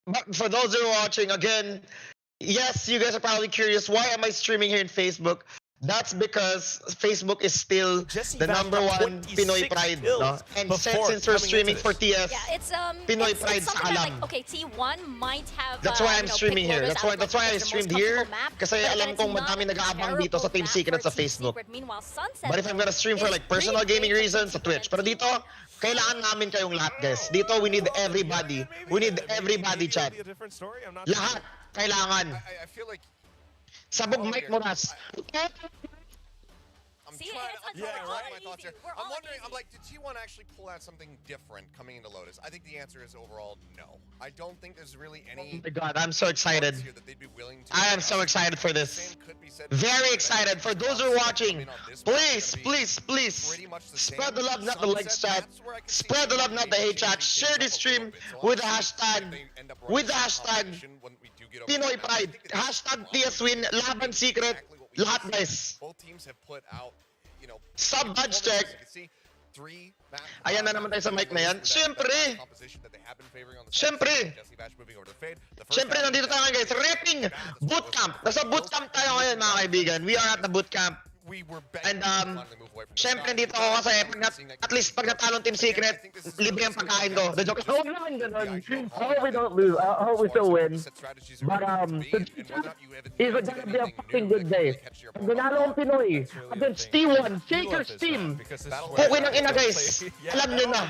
But for those who are watching, again, yes, you guys are probably curious, why am I streaming here in Facebook? That's because Facebook is still Jesse the backed number up one 26 Pinoy pride, no? kills And before since we're coming streaming into for this. TS, Yeah, Pinoy it's pride something sa that, like, alam. okay, T1 might have That's why I'm you know, streaming picked here. Lotus That's why I as their most streamed here. comfortable map, Kasi but alam it's kong not madami a nag-aabang dito sa terrible Team map Secret for sa Team Facebook. Secret. Meanwhile, Sunset But if I'm gonna stream for is like personal really gaming great for reasons Team sa Secret, Twitch. and Pero dito, kailangan namin kayong lahat, guys. Dito, we need everybody. We need everybody, chat. Lahat. Kailangan. I feel like Sabog Mike Moras. I'm See, trying, it's I'm like trying to we're collect all my thoughts here. easy. We're I'm all wondering, easy. I'm like, did T1 actually pull out something different coming into Lotus? I think the answer is overall no. I don't think there's really any. Oh my god, I'm so excited. Here that they'd be willing to I am so adjust. excited for The this. same could be said Very for excited. For those who are watching, please, please, please, spread the love, not the likes, chat. Spread the love, not the hate, chat. Share this stream with the hashtag, Pinoy Pride. Hashtag TS Win, Laban Secret. Lahat, guys. Both teams have put out, you know, Sub badge check. Ayan na naman tayo sa mic na yan. Siyempre! Siyempre! Siyempre, nandito tayo ngayon, guys. Rapping bootcamp. Nasa bootcamp tayo ngayon, mga kaibigan. We are at the bootcamp. And syempre dito ako kasi at least pag natalong Team Secret, libre ang pagkain ko. The joke is, huwag naman ganun. I hope we don't lose. I hope we still win. But it's gonna be a fucking good day. Pag nanalo ang Pinoy against T1, Shaker's team. Huwag ng ina, guys. Alam nyo na.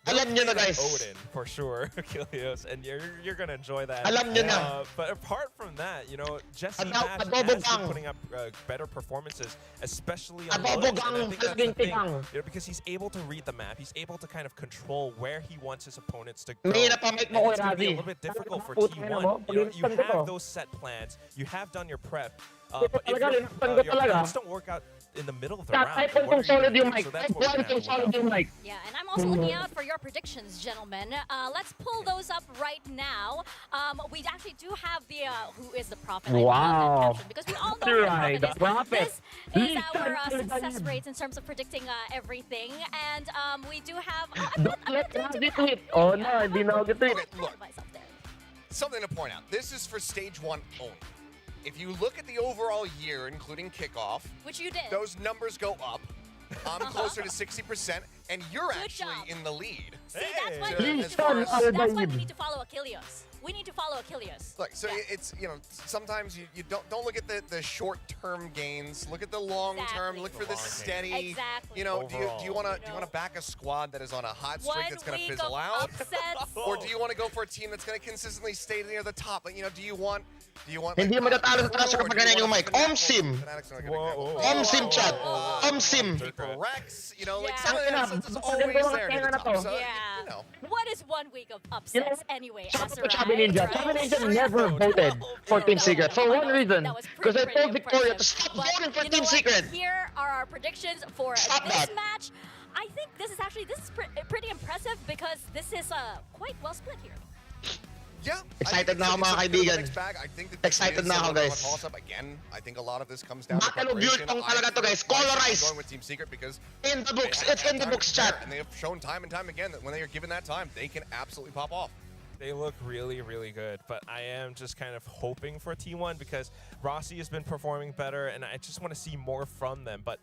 Alam nyo na, guys. Odin, for sure, Kilios, and you're gonna enjoy that. Alam nyo na. But apart from that, you know, Jesse Bash Adobo has been gang. putting up better performances, especially on Adobo Lotus, and I gang, think that's the thing, gang. you know, because he's able to read the map, he's able to kind of control where he wants his opponents to go. May napamake And mo ko, it's gonna be a Razi. little bit difficult for Puta na mo, T1. You know, you palitan ko have to. those set plans, you have done your prep, Ito but if talaga, linakpan ko your talaga. plans don't work out in the middle of the Chat, round, type what kung are you solid gonna yung do? mic. So that's Type what we're gonna kung have to look solid out yung for. mic. Yeah, and I'm also looking out for your predictions, gentlemen. Let's pull those up right now. We actually do have the who is the prophet? I love Wow. that caption, because we all know Right, who the prophet is. the This is prophet. our success rates in terms of predicting everything, and we do have. I'm Let gonna Razi tweet. Oh no, hindi na ako tweet. Okay, look. myself there. Something to point out. This is for stage 1 only. If you look at the overall year, including kickoff, Which you did. those numbers go up. I'm closer to 60%, and you're Good actually job. in the lead. See, that's why Hey. we need As to far follow. as- That's why we need to follow Achilles. We need to follow Achilles. Look, so Yeah. it's, you know, sometimes you don't look at the short-term gains. Look at the long-term. Exactly. Look for the The long steady. Exactly. You know, do you want Overall. to back a squad that is on a hot streak 1 that's going to week fizzle of out, upsets. or do you want to go for a team that's going to consistently stay near the top? Like, you know, do you want Hindi matatalo sa taas kapag ganyan yung mic. Omsim. Whoa. Omsim, chat. Oh. Omsim. Rex, you know, like Yeah. some of Tangina, that's maganda always yung there near the tenga na top. to. So, Yeah. you know. What is 1 week of You know, upsets anyway, Shout out to Azura? Chubby Ninja. Chubby Ninja never voted for Team Secret for one reason. Because I told Victoria to stop voting for Team Secret. Here are our predictions for Stop this that. match. I think this is pretty impressive because this is quite well split here. Yeah. Excited na ako, mga kaibigan. Excited na ako, guys. Again, I think a lot of this comes down to Battle of preparation. Yultong talaga to, guys. Colorize. Going with Team Secret because In the books. they It's have in the time to books, prepare, chat. and they have shown time and time again that when they are given that time, they can absolutely pop off. They look really, really good, but I am just kind of hoping for T1 because Rossi has been performing better, and I just want to see more from them. But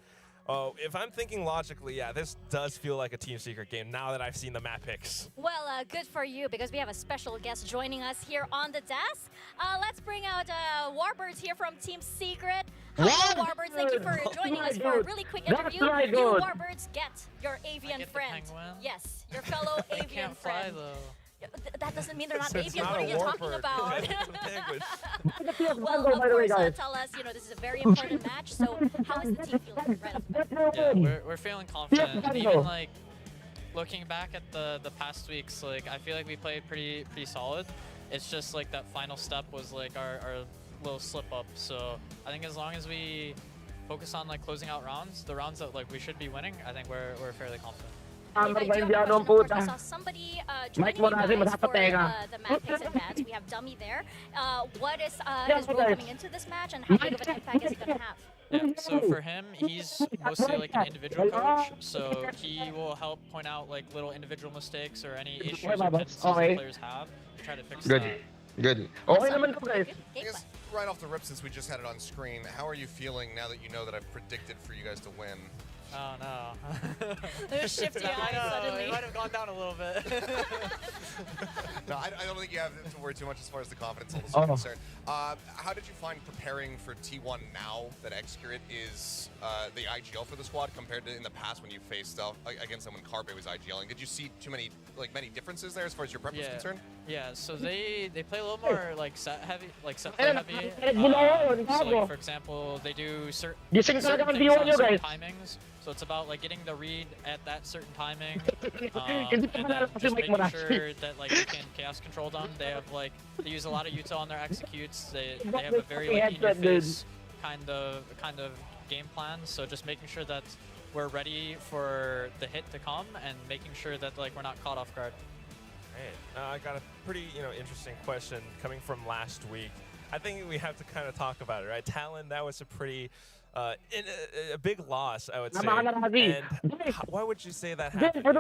if I'm thinking logically, yeah, this does feel like a Team Secret game now that I've seen the map picks. Well, good for you because we have a special guest joining us here on the desk. Let's bring out Warbirds here from Team Secret. Hello, Warbirds. Thank you for joining us for a really quick interview. That's right, You good. Warbirds get your avian get the friend. penguin? Yes, your fellow They avian can't fly friend. though. That doesn't mean they're not It's avian. not What a are you talking warbird. about? Well, Well, of by the way, course, guys. tell us, this is a very important match. So, how is the team feeling right off the bat? Yeah, we're feeling confident. And even like looking back at the past weeks, like I feel like we played pretty solid. It's just like that final step was like our little slip up. So I think as long as we focus on like closing out rounds, the rounds that like we should be winning, I think we're fairly confident. Ang I do have a Indiano ang question, of course. I puta. saw somebody Mike joining Morazi, you guys masakit for tenga. the map picks and bans. We have Dummy there. What is Yeah, his role guys. coming into this match, and how big of an Mike- impact is he going to have? Yeah, so for him, he's mostly like an individual coach, so he will help point out like little individual mistakes or any issues or tendencies that players have and try to fix Good. that. Good. Okay naman to, guys. I guess right off the rip, since we just had it on screen, how are you feeling now that you know that I've predicted for you guys to win? Oh no. There's shifty eyes suddenly. It might have gone down a little bit. No, I don't think you have to worry too much as far as the confidence levels are concerned. How did you find preparing for T1 now that Excurate is the IGL for the squad compared to in the past when you faced against someone Carpe was IGLing? Did you see many differences there as far as your prep was concerned? Yeah, so they play a little more like set play heavy. So like, for example, they do certain things on certain timings. So it's about like getting the read at that certain timing, and then just making sure that like you can chaos control them. They use a lot of util on their executes. They have a very like in-your-face kind of game plan. So just making sure that we're ready for the hit to come and making sure that like we're not caught off guard. Right. I got a pretty interesting question coming from last week. I think we have to kind of talk about it, right? Talon, that was a pretty a big loss, I would say. And why would you say that happened? You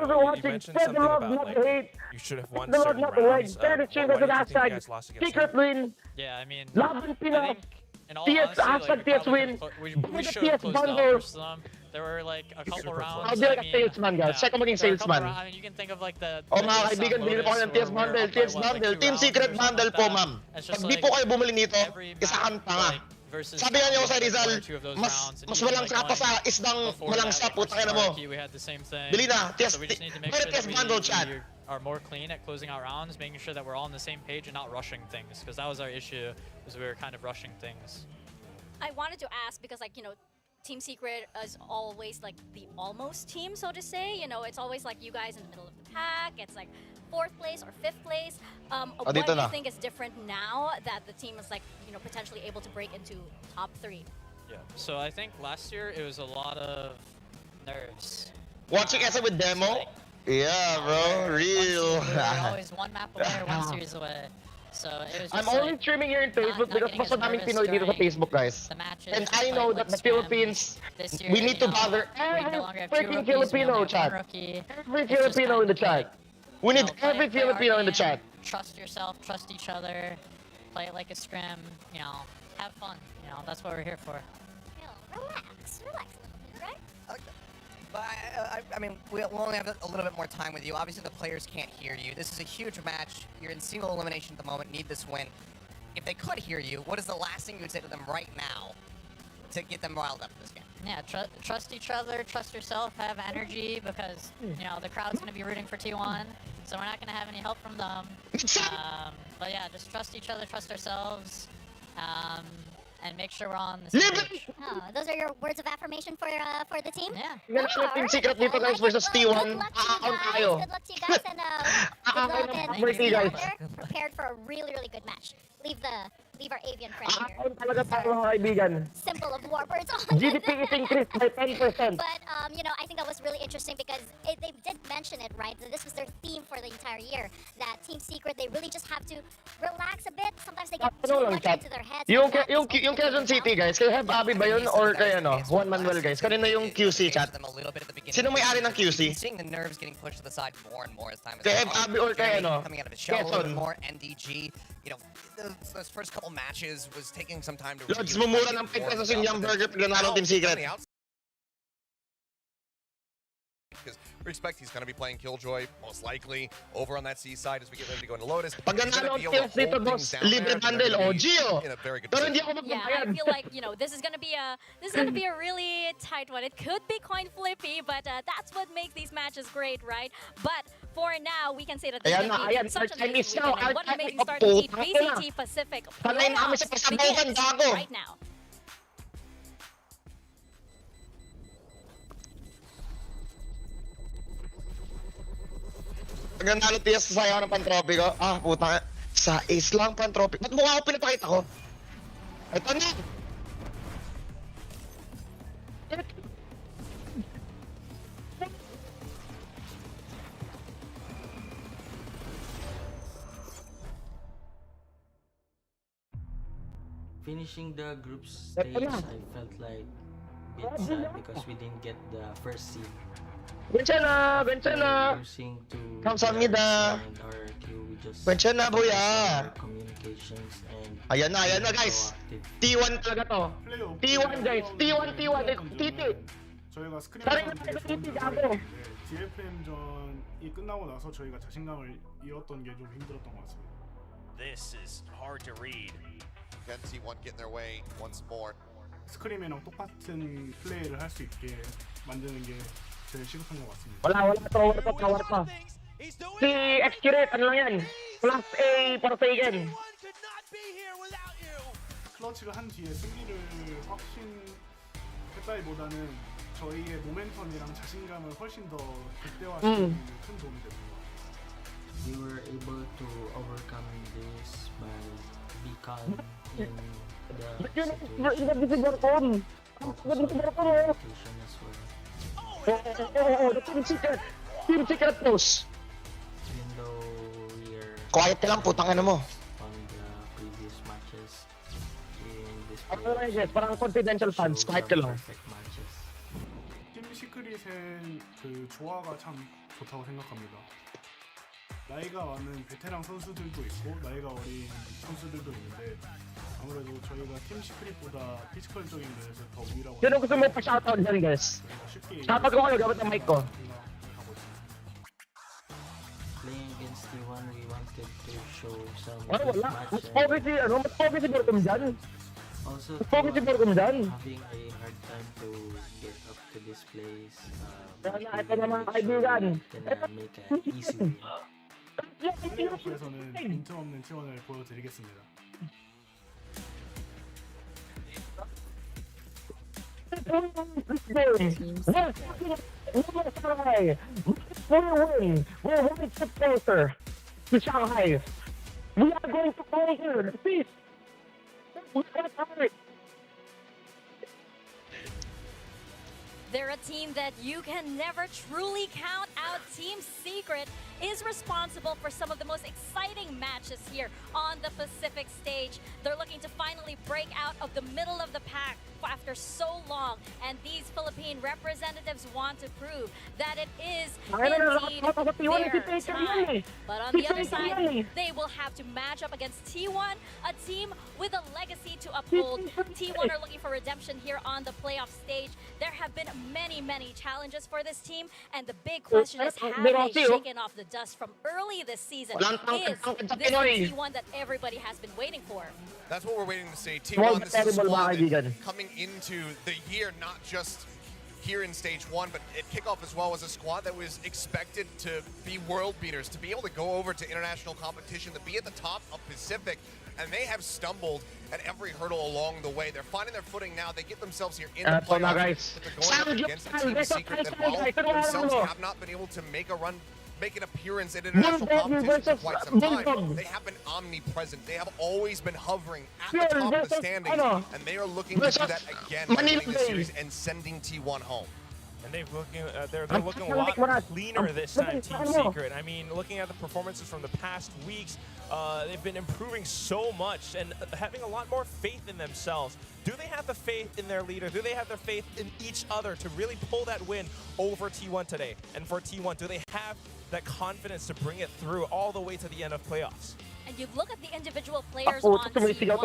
mentioned something about like you should have won certain rounds. Why did you think you guys lost against them? Yeah, I mean, I think in all honesty, like, we should have closed out versus them. There were like a couple rounds. I'll be like a salesman, guys. Check maging salesman. I mean, you can think of like the. Mga kaibigan, bilhin po kayo ng TS bundle. TS bundle. Team Secret bundle po, ma'am. Pag di po kayo bumili nito, isa kang tanga. Sabi niyo sa Rizal, mas walang sapa sa isdang walang sa putang ina mo. Bili na. TS bundle, chat. Are more clean at closing out rounds, making sure that we're all on the same page and not rushing things, because that was our issue, was we were kind of rushing things. I wanted to ask because, like, Team Secret is always like the almost team, so to say. It's always like you guys in the middle of the pack. It's like 4th place or 5th place. What do you think is different now that the team is like, potentially able to break into top 3? Yeah. So I think last year it was a lot of nerves. Watching SA with demo? Yeah, bro, real. We were always one map away or one series away. So it was just I'm only streaming here in Facebook because mas madaming Pinoy dito sa Facebook, guys. And I know that the Philippines, we need to bother every freaking Filipino chat. Every Filipino in the chat. We need every Filipino in the chat. Trust yourself, trust each other, play it like a scrim, have fun. That's what we're here for. Relax a little bit, right? But I mean, we'll only have a little bit more time with you. Obviously, the players can't hear you. This is a huge match. You're in single elimination at the moment. Need this win. If they could hear you, what is the last thing you would say to them right now to get them riled up for this game? Yeah, trust each other, trust yourself, have energy, because the crowd's gonna be rooting for T1, so we're not gonna have any help from them. But yeah, just trust each other, trust ourselves. And make sure we're on the same page. Oh, those are your words of affirmation for the team? Yeah. Team Secret dito, guys, versus T1. Good luck to you guys, and good luck and prepared for a really, really good match. Leave our avian friend here. Talaga tayo, mga kaibigan. Symbol of Warbirds on GDP is increased by 10%. But I think that was really interesting because they did mention it, right? That this was their theme for the entire year. That Team Secret, they really just have to relax a bit. Sometimes they get too much into their heads. Yung Quezon City, guys, kayo have Abby ba yun or kay Juan Manuel, guys? Kanina yung QC chat. Sino may-ari ng QC? Seeing the nerves getting pushed to the side more and more as time Kay Abby or kay coming out of his shell a little bit more. NDG, those first couple matches was taking some time to. Lods, mumura ng 5 pesos yung Yum Burger pag nanalo Team Secret. Because we expect he's going to be playing Killjoy, most likely, over on that seaside as we get ready to go into Lotus. Pag nanalo ang kills dito, boss, libre bundle, Gio! Pero hindi ako Yeah, I feel like, this is gonna be a really tight one. It could be coin flippy, but that's what makes these matches great, right? But for now, we can say that this is gonna be such an amazing weekend. And what an amazing start to the VCT Pacific playoffs begins right now. Pag nanalo TS, sasayaw ng pan-trophy ko. Puta. Sa ace lang pan-trophy. Ba't mukha ko pinapakita ko? Ito na! Finishing the group stage, I felt like a bit sad because we didn't get the first seed. 괜찮아, 괜찮아. Losing to 감사합니다. and our queue, we just 괜찮아, focused on 보야. our communications and Ayan na guys. proactive. T1 talaga to. 플레이오프 T1 guys, T1. 저희가 스크린 다른 하는 게 애들 좋은 TT 점은 하고. DFM전이 끝나고 나서 저희가 자신감을 잃었던 게 좀 힘들었던 것 같습니다. This is hard to read. Again, T1 getting their way once more. 스크림이랑 똑같은 플레이를 할 수 있게 만드는 게 제일 시급한 것 같습니다. Wala to. Si X-Curate, ano lang yan? Plus A for Fagan. 클러치를 한 뒤에 승리를 확신했다기보다는 저희의 모멘텀이랑 자신감을 훨씬 더 극대화시키는 큰 도움이 됩니다. We were able to overcome this by being calm in the situation. Focus on communication as well. The Team Secret post. Even though we are Quiet ka lang, putang ina mo. on the previous matches in this Ano na guys, parang confidential fans, quiet ka lang. perfect matches. 팀 시크릿의 그 조화가 참 좋다고 생각합니다. 나이가 많은 베테랑 선수들도 있고 나이가 어린 선수들도 있는데 아무래도 저희가 팀 시크릿보다 피지컬적인 면에서 더 위라고 Sino gusto mo pa-shoutout dyan guys? 쉽게 Shoutout ko kayo, gamit ang mic ko. 생각하고 있습니다. Playing against T1, we wanted to show some Ano good wala? match Mas pogi si, ano, mas pogi si Borgum dyan. also Mas pogi si T1 Borgum dyan. having a hard time to get up to this place. Wala, ito na mga kaibigan. Gonna make an easy win. 플레이오프에서는 빈틈없는 T1을 보여드리겠습니다. We're one step closer to Shanghai. We are going to play here. Peace. We are tired. They're a team that you can never truly count out. Team Secret is responsible for some of the most exciting matches here on the Pacific stage. They're looking to finally break out of the middle of the pack after so long, and these Philippine representatives want to prove that it is indeed their time. But on the other side, they will have to match up against T1, a team with a legacy to uphold. T1 are looking for redemption here on the playoff stage. There have been many challenges for this team, and the big question is, have they shaken off the dust from early this season? Is this the T1 that everybody has been waiting for? That's what we're waiting to see. T1, this is a squad that coming into the year, not just here in stage one, but at kickoff as well, was a squad that was expected to be world beaters, to be able to go over to international competition, to be at the top of Pacific, and they have stumbled at every hurdle along the way. They're finding their footing now. They get themselves here in the playoffs, but they're going up against a Team Secret that themselves have not been able to make a run, make an appearance in international competition for quite some time. They have been omnipresent. They have always been hovering at the top of the standings, and they are looking to do that again by winning this series and sending T1 home. And they're looking a lot cleaner this time, Team Secret. I mean, looking at the performances from the past weeks, they've been improving so much and having a lot more faith in themselves. Do they have the faith in their leader? Do they have their faith in each other to really pull that win over T1 today? And for T1, do they have that confidence to bring it through all the way to the end of playoffs? And you look at the individual players on T1. You have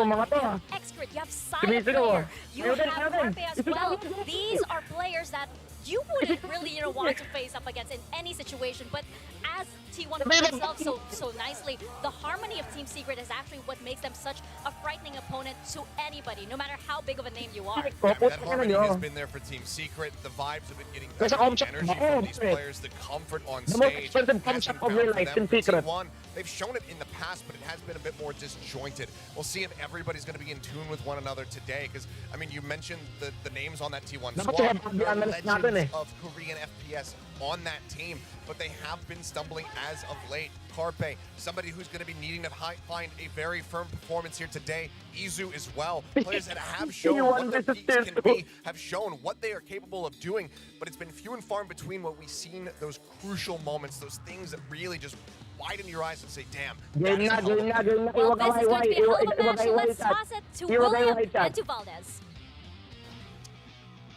Excrit, you have Silent Player, you have Carpe as well. These are players that you wouldn't really, want to face up against in any situation. But as T1 put themselves so nicely, the harmony of Team Secret is actually what makes them such a frightening opponent to anybody, no matter how big of a name you are. Yeah, that harmony has been there for Team Secret. The vibes have been getting better. The energy from these players, the comfort on stage has been found for them for T1. They've shown it in the past, but it has been a bit more disjointed. We'll see if everybody's going to be in tune with one another today, because, I mean, you mentioned the names on that T1 squad. There are legends of Korean FPS on that team, but they have been stumbling as of late. Carpe, somebody who's going to be needing to find a very firm performance here today. Izu as well. Players that have shown what their peaks can be, have shown what they are capable of doing, but it's been few and far in between what we've seen, those crucial moments, those things that really just widen your eyes and say, damn. Well, this is going to be a hell of a match. Let's toss it to William and to Valdez.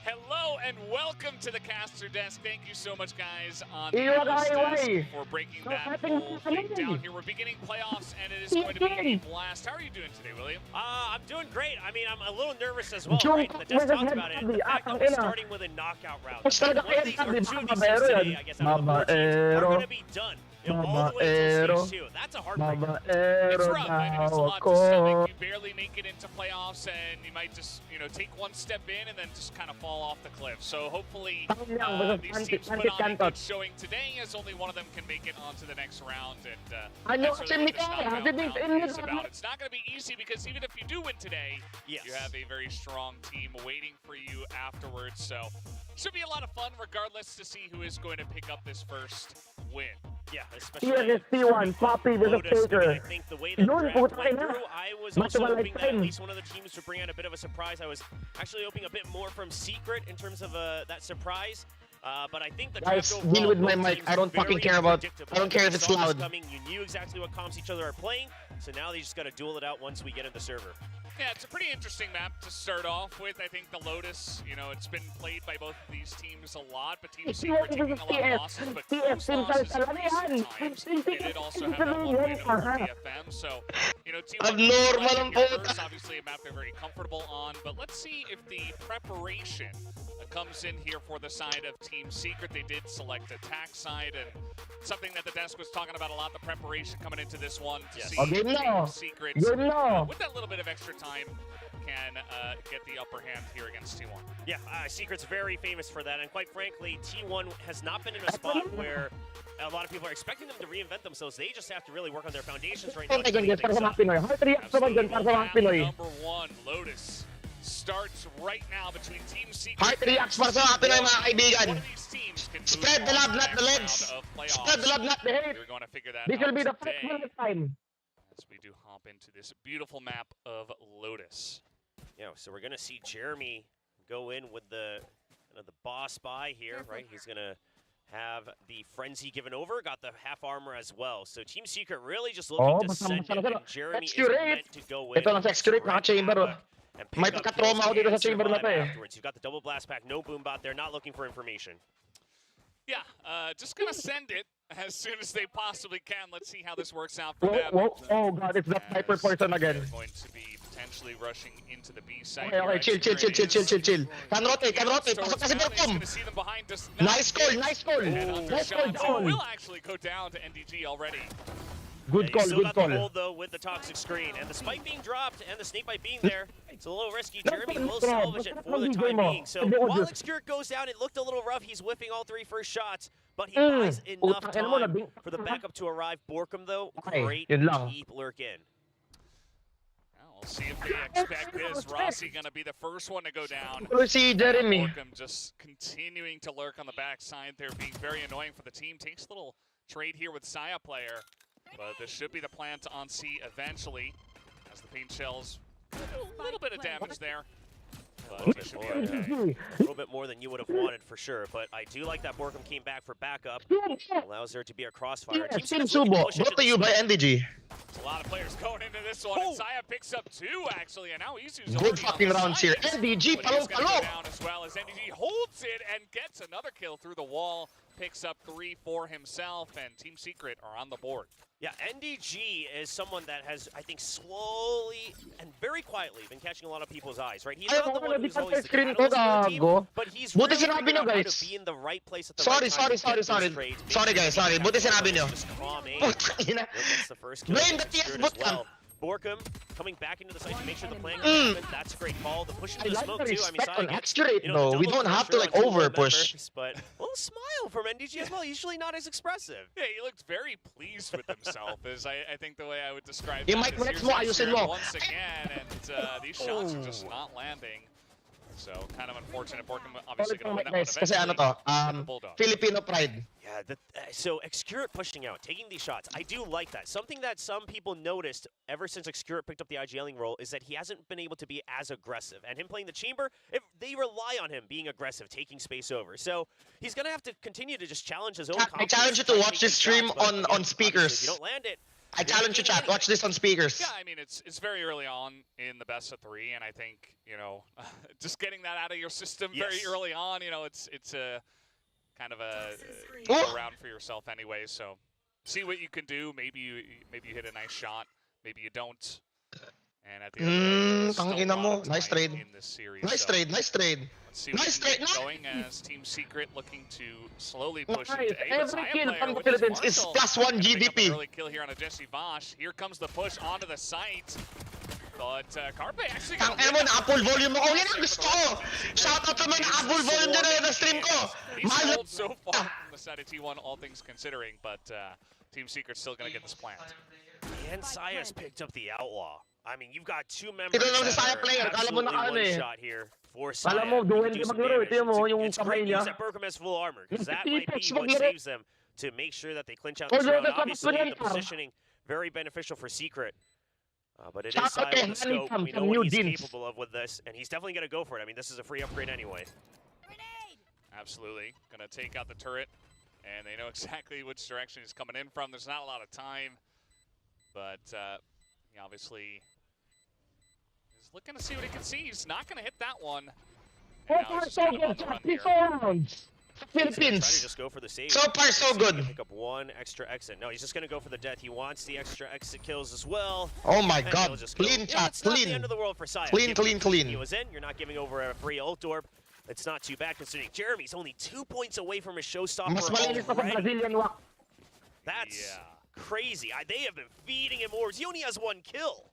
Hello and welcome to the caster desk. Thank you so much, guys, on the analyst desk for breaking that whole thing down here. We're beginning playoffs, and it is going to be a blast. How are you doing today, William? I'm doing great. I mean, I'm a little nervous as well, right? The desk talked about it. The fact that we're starting with a knockout round. One of these, or two of these teams today, I guess, out of the 4 teams, are going to be done. All the way until stage 2. That's a heartbreaker. It's rough. I mean, it's a lot to stomach. You barely make it into playoffs, and you might just, take one step in and then just kind of fall off the cliff. So hopefully these teams put on a good showing today, as only one of them can make it onto the next round. And that's really what this knockout round is about. It's not going to be easy because even if you do win today, you have a very strong team waiting for you afterwards. So should be a lot of fun, regardless, to see who is going to pick up this first win. Yeah, especially Lotus. I think the way the draft went through, I was also hoping that at least one of the teams would bring out a bit of a surprise. I was actually hoping a bit more from Secret in terms of that surprise. But I think the guys, deal with my mic. I don't fucking care about. I don't care if it's loud. You knew exactly what comps each other are playing, so now they just got to duel it out once we get in the server. Yeah, it's a pretty interesting map to start off with. I think the Lotus, it's been played by both of these teams a lot, but Team Secret taking a lot of losses, but close losses in recent times. They did also have that one win over TFM, so, Team Secret, obviously a map they're very comfortable on, but let's see if the preparation comes in here for the side of Team Secret. They did select attack side, and something that the desk was talking about a lot, the preparation coming into this one to see Team Secret with that little bit of extra time can get the upper hand here against T1. Yeah, Secret's very famous for that, and quite frankly, T1 has not been in a spot where a lot of people are expecting them to reinvent themselves. They just have to really work on their foundations right now. Number 1, Lotus starts right now between Team Secret. Heart reacts para sa mga Pinoy, mga kaibigan. One of these teams can Spread the love, not the legs. Spread the love, not the hate. We're going to figure that This will out be the today first one this time. as we do hop into this beautiful map of Lotus. Yeah, so we're gonna see Jeremy go in with the boss buy here, right? He's gonna have the frenzy given over, got the half armor as well. So Team Secret really just looking to send it, and Jeremy is meant to go in. Ito lang sa X-Curate, naka-chamber. May pagka-trauma ako dito sa chamber na to eh. You've got the double blast pack, no boom bot. They're not looking for information. Yeah, just gonna send it as soon as they possibly can. Let's see how this works out for them. Oh god, it's the sniper person again. They're going to be potentially rushing into the B side. Okay, chill. Can rotate. Pasok kasi Berkum. Nice call. Nice call. Will actually go down to NDG already. Good call. The hold though with the toxic screen, and the spike being dropped and the snake bite being there. It's a little risky. Jeremy will salvage it for the time being. So while Excurate goes down, it looked a little rough. He's whiffing all 3 first shots, but he buys enough time for the backup to arrive. Borkum though, great deep lurk in. We'll see if they expect this. Rossi gonna be the first one to go down. See Jeremy. Borkum just continuing to lurk on the backside there, being very annoying for the team. Takes a little trade here with Saya player. But this should be the plan to on C eventually, as the paint shells a little bit of damage there. But this should be okay. A little bit more than you would have wanted for sure, but I do like that Borkum came back for backup. Allows there to be a crossfire. Team Subo, brought to you by NDG. There's a lot of players going into this one, and Saya picks up 2 actually, and now he's using good fucking rounds here. NDG, palong down as well as NDG holds it and gets another kill through the wall. Picks up 3 for himself, and Team Secret are on the board. Yeah, NDG is someone that has, I think, slowly and very quietly been catching a lot of people's eyes, right? He's not the one who's always the catalyst for the team, but he's really figured out how to be in the right place at the right time. Sorry guys, sorry. Buti sinabi nyo. Blame the TS bootcamp. Borkum coming back into the site to make sure the plan can happen. That's a great call. The push into the smoke too. I mean, Saya we don't have to like over push. But a little smile from NDG as well. Usually not as expressive. Yeah, he looked very pleased with himself. Is I think the way I would describe it. Once again, and these shots are just not landing. So kind of unfortunate. Borkum obviously going to win that Guys, one kasi ano eventually. to, The Bulldogs. Filipino pride. Yeah, so Excurit pushing out, taking these shots. I do like that. Something that some people noticed ever since Excurit picked up the IGLing role is that he hasn't been able to be as aggressive. And him playing the chamber, they rely on him being aggressive, taking space over. So he's going to have to continue to just challenge his own confidence. I challenge you to watch this stream on speakers. If you don't land it, I challenge you, chat. Watch this on speakers. Yeah, I mean, it's very early on in the best of 3, and I think, you know, just getting that out of your system very early on, you know, it's a kind of a go around for yourself anyway. So see what you can do. Maybe you hit a nice shot. Maybe you don't. And at the end of the day, nice trade. in this series. Nice trade. Let's see what we can get going as Team Secret looking to slowly push into A. Every kill from the Philippines is +1 GDP. Early kill here on a Jesse Vosh. Here comes the push onto the site. But Carpe actually got Ang na-full volume ako. Yan ang gusto ko. Shoutout naman na full volume din na stream ko. He's sold so far from the side of T1, all things considering, but Team Secret's still going to get this plant. And Saya's picked up the Outlaw. I mean, you've got 2 members Ito lang si that Saya are player. Kala mo na absolutely ano eh. one-shot here for Saya. Kala mo, duel ka maglaro. Ito mo yung It's kamay great niya. news that Berkham has full armor, because that Yung might be T-Pex what maglaro. saves them to make sure that they clinch out this round. Obviously, the positioning, very beneficial for Secret. But it is Saya with the scope. We know what he's capable of with this, and he's definitely going to go for it. I mean, this is a free upgrade anyway. Absolutely. Going to take out the turret, and they know exactly which direction he's coming in from. There's not a lot of time, but he obviously is looking to see what he can see. He's not going to hit that one. So far, so good. 54 rounds. Philippines. Try to just go for the save. So far, so good. Pick up 1 extra exit. No, he's just going to go for the death. He wants the extra exit kills as well. Oh my And god. he'll just go. Clean, chat. It's not the Clean. end of the world for Saya. Clean, Given clean. He was in. You're not giving over a free ult orb. It's not too bad considering Jeremy's only 2 points away from his showstopper Mas malinis pa pang already. Brazilian wak. That's crazy. They have been feeding him orbs. He only has 1 kill.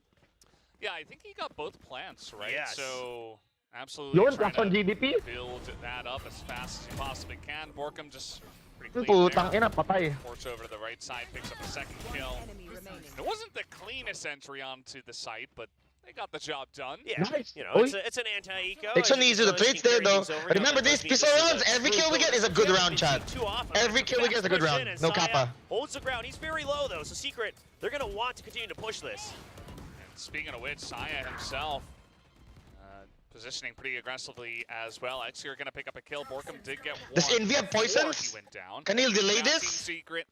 Yeah, I think he got both plants, right? Yes. So absolutely Yun, trying +1 to GDP. build that up as fast as you possibly can. Borkum just pretty clean Putang there. ina, patay. Ports over to the right side, picks up a second kill. It wasn't the cleanest entry onto the site, but they got the job done. Yeah, Nice. you know, Oi. it's an anti-eco. It's an easy to trades there though. Remember these pistol rounds, every kill we get is a good round, chat. Every kill we get is a good round. No kappa. Holds the ground. He's very low though, so Secret, they're going to want to continue to push this. And speaking of which, Saya himself positioning pretty aggressively as well. Exir going to pick up a kill. Borkum did get one. Does Envy have before poisons? He went down. Can he delay Now this? Team Secret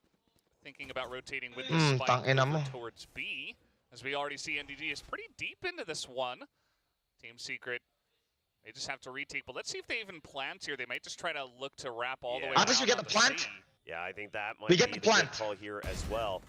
thinking about rotating with the spike tangina mo. over towards B. As we already see, NDG is pretty deep into this one. Team Secret, they just have to retake. But let's see if they even plant here. They might just try to look to wrap all the way Honestly, around we get on the plant. C. Yeah, I think that might We get be the the good plant. call here as well.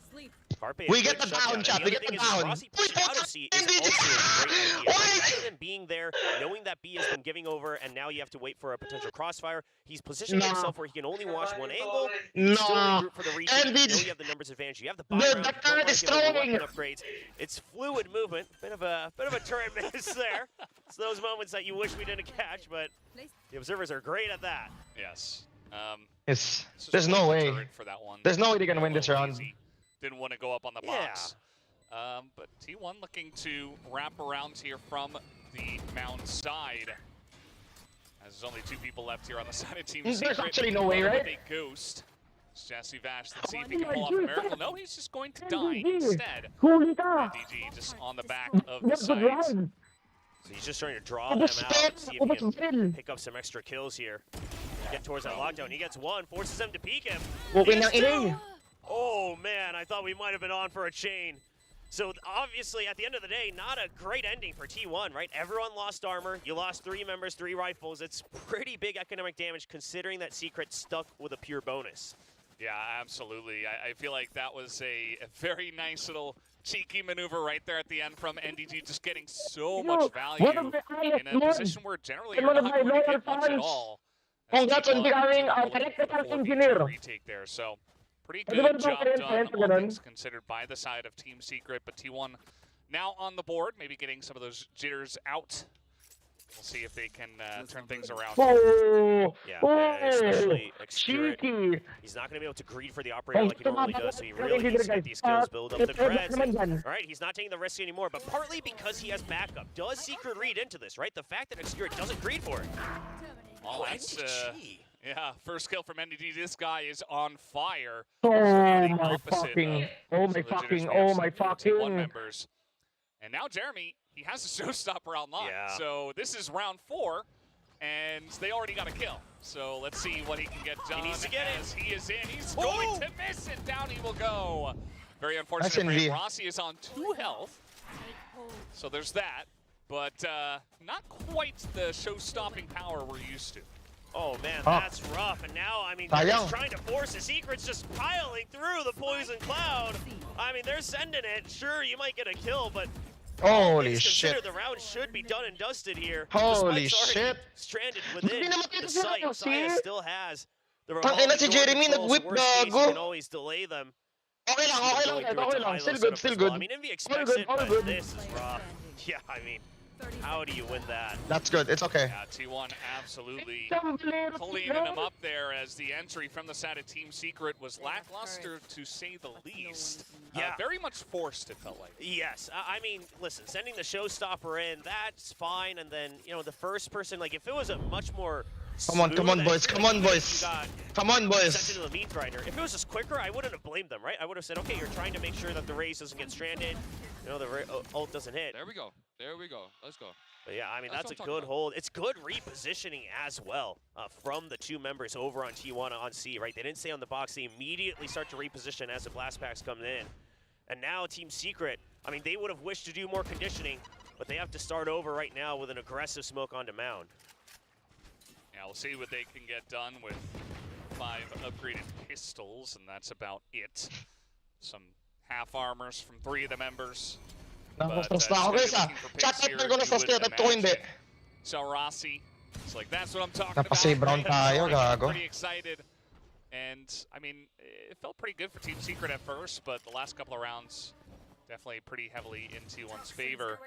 Carpe We a get good the shutdown. down, chat. And We the get other the thing is down. Rossi We pushing out put of C the is also a great idea. Why? Rather than being there, knowing that B has been giving over, and now you have to wait for a potential crossfire, he's positioning Nah. himself where he can only watch one angle. No. Still regroup for the retake. And You we- know you have the numbers advantage. You have the buy The round. turret Don't wanna is give away throwing. weapon upgrades. It's fluid movement. Bit of a turret miss there. It's those moments that you wish we didn't catch, but the observers are great at that. Yes. It's, Let's just there's wait no the way. turret for that one. There's no way they're gonna A win this little round. easy. Didn't want to go up on the box. But T1 looking to wrap around here from the mound side. As there's only 2 people left here on the side of Team There's Secret. actually no way, One of right? them a Ghost. It's Jesse Vash. Let's see if he can pull off a miracle. No, he's just going to die instead. Huli ka. DG just on the back of the That's good site. round. So he's just trying to draw them out, see if he can pick up some extra kills here. Get towards that lockdown. He gets 1, forces them to peek him. Okay He ng gets ina. 2. Oh man, I thought we might have been on for a chain. So obviously, at the end of the day, not a great ending for T1, right? Everyone lost armor. You lost 3 members, 3 rifles. It's pretty big economic damage considering that Secret stuck with a pure bonus. Yeah, absolutely. I feel like that was a very nice little cheeky maneuver right there at the end from NDG, just getting so much value in a position where generally you're not going to get much at all. Congrats on becoming a electrical engineer. Retake there, so pretty good job done, all things considered, by the side of Team Secret. But T1 now on the board, maybe getting some of those jitters out. We'll see if they can turn things around. Oh! Yeah, especially Cheeky! he's not going to be able to greed for the operator like he normally does, so he really needs to get these kills, build up the creds. All right, he's not taking the risk anymore, but partly because he has backup. Does Secret read into this, right? The fact that Obscure doesn't greed for it. Oh, that's, yeah, first kill from NDG. This guy is on fire. Oh the my opposite fucking, of oh my some of the fucking, jitters we have oh seen my from the T1 fucking. members. And now Jeremy, he has a showstopper online. Yeah. So this is round 4, and they already got a kill. So let's see what he can get done. He needs to get it. As he is in. He's going to miss it. Down he will go. Very unfortunate for him. Rossi is on 2 health. So there's that. But not quite the show-stopping power we're used to. Oh man, that's rough. And now, I mean, they're just trying to force the Secret's just piling through the poison cloud. I mean, they're sending it. Sure, you might get a kill, but holy shit. The round should be done and dusted here. Holy shit. Stranded within the site. Saya still has the Tangina si Jeremy nag-whip You gago. can always delay them. Okay lang. Still good. I mean, Envy expects it, but this is rough. Yeah, I mean, how do you win that? That's good. It's okay. Yeah, T1 absolutely cleaning him up there as the entry from the side of Team Secret was lackluster to say the least. Yeah. Very much forced, it felt like. Yes. I mean, listen, sending the showstopper in, that's fine. And then, you know, the first person, like, if it was a much more Come on, boys. Come on, boys. Come on, boys. Sent into the meat grinder. If it was just quicker, I wouldn't have blamed them, right? I would have said, okay, you're trying to make sure that the race doesn't get stranded. You know, the ult doesn't hit. There we go. There we go. Let's go. But yeah, I mean, that's a good hold. It's good repositioning as well from the 2 members over on T1 on C, right? They didn't stay on the box. They immediately start to reposition as the blast packs come in. And now Team Secret, I mean, they would have wished to do more conditioning, but they have to start over right now with an aggressive smoke onto Mound. Yeah, we'll see what they can get done with 5 upgraded pistols, and that's about it. Some half armors from 3 of the members. So Rossi, it's like, that's what I'm talking about. Pretty excited. And, I mean, it felt pretty good for Team Secret at first, but the last couple of rounds definitely pretty heavily in T1's favor.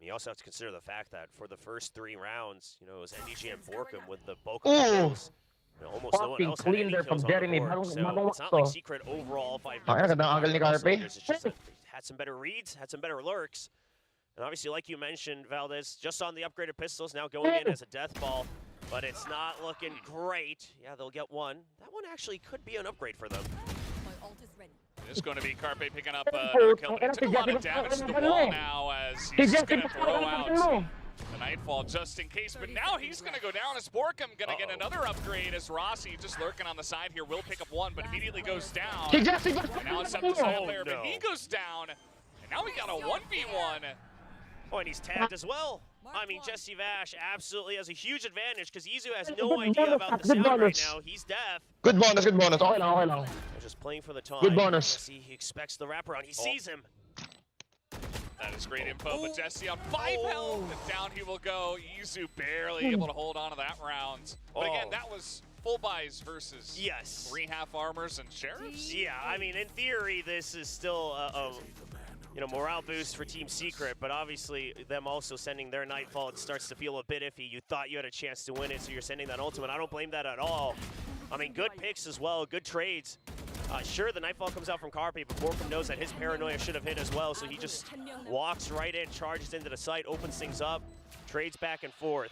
You also have to consider the fact that for the first 3 rounds, you know, it was NDG and Borkum with the bulk of the kills. You know, almost no one else had any kills on the board, so it's not like Secret overall 5 members. It's just that had some better reads, had some better lurks. And obviously, like you mentioned, Valdez, just on the upgraded pistols, now going in as a death ball. But it's not looking great. Yeah, they'll get one. That one actually could be an upgrade for them. It's going to be Carpe picking up another kill, but he took a lot of damage to the wall now as he's going to throw out the Nightfall just in case. But now he's going to go down as Borkum going to get another upgrade as Rossi just lurking on the side here will pick up one, but immediately goes down. And now it's up to Sam there, but he goes down. And now we got a 1v1. Oh, and he's tagged as well. I mean, Jesse Vash absolutely has a huge advantage because Izu has no idea about the sound right now. He's deaf. Good bonus. Okay lang. They're just playing for the time. Good bonus. Jesse, he expects the wraparound. He sees him. That is great info, but Jesse on 5 health, and down he will go. Izu barely able to hold on to that round. But again, that was full buys versus 3 half armors and sheriffs. Yeah, I mean, in theory, this is still a morale boost for Team Secret, but obviously them also sending their Nightfall, it starts to feel a bit iffy. You thought you had a chance to win it, so you're sending that ultimate. I don't blame that at all. I mean, good picks as well, good trades. Sure, the Nightfall comes out from Carpe, but Borkum knows that his paranoia should have hit as well, so he just walks right in, charges into the site, opens things up, trades back and forth.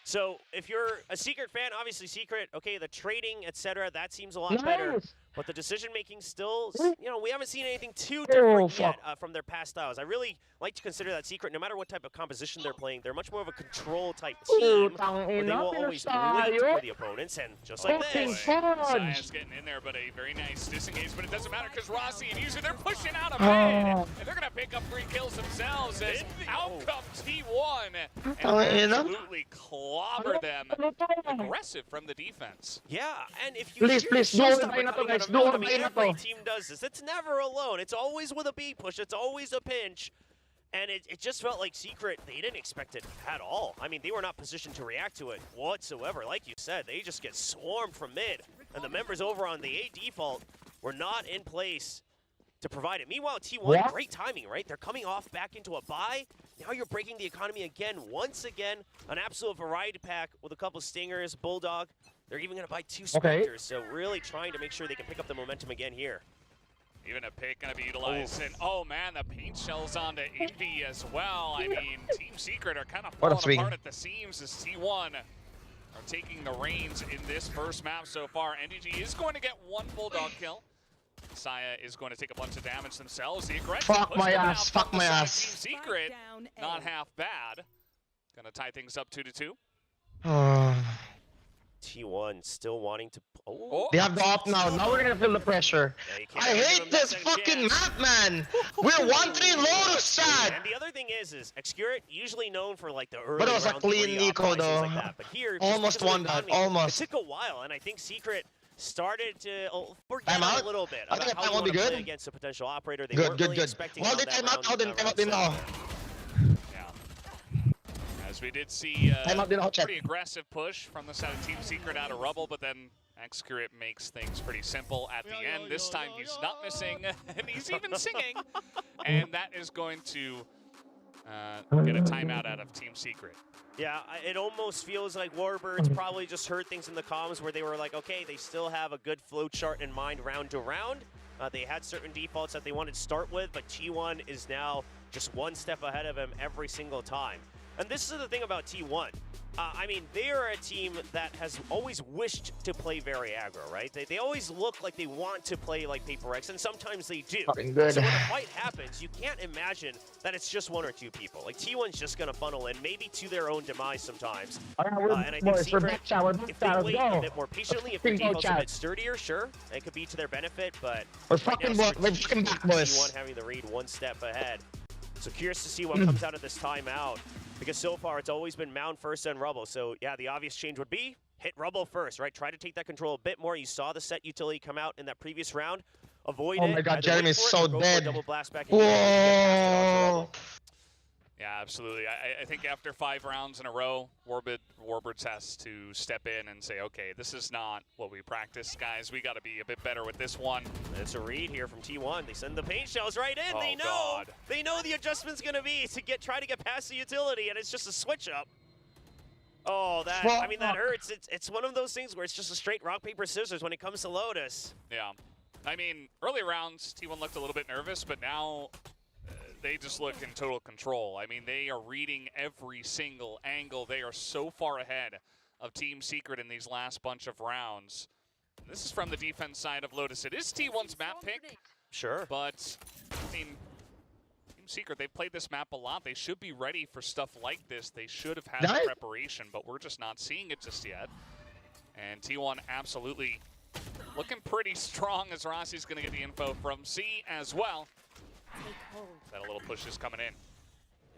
So if you're a Secret fan, obviously Secret, okay, the trading, etc., that seems a lot better. But the decision-making still, you know, we haven't seen anything too different yet from their past styles. I really like to consider that Secret, no matter what type of composition they're playing, they're much more of a control-type team where they will always wait for the opponents, and just like this. Saya's getting in there, but a very nice disengage, but it doesn't matter because Rossi and User, they're pushing out of mid, and they're going to pick up 3 kills themselves as out comes T1 and absolutely clobber them. Aggressive from the defense. Yeah, and if you please do it, every team does this. It's never alone. It's always with a B push. It's always a pinch. And it just felt like Secret, they didn't expect it at all. I mean, they were not positioned to react to it whatsoever. Like you said, they just get swarmed from mid. And the members over on the A default were not in place to provide it. Meanwhile, T1, great timing, right? They're coming off back into a bye. Now you're breaking the economy again. Once again, an absolute variety pack with a couple Stingers, Bulldog. They're even going to buy 2 Spectres, so really trying to make sure they can pick up the momentum again here. Even a pick going to be utilized. And oh man, the paint shells onto Envy as well. I mean, Team Secret are kind of falling apart at the seams as T1 are taking the reins in this first map so far. NDG is going to get 1 Bulldog kill. Saya is going to take a bunch of damage themselves. The aggressive fuck my ass, fuck my ass. Team Secret, not half bad. Gonna tie things up 2-2. T1 still wanting to... They have the op now. Now we're gonna feel the pressure. Yeah, I hate this fucking map, man. We're 1-3 Lotus, Chad. And the other thing is Excurate usually known for like the early But it was a round clean 3 Nico though. like that. But here, Almost won that. Almost. It took a while, and I think Secret started to forget Timeout? a little bit I about think how that they will be want to play good. against a potential operator. They Good, weren't good, really good. expecting Well, how they that time out now, round, then time round out din seven. now. Yeah. As we did see Time out din ako, Chad. pretty aggressive push from the side of Team Secret out of Rubble, but then Excurate makes things pretty simple at the end. This time he's not missing, and he's even singing. And that is going to get a timeout out of Team Secret. Yeah, it almost feels like Warbirds probably just heard things in the comms where they were like, okay, they still have a good flow chart in mind round to round. They had certain defaults that they wanted to start with, but T1 is now just 1 step ahead of him every single time. And this is the thing about T1. I mean, they are a team that has always wished to play very aggro, right? They always look like they want to play like Paper X, and sometimes they do. Good. So when a fight happens, you can't imagine that it's just 1 or 2 people. Like, T1's just going to funnel in, maybe to their own demise sometimes. And I think Secret, if they wait a bit more patiently, if their default's a bit sturdier, sure, it could be to their benefit, but We're right now, fucking back, boys. T1 having the read 1 step ahead. So curious to see what comes out of this timeout, because so far it's always been Mound first and Rubble. So yeah, the obvious change would be hit Rubble first, right? Try to take that control a bit more. You saw the set utility come out in that previous round. Avoid it. Oh my god, Jeremy's so dead. Double blast back Whoa. Yeah, absolutely. I think after 5 rounds in a row, Warbirds has to step in and say, okay, this is not what we practice, guys. We got to be a bit better with this one. It's a read here from T1. They send the paint shells right in. Oh, they know. God. They know the adjustment's going to be to try to get past the utility, and it's just a switch up. Oh, I mean, that hurts. It's one of those things where it's just a straight rock, paper, scissors when it comes to Lotus. Yeah. I mean, early rounds, T1 looked a little bit nervous, but now they just look in total control. I mean, they are reading every single angle. They are so far ahead of Team Secret in these last bunch of rounds. This is from the defense side of Lotus. It is T1's map pick. Sure. But, I mean, Team Secret, they've played this map a lot. They should be ready for stuff like this. They should have had the preparation, but we're just not seeing it just yet. And T1 absolutely looking pretty strong as Rossi's going to get the info from C as well. That a little push is coming in.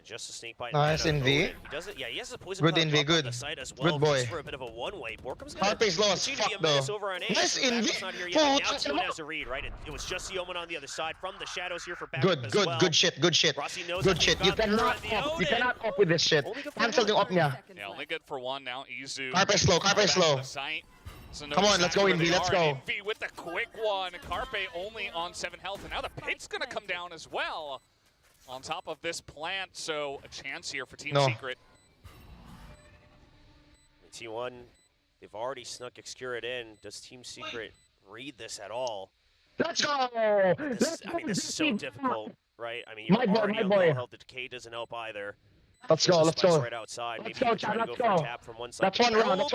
Just a sneak bite. Nice, Envy. He does it. Yeah, he has a poison Good, cloud Envy, drop on good. the side as well, Good boy. just for a bit of a one-way. Borkum's gonna Carpe's low as continue to be fuck, a menace though. over on A. Nice, So Envy. Backups not here yet, but now T1 has a read, right? It was just Yeoman on the other side from the shadows here for backup as well. Good shit, good shit. Rossi knows Good that shit. they've You got the cannot run, the up. You Odin. cannot up with this shit. Only good for Cancel the one. up niya. Yeah, only good for 1 now. Izu. Carpe slow, Carpe back slow. to the site. So Come on, let's go, where Envy, they let's are. go. Envy with the quick one. Carpe only on 7 health, and now the pit's going to come down as well on top of this plant. So a chance here for Team Secret. T1, they've already snuck Excurate in. Does Team Secret read this at all? Let's go! This is so difficult, right? I mean, you're already on low health. The decay doesn't help either. Let's go, let's go. Right outside. Let's Maybe go, you can try Chad, to let's go for a go. tap from one side. That's one round off,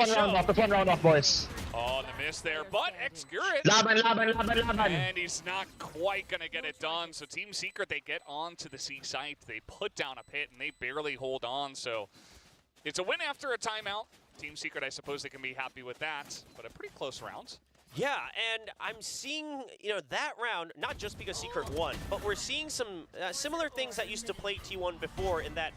that's one round off, boys. Oh, the miss there, but Excurate. Laban. And he's not quite going to get it done. So Team Secret, they get onto the C site. They put down a pit, and they barely hold on. So it's a win after a timeout. Team Secret, I suppose they can be happy with that, but a pretty close round. Yeah, and I'm seeing, that round, not just because Secret won, but we're seeing some similar things that used to plague T1 before, in that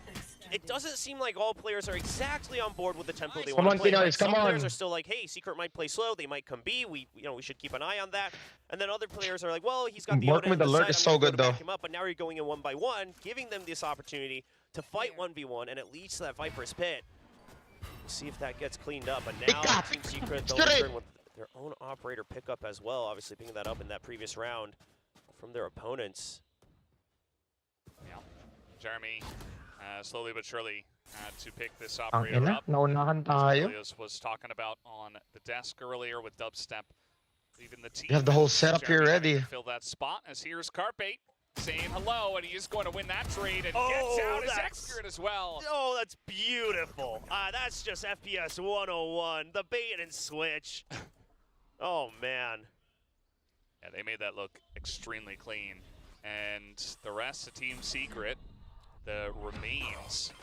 it doesn't seem like all players are exactly on board with the tempo they want to play. Right? Some players are still like, hey, Secret might play slow, they might come B, we should keep an eye on that. And then other players are like, well, he's got the Working with the alert is so good, though. Him up, but now you're going in 1 by 1, giving them this opportunity to fight 1v1, and it leads to that Viper's Pit. We'll see if that gets cleaned up. And now Team Secret, they'll return with their own operator pickup as well, obviously picking that up in that previous round from their opponents. Yeah. Jeremy slowly but surely had to pick this Ang operator ina, up. naunahan tayo. Julius was talking about on the desk earlier with dubstep. Even the team. We have the whole setup here Jeremy ready. having to fill that spot as here's Carpe saying hello, and he is going to win that trade and gets out his Excurate as well. Oh, that's beautiful. That's just FPS 101. The bait and switch. Oh, man. Yeah, they made that look extremely clean. And the rest of Team Secret, the remains.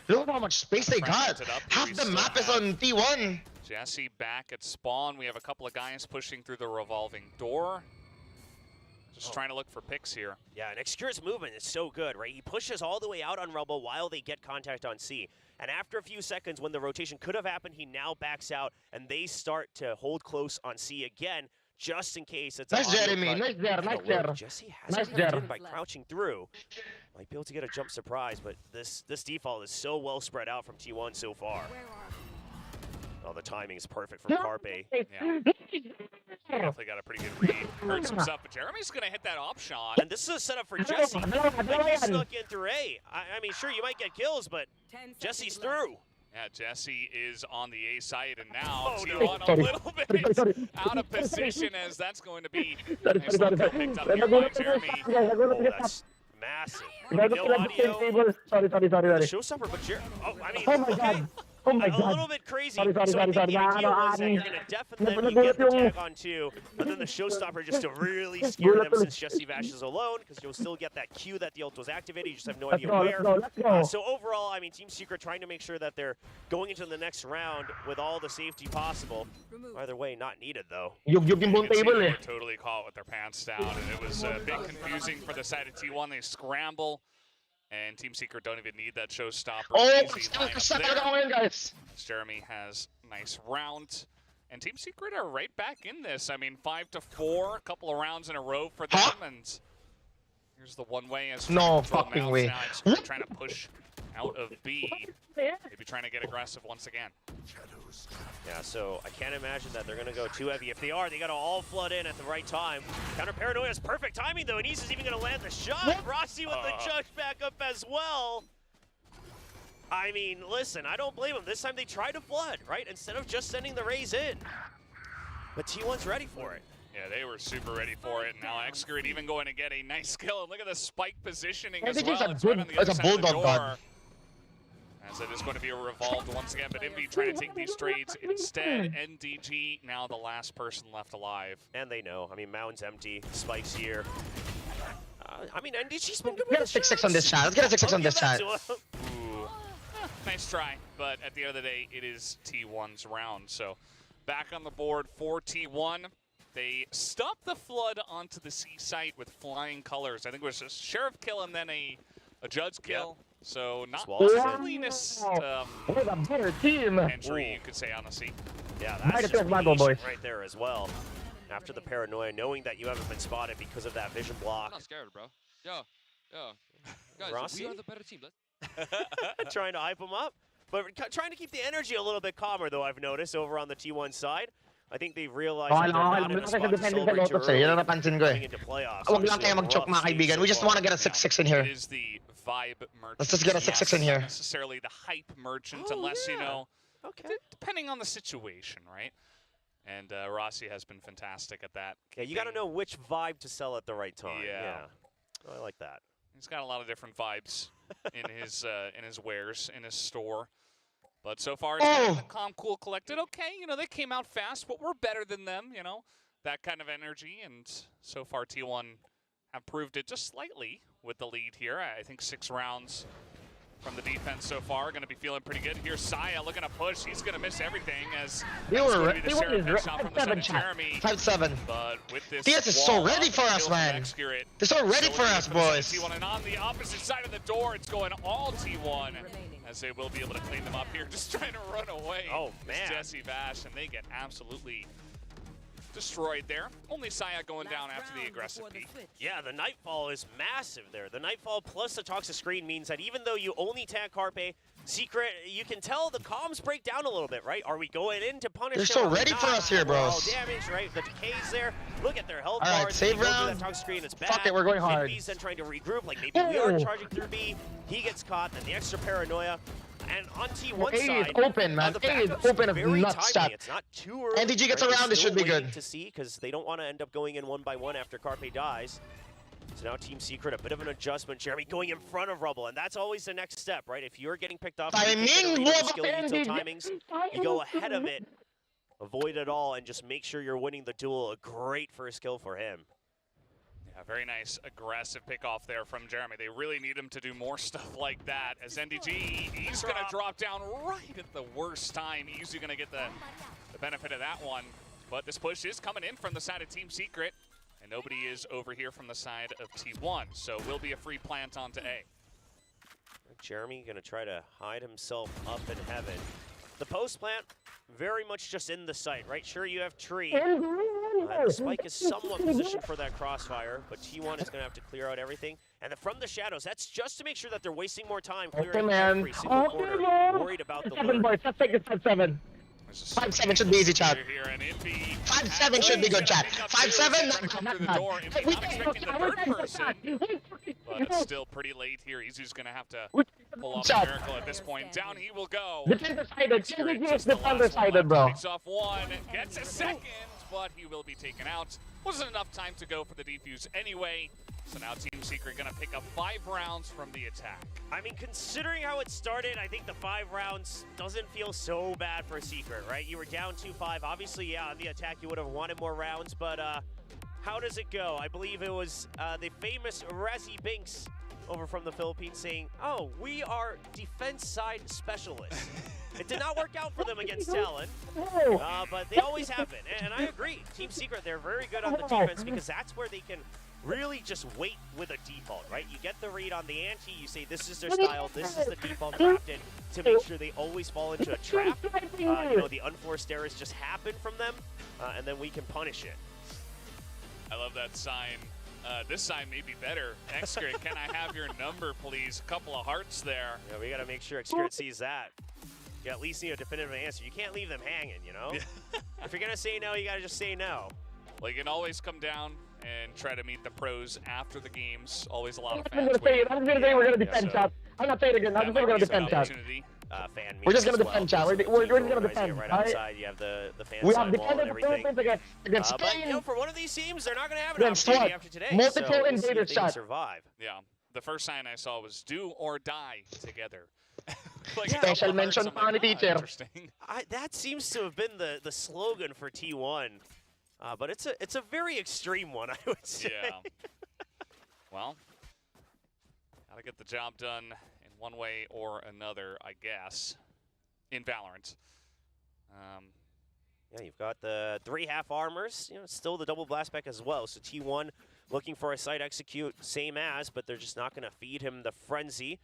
Look how much space they got. Half the map is on T1. Jesse back at spawn. We have a couple of guys pushing through the revolving door. Just trying to look for picks here. Yeah, and Excure's movement is so good, right? He pushes all the way out on Rubble while they get contact on C. And after a few seconds, when the rotation could have happened, he now backs out, and they start to hold close on C again, just in case it's Nice, Jeremy. Nice there. Nice there. Jesse has Nice it there. in by crouching through. Might be able to get a jump surprise, but this default is so well spread out from T1 so far. Oh, the timing is perfect from Carpe. Yeah. Definitely got a pretty good read. Hurts himself, but Jeremy's going to hit that op shot. And this is a setup for Jesse. Like he snuck in through A. I mean, sure, you might get kills, but Jesse's through. Yeah, Jesse is on the A side, and now Oh, T1 no. a little bit out of position as that's going to be nice little kill picked up here by Jeremy. Oh, that's massive. No audio. Sorry. Showstopper, but oh, I mean, Oh my god. Oh my a god. little bit crazy. Sorry. So I think the idea was that you're going to definitely get the tag on 2, but then the showstopper just to really scare them since Jesse Vash is alone, because you'll still get that cue that the ult was activated. You just have no idea where. Let's go. So overall, I mean, Team Secret trying to make sure that they're going into the next round with all the safety possible. Either way, not needed though. Yug yung buong They table eh. were totally caught with their pants down, and it was a bit confusing for the side of T1. They scramble, and Team Secret don't even need that showstopper. Oh, Easy lineup talaga ako ngayon, guys. Jeremy has nice round, and Team Secret are right back in this. I mean, 5-4, a couple of rounds in a row for them, and here's the one way as No control fucking mounts way. now. Execute trying to push out of B. Maybe trying to get aggressive once again. Yeah, so I can't imagine that they're going to go too heavy. If they are, they got to all flood in at the right time. Counter Paranoia is perfect timing, though, and he's even going to land the shot. Rossi with the judge back up as well. I mean, listen, I don't blame him. This time they tried to flood, right? Instead of just sending the Rays in. But T1's ready for it. Yeah, they were super ready for it. Now Excurate even going to get a nice kill. And look at the spike positioning I as think well. it's a It's good- right on the other it's a side of the bulldog door. god. As it is going to be a revolved once again, but Envy trying to take these trades instead. NDG now the last person left alive. And they know. I mean, Mountain's empty. Spike's here. I mean, NDG's been good Get a with the 6-6 on this shots. chat. Let's get a 6-6 on I'll this give that chat. to him. Ooh. Nice try, but at the end of the day, it is T1's round. So back on the board for T1. They stopped the flood onto the C site with flying colors. I think it was a Sheriff kill and then a Judge kill. Yep. So not Swallows the it. cleanest We're the better team. entry, you could say, on the C. Yeah, Might that's as just well go, patient boys. right there as well. After the paranoia, knowing that you haven't been spotted because of that vision I'm block. not scared, bro. Yo. Guys, Rossi? we are the better team. Let's Trying to hype him up. But trying to keep the energy a little bit calmer, though, I've noticed, over on the T1 side. I think they've realized that they're not in a spot to Depende sa celebrate too Lotus eh. early Yan ang napansin ko coming eh. into playoffs. Huwag lang Obviously, kayo a mag-choke rough mga stage kaibigan. so We just far. want to get a 6-6 in here. It is the vibe merchant. Let's just get a 6-6 in here. Not necessarily the hype merchant, unless, you know, Okay. depending on the situation, right? And Rossi has been fantastic at that. Yeah, you got to know which vibe to sell at the right time. Yeah. I like that. He's got a lot of different vibes in his wares, in his store. But so far, it's been calm, cool, collected. Okay, you know, they came out fast, but we're better than them, you know, that kind of energy. And so far, T1 have proved it just slightly with the lead here. I think 6 rounds from the defense so far. Going to be feeling pretty good. Here's Saya looking to push. He's going to miss everything as They it's were going to be the Seraph headshot from the side 5-7 of chat. Jeremy. 5-7. But with this TS is so wall ready up, for the us, kill from man. Excurate, They're so ready so for us, the side of boys. T1, and on the opposite side of the door, it's going all T1 as they will be able to clean them up here. Just trying to run away. Oh, man. Jesse Vash, and they get absolutely destroyed there. Only Saya going down after the aggressive peek. Yeah, the Nightfall is massive there. The Nightfall plus the Toxic Screen means that even though you only tag Carpe, Secret, you can tell the comms break down a little bit, right? Are we going in to punish They're him? so Are we ready for not? us here, bros. Damage, right? The decay's there. Look at their health All right, bars. save They go through round. that Toxic Screen, it's bad. Fuck it, we're going hard. B's then trying to regroup, like maybe we are charging through B. He gets caught, then the extra paranoia. And on T1 A side, is open, man. the A is backups open are of very nuts. timely. It's not too early. NDG gets right? around, They're it should still be waiting good. to see because they don't want to end up going in 1-by-1 after Carpe dies. So now Team Secret, a bit of an adjustment. Jeremy going in front of Rubble, and that's always the next step, right? If you're getting picked off, Timing, skill util timings, you go ahead of it, avoid it all, and just make sure you're winning the duel. A great first kill for him. Yeah, very nice aggressive pickoff there from Jeremy. They really need him to do more stuff like that as NDG, he's going to drop down right at the worst time. Easy going to get the benefit of that one. But this push is coming in from the side of Team Secret, and nobody is over here from the side of T1. So will be a free plant onto A. Jeremy going to try to hide himself up in heaven. The post plant, very much just in the sight, right? Sure, you have tree. The spike is somewhat positioned for that crossfire, but T1 is going to have to clear out everything. And then from the shadows, that's just to make sure that they're wasting more time clearing every single corner, worried about the lure. Boys, let's take it 5-7. 5-7 should be easy, chat. 5-7 should be good, chat. 5-7, not bad. We expecting the third person, but it's still pretty late here. Easy's going to have to pull off a miracle at this point. Down he will go. Defender-sided, bro. Takes off one, gets a second, but he will be taken out. Wasn't enough time to go for the defuse anyway. So now Team Secret going to pick up 5 rounds from the attack. I mean, considering how it started, I think the 5 rounds doesn't feel so bad for Secret, right? You were down 2-5. Obviously, yeah, on the attack, you would have wanted more rounds, but how does it go? I believe it was the famous Razzie Binks over from the Philippines saying, oh, we are defense side specialists. It did not work out for them against Talon, but they always have been. And I agree. Team Secret, they're very good on the defense because that's where they can really just wait with a default, right? You get the read on the ante, you say this is their style, this is the default crafted to make sure they always fall into a trap. You know, the unforced errors just happen from them, and then we can punish it. I love that sign. This sign may be better. Xgrid, can I have your number, please? A couple of hearts there. Yeah, we got to make sure Xgrid sees that. You at least need a definitive answer. You can't leave them hanging, you know? If you're going to say no, you got to just say no. Well, you can always come down and try to meet the pros after the games. Always a lot of I'm fans. going to say we're going to defend, chat. I'm not saying it again. I'm just going to defend, chat. We're just going to defend, chat. We're just going to defend. Right outside, you have the fan we side have wall and everything. Against But, Spain. you know, for one of these teams, they're not going to have an Against opportunity what? after today. Multiple so we'll see invaders, if they can chat. survive. Yeah. The first sign I saw was do or die together. Like Special mention for funny teacher. Interesting. That seems to have been the slogan for T1. But it's a very extreme one, I would say. Yeah. Well, gotta get the job done in one way or another, I guess, in Valorant. Yeah, you've got the 3 half armors, you know, still the double blast back as well. So T1 looking for a site execute, same as, but they're just not going to feed him the frenzy.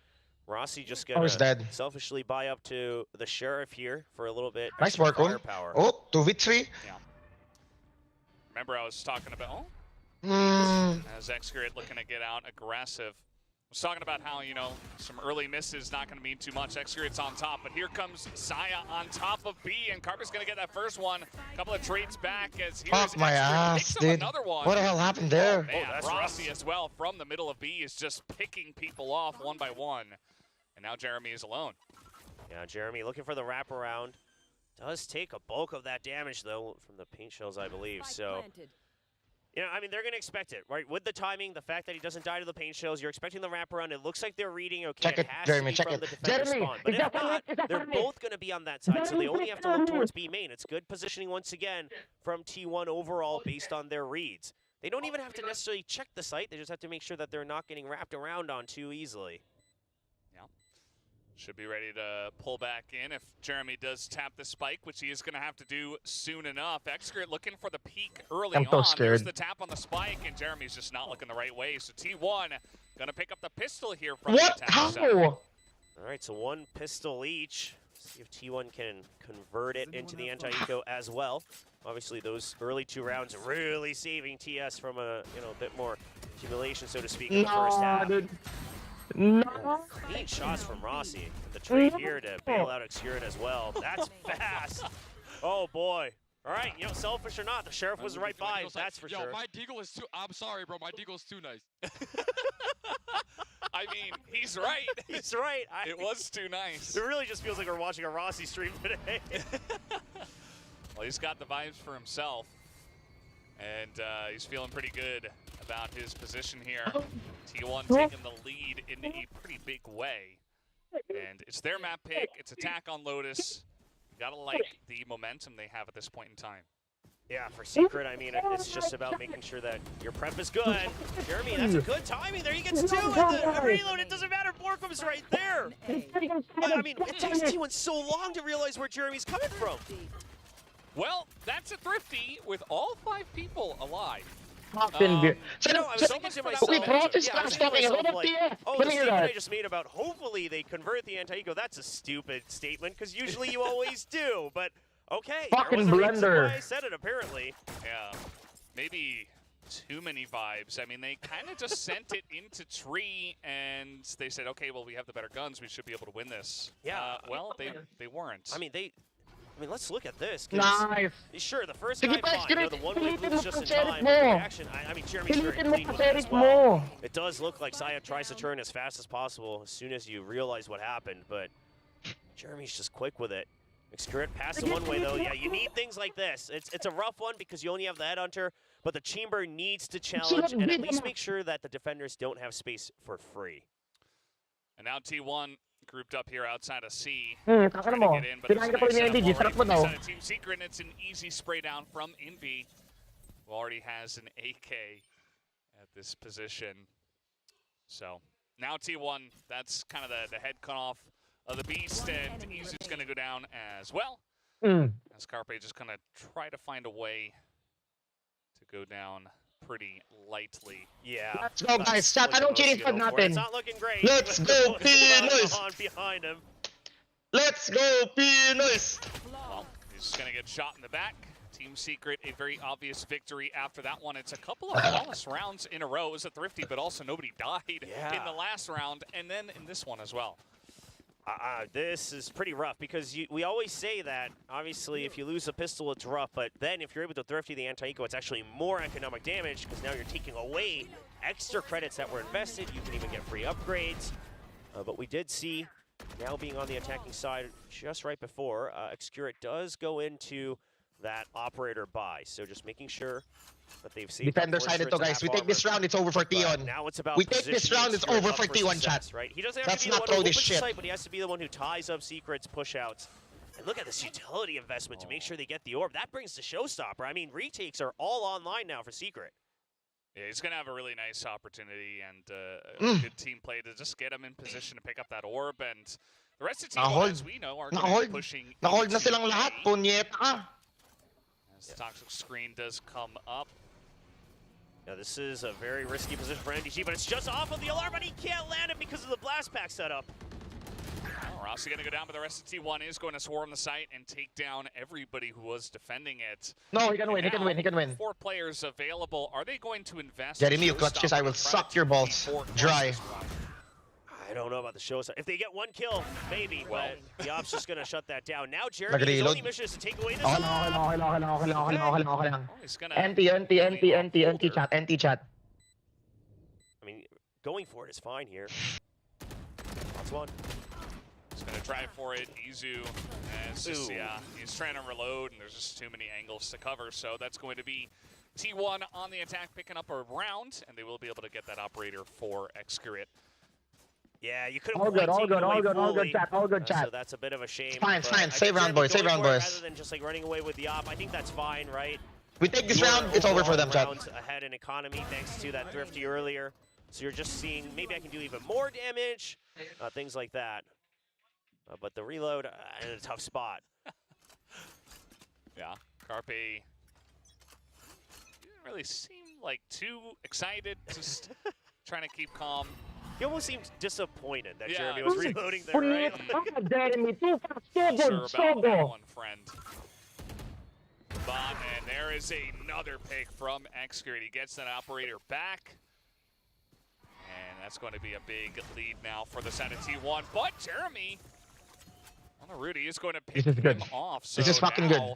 Rossi just going to selfishly buy up to the Sheriff here for a little bit. Nice work, on. Oh, 2v3. Yeah. Remember I was talking about, as Xgrid looking to get out aggressive. I was talking about how, you know, some early misses not going to mean too much. Xgrid's on top, but here comes Saya on top of B, and Carper's going to get that first one. A couple of trades back as here's Fuck my ass, dude. Another one. What the hell happened there? Oh, man, Rossi as well from the middle of B is just picking people off one by one. And now Jeremy is alone. Yeah, Jeremy looking for the wraparound. Does take a bulk of that damage, though, from the paint shells, I believe. So, you know, I mean, they're going to expect it, right? With the timing, the fact that he doesn't die to the paint shells, you're expecting the wraparound. It looks like they're reading, okay, check it, has Jeremy, to be check from it. the defender Jeremy, spawn. But if not, they're both going to be on that side, so they only have to look towards B main. It's good positioning once again from T1 overall based on their reads. They don't even have to necessarily check the site. They just have to make sure that they're not getting wrapped around on too easily. Should be ready to pull back in if Jeremy does tap the spike, which he is going to have to do soon enough. Xgrid looking for the peak early on. So scared. There's the tap on the spike, and Jeremy's just not looking the right way. So T1 going to pick up the pistol here from the attack side. All right, so 1 pistol each. See if T1 can convert it into the anti-eco as well. Obviously, those early 2 rounds really saving TS from a bit more accumulation, so to speak, in the first half. No. Clean shots from Rossi. The trade here to bail out Excurit as well. That's fast. Oh boy. All right, selfish or not, the Sheriff was right by. That's for sure. My Deagle is too. I'm sorry, bro. My Deagle is too nice. I mean, he's right. He's right. It was too nice. It really just feels like we're watching a Rossi stream today. Well, he's got the vibes for himself, and he's feeling pretty good about his position here. T1 taking the lead in a pretty big way, and it's their map pick. It's attack on Lotus. You gotta like the momentum they have at this point in time. Yeah, for Secret, I mean, it's just about making sure that your prep is good. Jeremy, that's a good timing there. He gets 2 in the reload. It doesn't matter. Borkum's right there. I mean, it takes T1 so long to realize where Jeremy's coming from. Well, that's a Thrifty with all 5 people alive. I was thinking to myself, the statement I just made about hopefully they convert the anti-ego, that's a stupid statement, because usually you always do, but okay. Fucking blender. I said it, apparently. Yeah, maybe too many vibes. I mean, they kind of just sent it into tree, and they said, okay, well, we have the better guns. We should be able to win this. Yeah. Well, they weren't. I mean, let's look at this. Nice. Sure, the first guy, fine. The one way moves just in time. The reaction, I mean, Jeremy's very clean with it as well. It does look like Saya tries to turn as fast as possible as soon as you realize what happened, but Jeremy's just quick with it. Excurit passed the one way, though. Yeah, you need things like this. It's a rough one because you only have the Headhunter, but the Chamber needs to challenge and at least make sure that the defenders don't have space for free. And now T1 grouped up here outside of C. Trying to get in, but it's Team Secret, and it's an easy spray down from Envy, who already has an AK at this position. So now T1, that's kind of the head cut off of the beast, and Izu's going to go down as well. As Carpe just going to try to find a way to go down pretty lightly. Yeah. Let's go, guys. Chat, anong cheering for natin? It's not looking great. Let's go, Pinoys! Behind him. Let's go, Pinoys! Well, he's going to get shot in the back. Team Secret, a very obvious victory after that one. It's a couple of flawless rounds in a row. It was a Thrifty, but also nobody died in the last round, and then in this one as well. This is pretty rough because we always say that, obviously, if you lose a pistol, it's rough, but then if you're able to Thrifty the anti-eco, it's actually more economic damage because now you're taking away extra credits that were invested. You can even get free upgrades. But we did see, now being on the attacking side just right before, Excurit does go into that operator buy. So just making sure that they've saved. Defender side ito, guys. We take this round, it's over for Tion. Now it's about we take this round, it's over for T1, chat. Right? He doesn't have to be the one who opens the site, but he has to be the one who ties up Secret's push-outs. And look at this utility investment to make sure they get the orb. That brings the showstopper. I mean, retakes are all online now for Secret. Yeah, he's going to have a really nice opportunity and a good team play to just get him in position to pick up that orb. And the rest of the team, as we know, are going to be pushing. Na-hold na silang lahat, punyeta ka. As the toxic screen does come up. Now this is a very risky position for NDG, but it's just off of the alarm, but he can't land it because of the blast pack setup. Well, Rossi going to go down, but the rest of T1 is going to swarm the site and take down everybody who was defending it. No, he can win, he can win, he can win. 4 players available. Are they going to invest? Jeremy, you clutch this, I will suck your balls dry. I don't know about the show. If they get 1 kill, maybe, but the op's just going to shut that down. Now Jeremy's only mission is to take away this. NT chat. I mean, going for it is fine here. That's one. He's going to try for it. Izu, it's just, he's trying to reload, and there's just too many angles to cover, so that's going to be T1 on the attack, picking up a round, and they will be able to get that operator for Excurit. Yeah, you could have all good, chat. So that's a bit of a shame. Fine. Save round, boys. Save round, boys. Rather than just like running away with the op, I think that's fine, right? We take this round, it's over for them, chat. Ahead in economy thanks to that Thrifty earlier. So you're just seeing maybe I can do even more damage, things like that. But the reload in a tough spot. Yeah, Carpe didn't really seem like too excited, just trying to keep calm. He almost seemed disappointed that Jeremy was reloading there, right? Jeremy, too fast, so good. One friend. spot, and there is another pick from Xcurity. He gets that operator back. And that's going to be a big lead now for the side of T1. But Jeremy, Rudy is going to pick him off. So this is fucking good.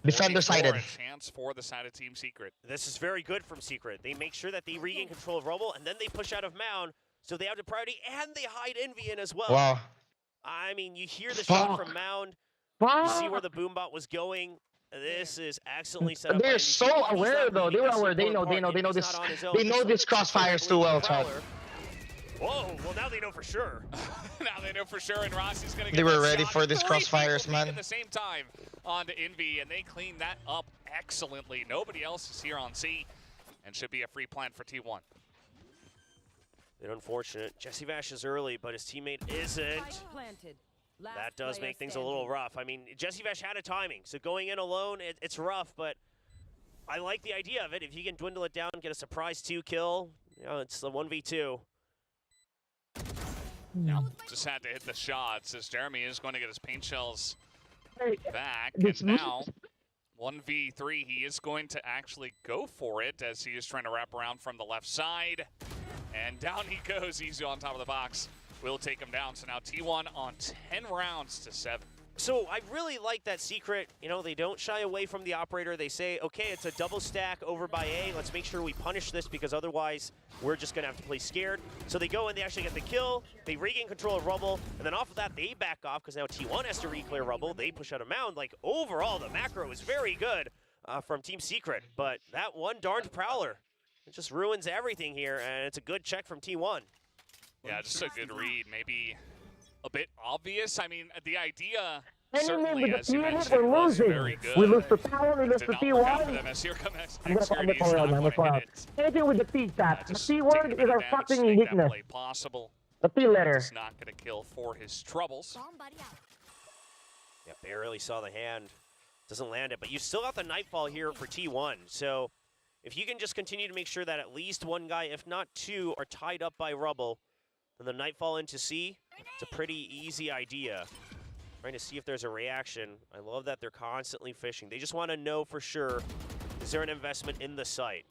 Defender sided. A chance for the side of Team Secret. This is very good from Secret. They make sure that they regain control of Rumble, and then they push out of Mound, so they have the priority, and they hide Envy in as well. Wow. I mean, you hear the shot from Mound. You see where the boombot was going. This is excellently set up. They're so aware, though. They're aware. They know this. They know this crossfires too well, Chad. Whoa, well now they know for sure. Now they know for sure, and Rossi's gonna get They were that ready shot. for this 3 crossfires, people man. at the same time onto Envy, and they clean that up excellently. Nobody else is here on C, and should be a free plant for T1. Bit unfortunate. Jesse Vash is early, but his teammate isn't. That does make things a little rough. I mean, Jesse Vash had a timing, so going in alone, it's rough, but I like the idea of it. If you can dwindle it down, get a surprise 2 kill, you know, it's the 1v2. Just had to hit the shots as Jeremy is going to get his paint shells back. And now, 1v3, he is going to actually go for it as he is trying to wrap around from the left side. And down he goes, Izu on top of the box. Will take him down. So now T1 on 10 rounds to 7. So I really like that Secret, you know, they don't shy away from the operator. They say, okay, it's a double stack over by A. Let's make sure we punish this because otherwise we're just going to have to play scared. So they go and they actually get the kill. They regain control of Rumble. And then off of that, they back off because now T1 has to re-clear Rumble. They push out a Mound. Like, overall, the macro is very good from Team Secret. But that one darned Prowler, it just ruins everything here. And it's a good check from T1. Yeah, just a good read. Maybe a bit obvious. I mean, the idea certainly, as you mentioned, was very good. We lose the power, we lose the T1. Anything with the T chat. The T word is our fucking weakness. Possible. The T letter. It's not going to kill for his troubles. Yeah, barely saw the hand. Doesn't land it, but you still got the Nightfall here for T1. So if you can just continue to make sure that at least one guy, if not 2, are tied up by Rubble, then the Nightfall into C, it's a pretty easy idea. Trying to see if there's a reaction. I love that they're constantly fishing. They just want to know for sure, is there an investment in the site?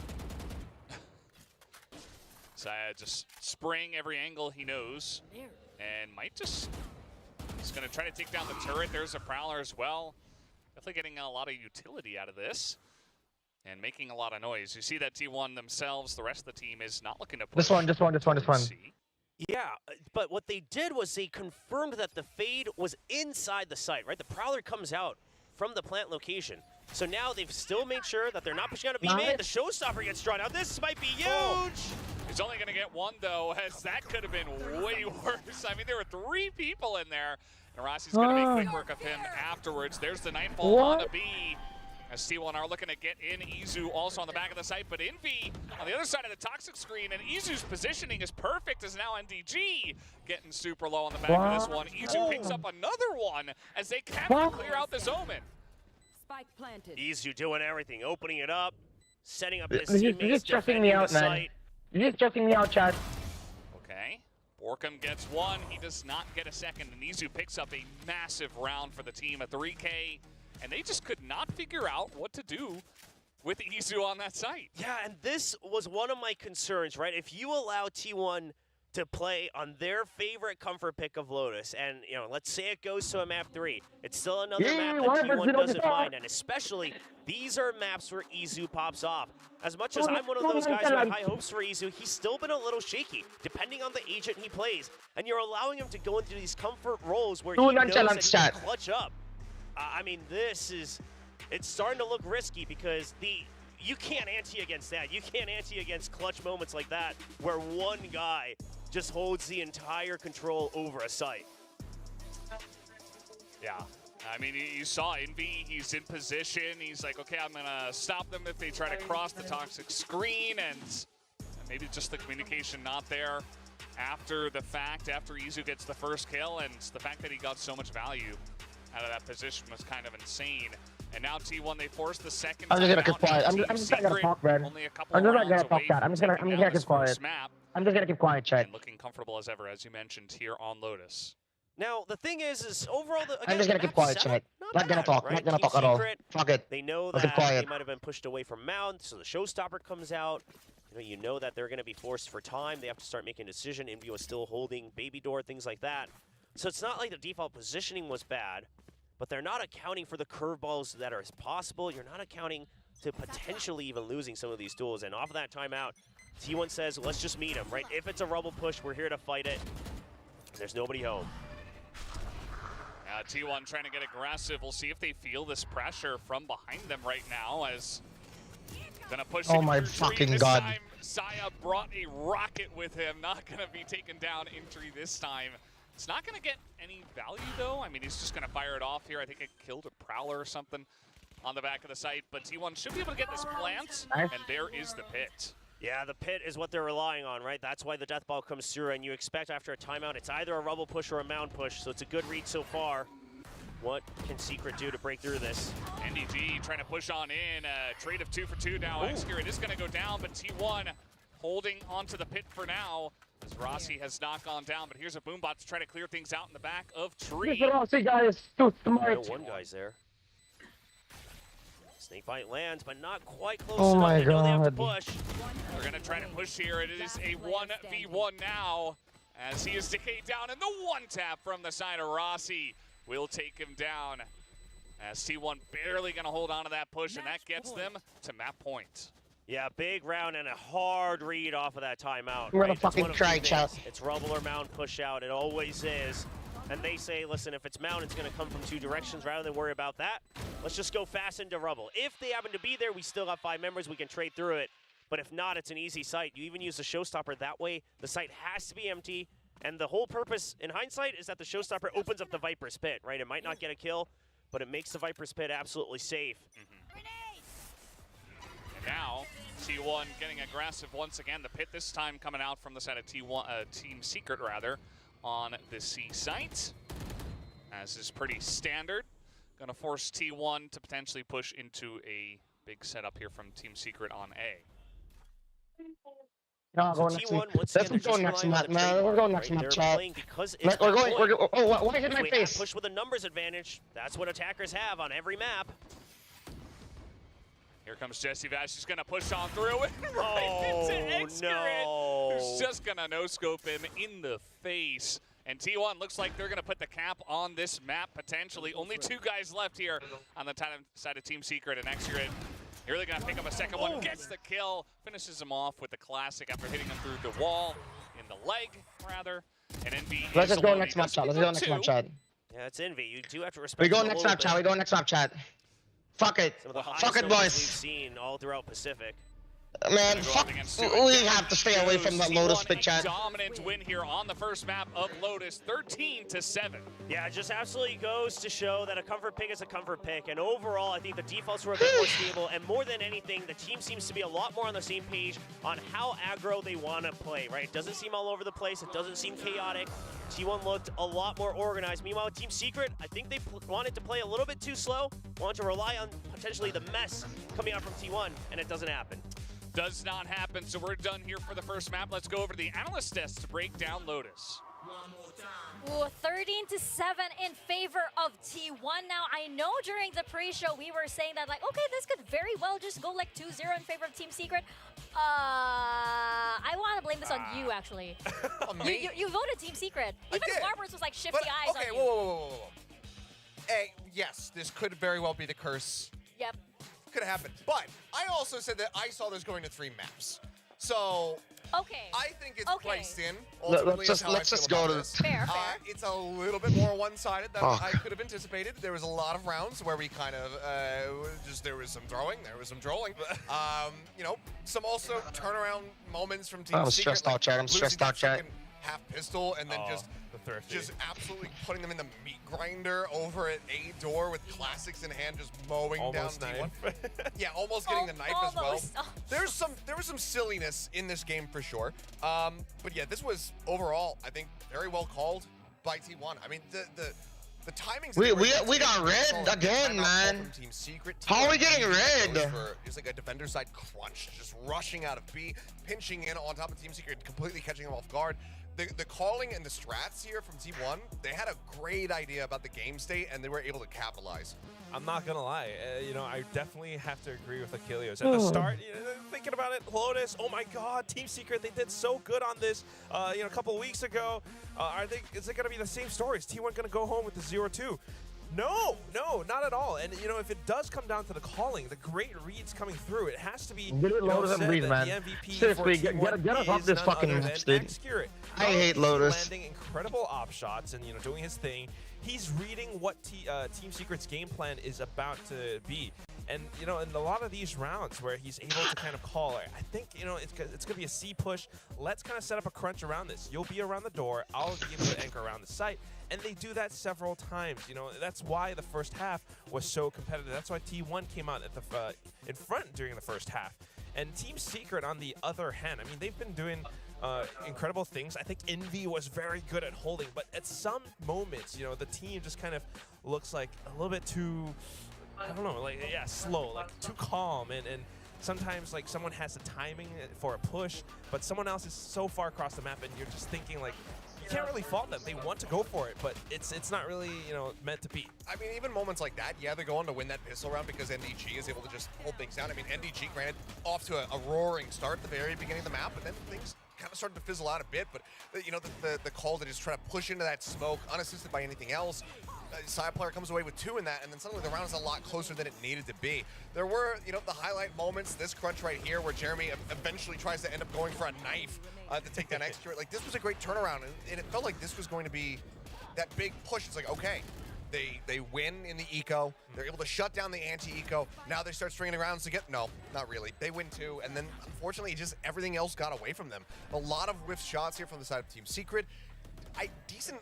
Saya just spraying every angle he knows. And might just, he's going to try to take down the turret. There's a Prowler as well. Definitely getting a lot of utility out of this. And making a lot of noise. You see that T1 themselves, the rest of the team is not looking to push. This one. Yeah, but what they did was they confirmed that the fade was inside the site, right? The Prowler comes out from the plant location. So now they've still made sure that they're not pushing out a B-main. The Showstopper gets drawn out. This might be huge! He's only going to get 1, though, as that could have been way worse. I mean, there were 3 people in there. And Rossi's going to make quick work of him afterwards. There's the Nightfall on a B. As T1 are looking to get in. Izu also on the back of the site, but Envy on the other side of the toxic screen, and Izu's positioning is perfect as now NDG getting super low on the back of this one. Izu picks up another one as they cannot clear out this Omen. Spike planted. Izu doing everything, opening it up, setting up his You're teammates, just stressing me out, man. You're just stressing me out, Chad. Okay, Borkham gets 1. He does not get a second, and Izu picks up a massive round for the team, a 3K. And they just could not figure out what to do with Izu on that site. Yeah, and this was one of my concerns, right? If you allow T1 to play on their favorite comfort pick of Lotus, and, you know, let's say it goes to a map 3, it's still another map that T1 doesn't mind, and especially, these are maps where Izu pops off. As much as I'm one of those guys who had high hopes for Izu, he's still been a little shaky, depending on the agent he plays. And you're allowing him to go into these comfort roles where he knows that he can clutch up. I mean, it's starting to look risky because you can't ante against that. You can't ante against clutch moments like that where one guy just holds the entire control over a site. Yeah. I mean, you saw Envy, he's in position. He's like, okay, I'm going to stop them if they try to cross the toxic screen, and maybe just the communication not there after the fact, after Izu gets the first kill, and the fact that he got so much value out of that position was kind of insane. And now T1, they forced the second. I'm just gonna keep quiet. I'm just not gonna talk, man. I'm just not gonna talk that. I'm just gonna keep quiet. I'm just gonna keep quiet, Chad. And looking comfortable as ever, as you mentioned here on Lotus. Now, the thing is overall, I'm just gonna keep quiet, chat. Not gonna talk. Right? Not gonna Team talk at all. Secret, Fuck it. They know I'll that keep quiet. they might have been pushed away from Mount, so the showstopper comes out. You know that they're going to be forced for time. They have to start making a decision. Envy was still holding baby door, things like that. So it's not like the default positioning was bad, but they're not accounting for the curveballs that are possible. You're not accounting to potentially even losing some of these duels. And off of that timeout, T1 says, let's just meet him, right? If it's a rubble push, we're here to fight it. There's nobody home. T1 trying to get aggressive. We'll see if they feel this pressure from behind them right now as gonna push. Oh my fucking god. Time, Saya brought a rocket with him. Not gonna be taken down entry this time. It's not gonna get any value though. I mean, he's just gonna fire it off here. I think it killed a Prowler or something on the back of the site, but T1 should be able to get this plant, and there is the pit. Yeah, the pit is what they're relying on, right? That's why the death ball comes through, and you expect after a timeout, it's either a rubble push or a mound push, so it's a good read so far. What can Secret do to break through this? NDG trying to push on in, trade of 2 for 2 now. Execute is going to go down, but T1 holding onto the pit for now, as Rossi has not gone down, but here's a Boombot to try to clear things out in the back of Tree. Rossi, guys, too smart. One guy's there. Snakebite lands, but not quite close Oh enough. my They know they have to god. push. They're going to try to push here. It is a 1v1 now, as he is decayed down, and the one tap from the side of Rossi will take him down, as T1 barely going to hold on to that push, and that gets them to map point. Yeah, big round and a hard read off of that timeout. We're gonna right? That's fucking one of try, two chat. things. It's rubble or mound push out. It always is. And they say, listen, if it's mound, it's going to come from 2 directions. Rather than worry about that, let's just go fast into rubble. If they happen to be there, we still got 5 members. We can trade through it. But if not, it's an easy site. You even use the showstopper that way. The site has to be empty. And the whole purpose, in hindsight, is that the showstopper opens up the Viper's pit, right? It might not get a kill, but it makes the Viper's pit absolutely safe. And now, T1 getting aggressive once again. The pit this time coming out from the side of Team Secret, rather, on the C site. As is pretty standard. Gonna force T1 to potentially push into a big setup here from Team Secret on A. No, So T1, once again, let's go they're next just map, relying on the man. trademark, We're going right? next map, They're chat. playing because it's We're map going. point. Oh, why is it If my we face? push with a numbers advantage, that's what attackers have on every map. Here comes Jesse Vash. She's gonna push on through it right into Excaret, who's just gonna no-scope him in the face. And T1 looks like they're gonna put the cap on this map potentially. Only 2 guys left here on the side of Team Secret, and Excaret really gonna pick up a second one, gets the kill, finishes him off with the classic after hitting him through the wall, in the leg, rather. And Envy Let's is just go alone. next He map, does chat. Let's pick go up next 2. map, chat. Yeah, it's Envy. You do have to respect We go them a next little map, chat. We bit. go next map, chat. Fuck it. Some of the Fuck highest it, numbers we've boys. seen all throughout Pacific. Man, Gonna go fuck. up against We have to stay away from that Lotus big T1 chat. dominant win here on the first map of Lotus, 13-7. Yeah, it just absolutely goes to show that a comfort pick is a comfort pick. And overall, I think the defaults were a bit more stable. And more than anything, the team seems to be a lot more on the same page on how aggro they want to play, right? It doesn't seem all over the place. It doesn't seem chaotic. T1 looked a lot more organized. Meanwhile, Team Secret, I think they wanted to play a little bit too slow, wanted to rely on potentially the mess coming out from T1, and it doesn't happen. Does not happen, so we're done here for the first map. Let's go over to the analyst desk to break down Lotus. Ooh, 13-7 in favor of T1. Now, I know during the pre-show we were saying that, like, okay, this could very well just go like 2-0 in favor of Team Secret. I want to blame this on you, actually. You voted Team Secret. Even Warbur's was like shifty eyes okay, on you. whoa. Hey, yes, this could very well be the curse. Yep. Could have happened. But I also said that I saw this going to 3 maps. So okay. I think it's placed in. Let's just go to this. Fair. It's a little bit more one-sided than I could have anticipated. There was a lot of rounds where we kind of there was some throwing, there was some trolling. You know, some also turnaround moments from Team I'm Secret. stressed out, chat. I'm stressed out, chat. Half pistol and then just absolutely putting them in the meat grinder over at A door with classics in hand, just mowing Almost down knife. T1. Yeah, almost getting the knife as well. Almost. There was some silliness in this game for sure. But yeah, this was overall, I think, very well called by T1. I mean, the timings. We got red again, man. Team Secret. How are we getting red? It's like a defender side crunch, just rushing out of B, pinching in on top of Team Secret, completely catching him off guard. the calling and the strats here from T1, they had a great idea about the game state, and they were able to capitalize. I'm not gonna lie, you know, I definitely have to agree with Achilles. At the start, you know, thinking about it, Lotus, oh my God, Team Secret, they did so good on this, you know, a couple of weeks ago. Is it gonna be the same story? Is T1 gonna go home with the 0-2? No, not at all. And you know, if it does come down to the calling, the great reads coming through, it has to be Lotus and Breeze, man. the MVP Seriously, get us off this fucking match, dude. I hate Lotus. Landing incredible op shots and, you know, doing his thing. He's reading what Team Secret's game plan is about to be. And, you know, in a lot of these rounds where he's able to kind of call, I think, you know, it's going to be a C push. Let's kind of set up a crunch around this. You'll be around the door. I'll be able to anchor around the site. And they do that several times. You know, that's why the first half was so competitive. That's why T1 came out at the in front during the first half. And Team Secret, on the other hand, I mean, they've been doing incredible things. I think Envy was very good at holding, but at some moments, you know, the team just kind of looks like a little bit too, I don't know, like, yeah, slow, like too calm. And sometimes, like, someone has the timing for a push, but someone else is so far across the map, and you're just thinking, like, you can't really fault them. They want to go for it, but it's not really, you know, meant to be. I mean, even moments like that, yeah, they're going to win that pistol round because NDG is able to just hold things down. I mean, NDG, granted, off to a roaring start at the very beginning of the map, but then things kind of started to fizzle out a bit. But, you know, the call to just try to push into that smoke, unassisted by anything else. Side player comes away with 2 in that, and then suddenly the round is a lot closer than it needed to be. There were, you know, the highlight moments, this crunch right here where Jeremy eventually tries to end up going for a knife to take down Execute. Like, this was a great turnaround, and it felt like this was going to be that big push. It's like, okay, they win in the eco, they're able to shut down the anti-eco, now they start stringing rounds to get, no, not really. They win 2, and then unfortunately just everything else got away from them. A lot of whiff shots here from the side of Team Secret. Decent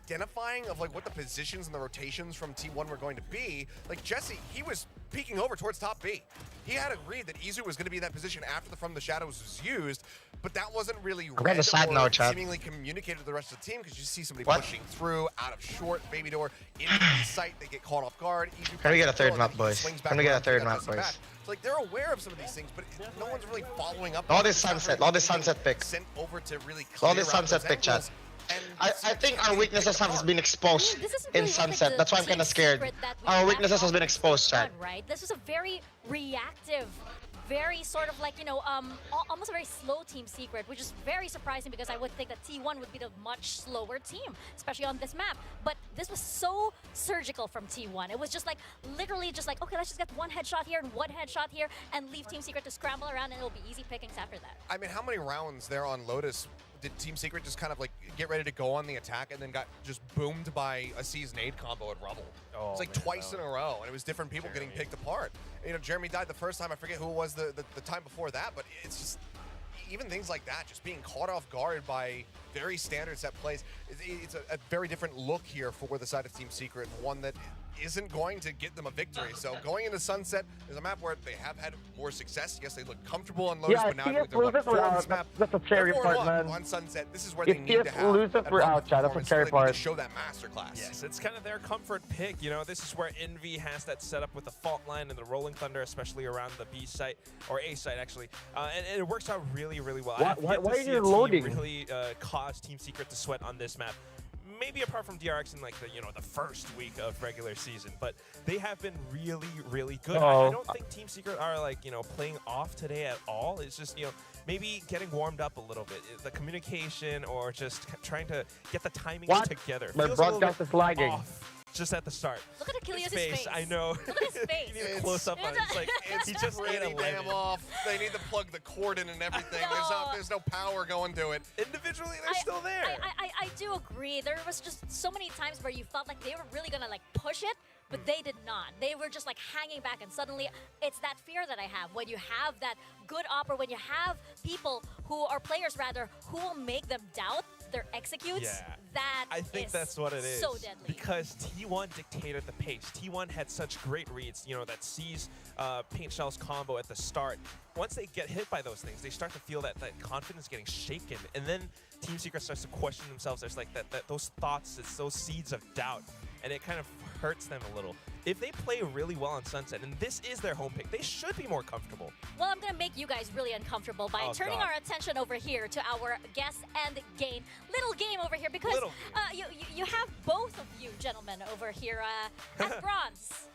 identifying of like what the positions and the rotations from T1 were going to be. Like Jesse, he was peeking over towards top B. He had agreed that Izu was going to be in that position after the From the Shadows was used, but that wasn't really read or seemingly communicated to the rest of the team because you see somebody pushing through out of short, baby door, into the site, they get caught off guard. Izu Can we get a third map, boys? Can we get a third map, boys? So like they're aware of some of these things, but no one's really following up. All this sunset pick. Sent over to really clear all this sunset pick, chat. I think our weaknesses have been exposed in Sunset. That's why I'm kind of scared. Our weaknesses has been exposed, Chad. Right? This was a very reactive, very sort of like, you know, almost a very slow Team Secret, which is very surprising because I would think that T1 would be the much slower team, especially on this map. But this was so surgical from T1. It was just like, literally just like, okay, let's just get one headshot here and one headshot here and leave Team Secret to scramble around and it'll be easy pickings after that. I mean, how many rounds there on Lotus did Team Secret just kind of like get ready to go on the attack and then got just boomed by a C's nade combo at Rubble? Oh, it's like twice in a row, and it was different people getting picked apart. You know, Jeremy died the first time. I forget who it was the time before that, but it's just even things like that, just being caught off guard by very standard set plays. It's a very different look here for the side of Team Secret, one that isn't going to get them a victory. So going into Sunset, there's a map where they have had more success. Yes, they look comfortable on Lotus, but now they're on this map. That's a cherry part, man. On Sunset, this is where they need to have that's a cherry part. To show that masterclass. Yes, it's kind of their comfort pick. You know, this is where Envy has that set up with the fault line and the Rolling Thunder, especially around the B site, or A site, actually. And it works out really, really well. Why are you loading? Really caused Team Secret to sweat on this map. Maybe apart from DRX in like the first week of regular season, but they have been really, really good. I don't think Team Secret are like playing off today at all. It's just maybe getting warmed up a little bit. The communication or just trying to get the timing together. My broadcast is lagging. Just at the start. Look at Achilles' face. I know. Look at his face. You need a close up on it. It's like he just ate a damn off. They need to plug the cord in and everything. There's no power going to it. Individually, they're still there. I do agree. There was just so many times where you felt like they were really gonna like push it, but they did not. They were just like hanging back, and suddenly it's that fear that I have when you have that good op, or when you have people who are players rather who will make them doubt their executes. Yeah. I think that's what it is. So deadly. Because T1 dictated the pace. T1 had such great reads, you know, that sees Paint Shell's combo at the start. Once they get hit by those things, they start to feel that confidence getting shaken. And then Team Secret starts to question themselves. There's like those thoughts, it's those seeds of doubt. And it kind of hurts them a little. If they play really well on Sunset, and this is their home pick, they should be more comfortable. Well, I'm going to make you guys really uncomfortable by turning our attention over here to our guess and gain. Little game over here because you have both of you gentlemen over here as bronze.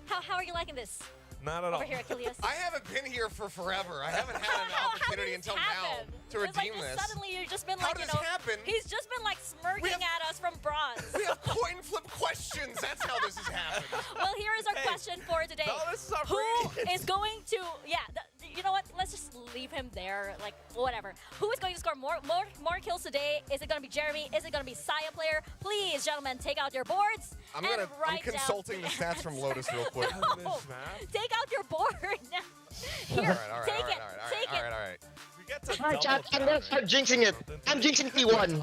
How are you liking this? Not at all. Over here, Achilles. I haven't been here for forever. I haven't had an opportunity until now to redeem this. Suddenly you've just been How like, did this happen? He's just been like smirking at us from bronze. We have coin flip questions. That's how this has happened. Well, here is our question for today. Who is going to, you know what? Let's just leave him there, like, whatever. Who is going to score more kills today? Is it going to be Jeremy? Is it going to be Saya player? Please, gentlemen, take out your boards. I'm consulting the stats from Lotus real quick. No, take out your board now. Here, take it. All right. We get to I'm jinxing it. I'm jinxing T1.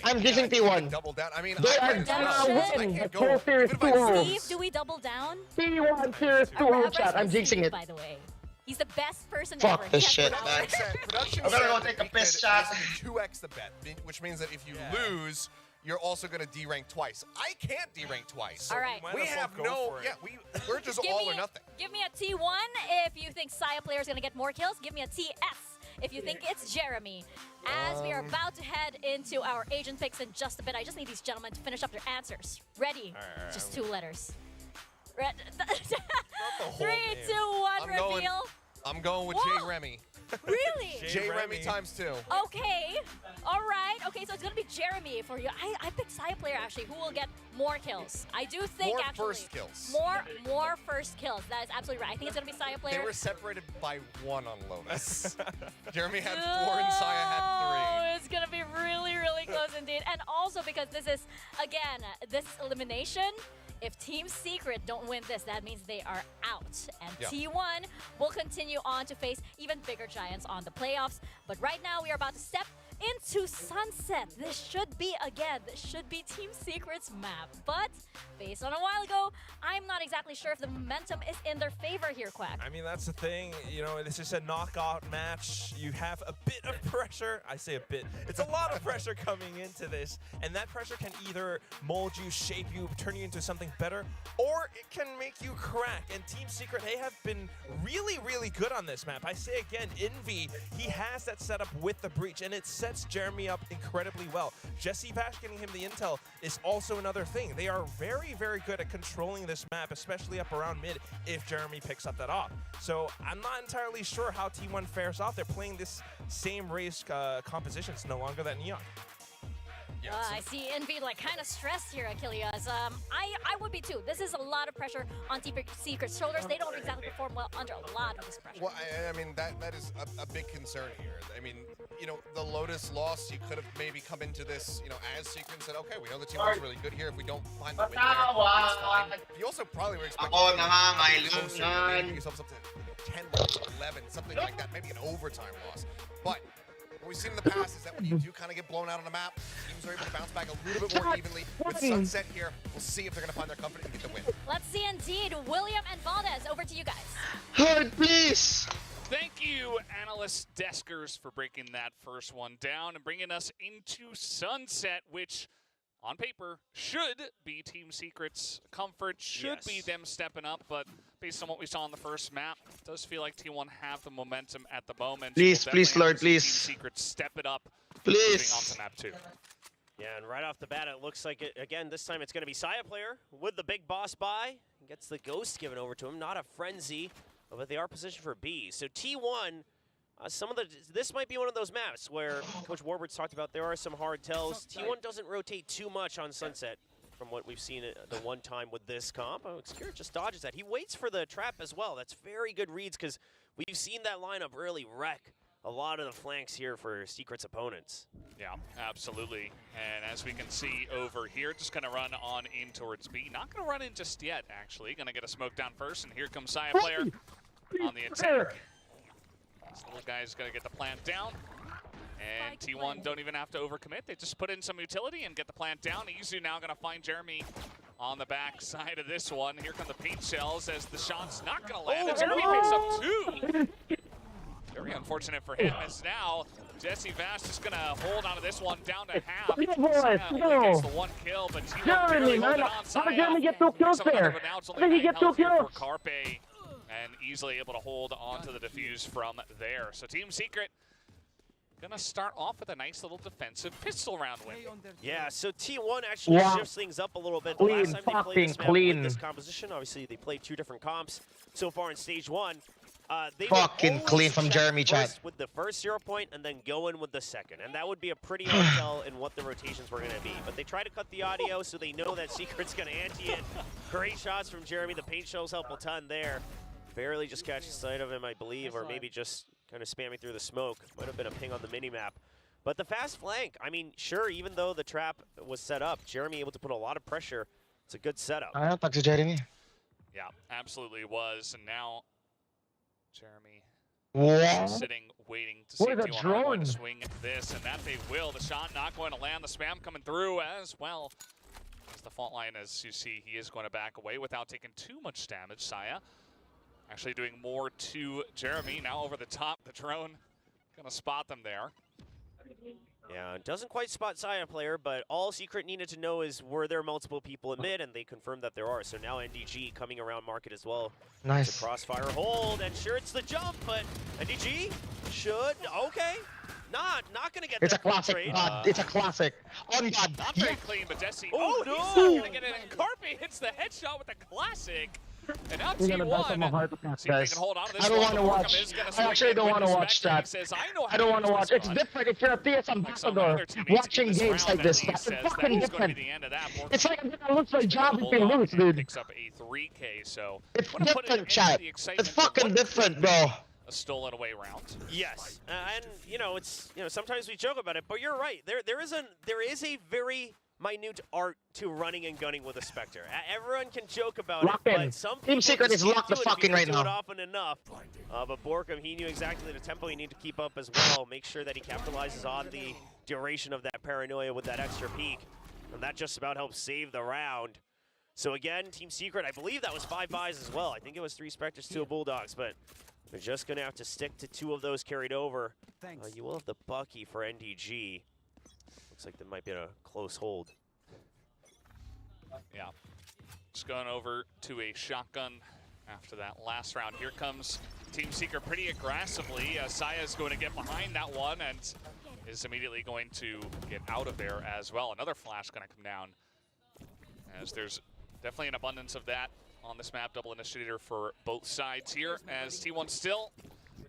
I'm jinxing T1. Double down. I mean, they are gonna win the full series 2-0. Steve, do we double down? T1 series 2-0 chat. I'm jinxing it. By the way. He's the best person ever. Fuck this shit, man. I'm gonna go take a piss shot. 2x the bet, which means that if you lose, you're also gonna derank twice. I can't derank twice. All right. We have no. Yeah, we're just all or nothing. Give me a T1 if you think Saya player is gonna get more kills. Give me a TS if you think it's Jeremy. As we are about to head into our agent picks in just a bit, I just need these gentlemen to finish up their answers. Ready? Just 2 letters. 3, 2, 1, reveal. I'm going with J Remy. Really? J Remy times 2. Okay. All right. Okay, so it's gonna be Jeremy for you. I picked Saya player actually, who will get more kills. I do think actually first kills. More first kills. That is absolutely right. I think it's gonna be Saya player. They were separated by 1 on Lotus. Jeremy had 4 and Saya had 3. It's gonna be really, really close indeed. And also because this is this elimination. If Team Secret don't win this, that means they are out. And T1 will continue on to face even bigger giants on the playoffs. But right now, we are about to step into Sunset. This should be Team Secret's map. But based on a while ago, I'm not exactly sure if the momentum is in their favor here, Quack. I mean, that's the thing. You know, this is a knockout match. You have a bit of pressure. I say a bit. It's a lot of pressure coming into this. And that pressure can either mold you, shape you, turn you into something better, or it can make you crack. And Team Secret, they have been really, really good on this map. I say again, Envy, he has that setup with the breach, and it sets Jeremy up incredibly well. Jesse Bash getting him the intel is also another thing. They are very, very good at controlling this map, especially up around mid if Jeremy picks up that off. So I'm not entirely sure how T1 fares off. They're playing this same race composition. It's no longer that Neon. I see Envy like kind of stressed here, Achilles. I would be too. This is a lot of pressure on Team Secret's shoulders. They don't exactly perform well under a lot of this pressure. Well, I mean, that is a big concern here. I mean, you know, the Lotus loss, you could have maybe come into this, you know, as Secret and said, okay, we know the team is really good here. If we don't find the win there, it's fine. You also probably were expecting maybe yourself up to 10, 11, something like that, maybe an overtime loss. But what we've seen in the past is that when you do kind of get blown out on the map, teams are able to bounce back a little bit more evenly. With Sunset here, we'll see if they're going to find their confidence and get the win. Let's see indeed. William and Valdez, over to you guys. Hard, please. Thank you, Analyst Deskers, for breaking that first one down and bringing us into Sunset, which on paper should be Team Secret's comfort, should be them stepping up, but based on what we saw in the first map, it does feel like T1 have the momentum at the moment. Please, please, Lord, please. Team Secret step it up, please. Moving on to map 2. Yeah, and right off the bat, it looks like, again, this time it's going to be Saya player with the big boss buy. Gets the ghost given over to him, not a frenzy, but they are positioned for B. So T1, this might be one of those maps where Coach Warburt's talked about there are some hard tells. T1 doesn't rotate too much on Sunset from what we've seen the one time with this comp. Obscure just dodges that. He waits for the trap as well. That's very good reads because we've seen that lineup really wreck a lot of the flanks here for Secret's opponents. Yeah, absolutely. And as we can see over here, just going to run on in towards B. Not going to run in just yet, actually. Going to get a smoke down first, and here comes Saya player on the attack. This little guy's going to get the plant down. And T1 don't even have to overcommit. They just put in some utility and get the plant down. Izu now going to find Jeremy on the back side of this one. Here come the paint shells as the shot's not going to land. And Jeremy picks up 2. Very unfortunate for him as now Jesse Vast is going to hold onto this one down to half. Only gets the 1 kill, but T1 barely holding on. How did Jeremy get 2 kills there? How did he get 2 kills? For Carpe, and easily able to hold on to the defuse from there. So Team Secret gonna start off with a nice little defensive pistol round win. Yeah, so T1 actually shifts things up a little bit. The last time they played this map with this composition, obviously they played 2 different comps so far in stage 1. They fucking clean from Jeremy, chat. With the first 0 point and then go in with the second. And that would be a pretty hard tell in what the rotations were going to be. But they try to cut the audio so they know that Secret's going to ante it. Great shots from Jeremy. The paint shells help a ton there. Barely just catches sight of him, I believe, or maybe just kind of spamming through the smoke. Might have been a ping on the mini-map. But the fast flank, I mean, sure, even though the trap was set up, Jeremy able to put a lot of pressure. It's a good setup. I don't talk to Jeremy. Yeah, absolutely was. And now Jeremy sitting, waiting to see if T1 are going to swing this, and that they will. The shot not going to land. The spam coming through as well. As the fault line, as you see, he is going to back away without taking too much damage. Saya actually doing more to Jeremy. Now over the top, the drone going to spot them there. Yeah, doesn't quite spot Saya player, but all Secret needed to know is were there multiple people in mid, and they confirmed that there are. So now NDG coming around market as well. Nice. The crossfire hold, and sure it's the jump, but NDG should, okay. Not gonna get it's that a classic. trade. It's a classic. On God. Not very clean, but Jesse. Oh, he's no! not gonna get it. And Carpe hits the headshot with a classic. And now T1, see if they can hold on to this. I don't want to watch. I actually don't want to watch that. I don't want to watch. It's different if you're a PS ambassador watching games like this. It's fucking different. It's like I'm gonna lose my job if you lose, dude. Picks up a 3K, so it's different, chat. It's fucking different, bro. A stolen away round. Yes, and it's sometimes we joke about it, but you're right. There is a very minute art to running and gunning with a Spectre. Everyone can joke about lock it, in. but some Team Secret is locked the fucking right now. Often enough. But Borkum, he knew exactly the tempo he needed to keep up as well. Make sure that he capitalizes on the duration of that paranoia with that extra peek, and that just about helps save the round. So again, Team Secret, I believe that was 5 buys as well. I think it was 3 Spectres, 2 Bulldogs, but they're just gonna have to stick to 2 of those carried over. You will have the Bucky for NDG. Looks like there might be a close hold. Yeah. Just going over to a shotgun after that last round. Here comes Team Secret pretty aggressively. Saya's going to get behind that one and is immediately going to get out of there as well. Another flash going to come down, as there's definitely an abundance of that on this map. Double initiator for both sides here, as T1 still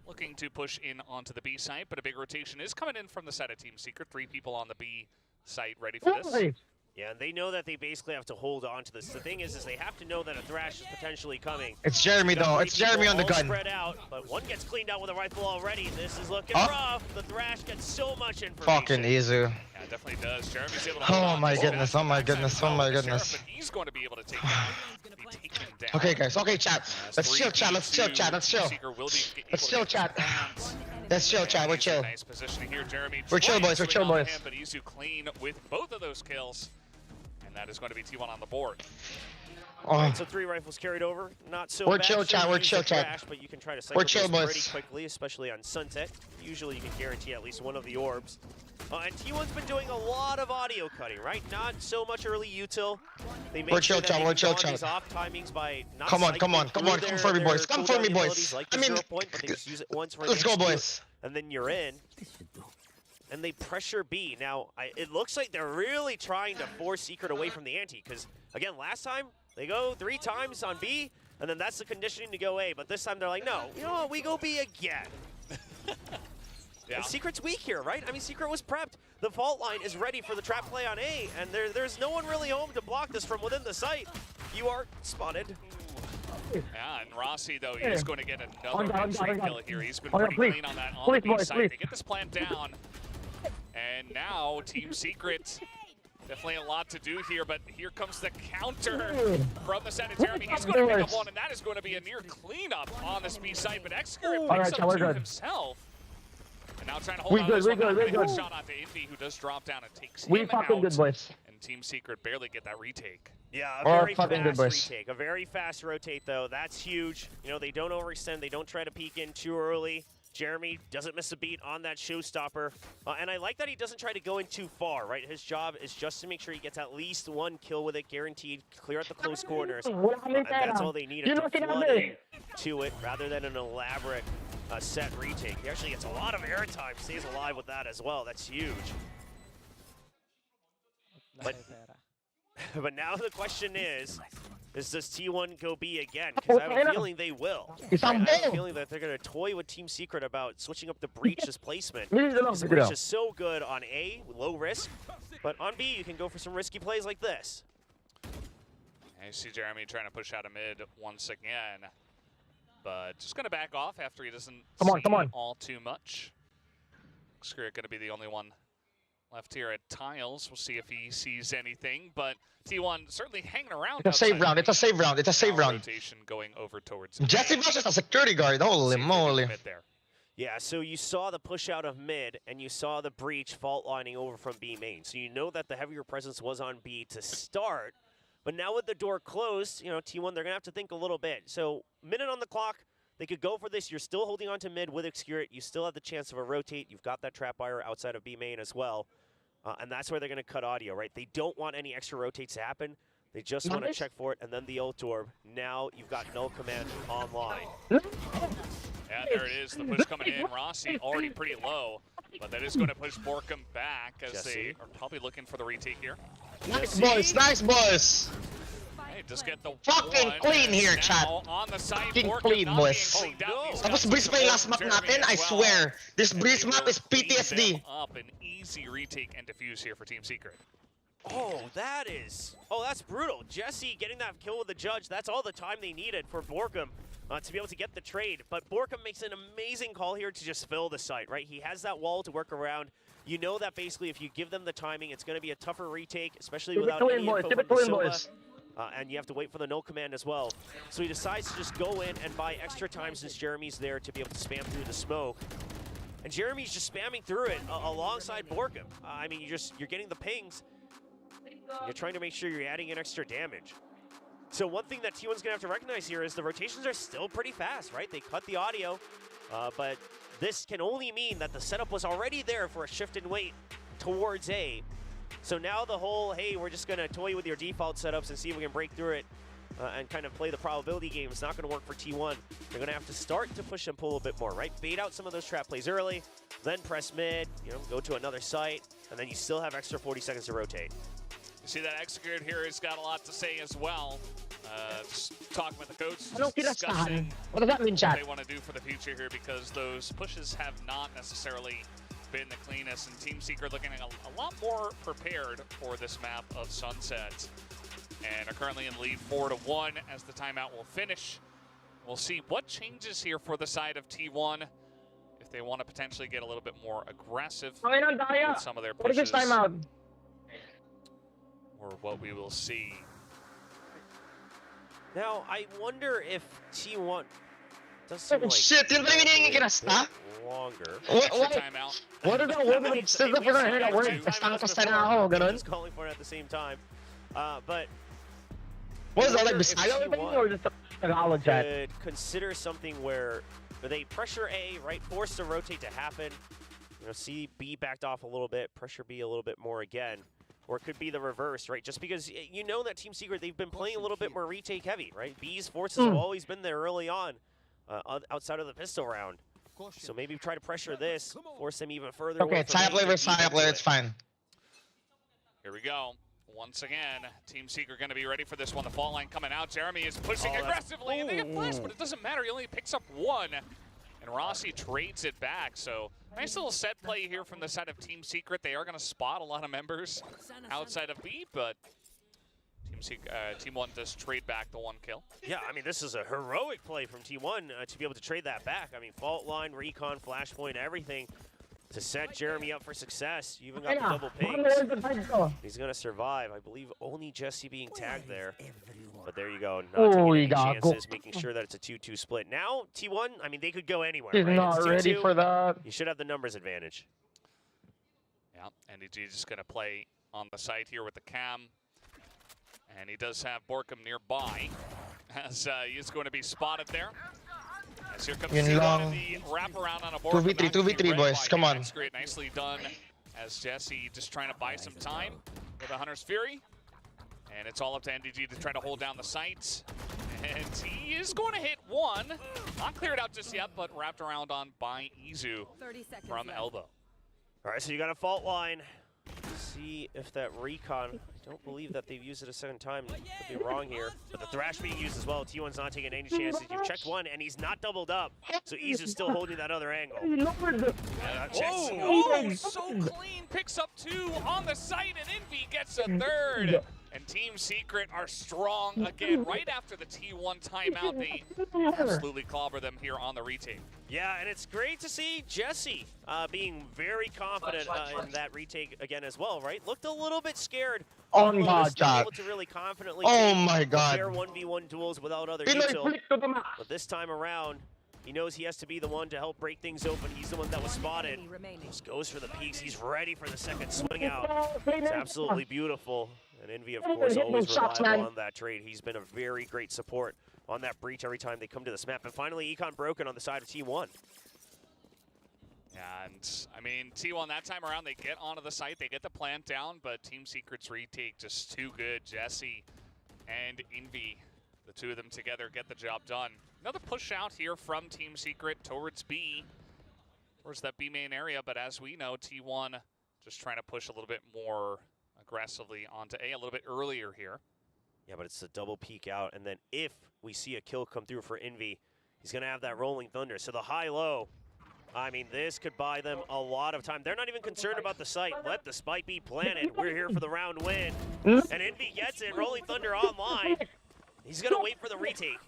looking to push in onto the B site, but a big rotation is coming in from the side of Team Secret. 3 people on the B site ready for this. Yeah, and they know that they basically have to hold on to this. The thing is they have to know that a Thrash is potentially coming. It's Jeremy though. It's Jeremy on the gun. Spread out, but one gets cleaned out with a rifle already. This is looking rough. The Thrash gets so much information. Fucking Izu. Yeah, it definitely does. Jeremy's able to oh my goodness. Oh my goodness. Oh my goodness. But he's going to be able to take him down. Okay, guys. Okay, chat. Let's chill, chat. Let's chill, chat. Let's chill. Let's chill, chat. Let's chill, chat. We're chill. Nice positioning here, Jeremy. We're chill, boys. We're chill, boys. But Izu clean with both of those kills. And that is going to be T1 on the board. Right, so 3 rifles carried over. Not so we're bad. Chill, chat. We're chill, chat. But you can try to cycle we're chill, boys. pretty quickly, especially on Sunset. Usually you can guarantee at least one of the orbs. And T1's been doing a lot of audio cutting, right? Not so much early util. They make we're chill, chat. We're chill, chat. Off timings by not come on. Come for me, boys. Come for me, boys. Like I mean, point, but they just use it once for let's go, boys. And then you're in. And they pressure B. Now, it looks like they're really trying to force Secret away from the ante, because, again, last time, they go 3 times on B, and then that's the conditioning to go A. But this time they're like, no, you know what, we go B again. Yeah. And Secret's weak here, right? I mean, Secret was prepped. The fault line is ready for the trap play on A, and there's no one really home to block this from within the site. You are spotted. Yeah, and Rossi, though, he's going to get another entry kill here. He's been pretty clean on that on the B side. They get this plant down. And now Team Secret, definitely a lot to do here, but here comes the counter from the side of Jeremy. He's going to pick up one, and that is going to be a near cleanup on this B site, but Executor picks up 2 himself. And now trying to hold on to this one. We good. Shot onto Indy, who does drop down and takes We him fucking out. good, boys. And Team Secret barely get that retake. Yeah, a Oh, very fucking good, fast boys. retake. A very fast rotate, though. That's huge. You know, they don't overextend. They don't try to peek in too early. Jeremy doesn't miss a beat on that showstopper. And I like that he doesn't try to go in too far, right? His job is just to make sure he gets at least one kill with it, guaranteed, clear out the close corners. And that's all they needed to flood into it rather than an elaborate set retake. He actually gets a lot of airtime, stays alive with that as well. That's huge. But now the question is does T1 go B again? Because I have a feeling they will. Right? I have a feeling that they're going to toy with Team Secret about switching up the breach's placement. The breach is so good on A, low risk, but on B, you can go for some risky plays like this. I see Jeremy trying to push out a mid once again, but just going to back off after he doesn't see all too much. Skirk going to be the only one left here at tiles. We'll see if he sees anything, but T1 certainly hanging around. It's a save round. It's a save round. It's a save round. Rotation going over towards Jesse versus a security guard. Holy moly. Yeah, so you saw the push out of mid, and you saw the breach fault lining over from B main. So you know that the heavier presence was on B to start. But now with the door closed, you know, T1, they're going to have to think a little bit. So minute on the clock. They could go for this. You're still holding on to mid with Excurit. You still have the chance of a rotate. You've got that trap wire outside of B main as well. And that's where they're going to cut audio, right? They don't want any extra rotates to happen. They just want to check for it, and then the ult orb. Now you've got null command online. Yeah, there it is. The push coming in. Rossi already pretty low, but that is going to push Borkum back as they are probably looking for the retake here. Nice boys, nice boys. Hey, just get the fucking clean here, chat. On the side, fucking clean, boys. Tapos breeze pa yung last map natin, I swear. This breeze map is PTSD. Up an easy retake and defuse here for Team Secret. Oh, that's brutal. Jesse getting that kill with the judge. That's all the time they needed for Borkum to be able to get the trade. But Borkum makes an amazing call here to just fill the site, right? He has that wall to work around. You know that basically if you give them the timing, it's going to be a tougher retake, especially without any info from Basila. And you have to wait for the no command as well. So he decides to just go in and buy extra time since Jeremy's there to be able to spam through the smoke. And Jeremy's just spamming through it alongside Borkum. I mean, you're getting the pings. You're trying to make sure you're adding in extra damage. So one thing that T1's going to have to recognize here is the rotations are still pretty fast, right? They cut the audio, but this can only mean that the setup was already there for a shift and wait towards A. So now the whole, hey, we're just going to toy with your default setups and see if we can break through it and kind of play the probability game. It's not going to work for T1. They're going to have to start to push and pull a bit more, right? Bait out some of those trap plays early, then press mid, go to another site, and then you still have extra 40 seconds to rotate. You see that Execute here has got a lot to say as well. Just talking with the coach, discussing what does that mean, chat? What they want to do for the future here because those pushes have not necessarily been the cleanest, and Team Secret looking a lot more prepared for this map of Sunset, and are currently in lead 4-1 as the timeout will finish. We'll see what changes here for the side of T1 if they want to potentially get a little bit more aggressive with some of their pushes, or what we will see. Now, I wonder if T1 does seem like shit, yun ba yung hinihingi kinasta? Longer. What is that word? It's still never gonna hear that word. Kasta na ako, ganun. Just calling for it at the same time. But what is that, like Bisaya or just Tagalog chat? Could consider something where they pressure A, right? Force the rotate to happen. See B backed off a little bit, pressure B a little bit more again. Or it could be the reverse, right? Just because you know that Team Secret, they've been playing a little bit more retake heavy, right? B's forces have always been there early on, outside of the pistol round. So maybe try to pressure this, force them even further. Okay, side player versus side player, it's fine. Here we go. Once again, Team Secret going to be ready for this one. The fault line coming out. Jeremy is pushing aggressively, and they get flashed, but it doesn't matter. He only picks up one, and Rossi trades it back. So nice little set play here from the side of Team Secret. They are going to spot a lot of members outside of B, but Team 1 does trade back the one kill. Yeah, I mean, this is a heroic play from T1 to be able to trade that back. I mean, fault line, recon, flashpoint, everything to set Jeremy up for success. You even got the double pings. He's going to survive. I believe only Jesse being tagged there. But there you go, not taking any chances, making sure that it's a 2-2 split. Now, T1, I mean, they could go anywhere, He's right? not It's 2-2. ready for that. You should have the numbers advantage. Yeah, NDG just going to play on the side here with the cam. And he does have Borkum nearby, as he is going to be spotted there. As here comes T1 the wraparound on a Borkum. 2v3, boys, come on. Great, nicely done, as Jesse just trying to buy some time with a Hunter's Fury. And it's all up to NDG to try to hold down the sights. And he is going to hit one. Not cleared out just yet, but wrapped around on by Izu from elbow. All right, so you got a fault line. See if that recon, I don't believe that they've used it a second time. Could be wrong here. But the Thrash being used as well. T1's not taking any chances. You've checked one, and he's not doubled up. So Izu's still holding that other angle. Oh, so clean. Picks up two on the site, and Envy gets a third. And Team Secret are strong again. Right after the T1 timeout, they absolutely clobber them here on the retake. Yeah, and it's great to see Jesse being very confident in that retake again as well, right? Looked a little bit scared. On God, able to really confidently my God. fair 1v1 duels without other util. But this time around, he knows he has to be the one to help break things open. He's the one that was spotted. Just goes for the peaks. He's ready for the second swing out. It's absolutely beautiful. And Envy, of course, always reliable on that trade. He's been a very great support on that breach every time they come to this map. And finally, Econ broken on the side of T1. And, I mean, T1 that time around, they get onto the site, they get the plant down, but Team Secret's retake just too good. Jesse and Envy, the two of them together, get the job done. Another push out here from Team Secret towards B, towards that B main area, but as we know, T1 just trying to push a little bit more aggressively onto A a little bit earlier here. Yeah, but it's a double peek out, and then if we see a kill come through for Envy, he's going to have that rolling thunder. So the high-low, I mean, this could buy them a lot of time. They're not even concerned about the site. Let the spike be planted. We're here for the round win. And Envy gets it. Rolling thunder online. He's going to wait for the retake.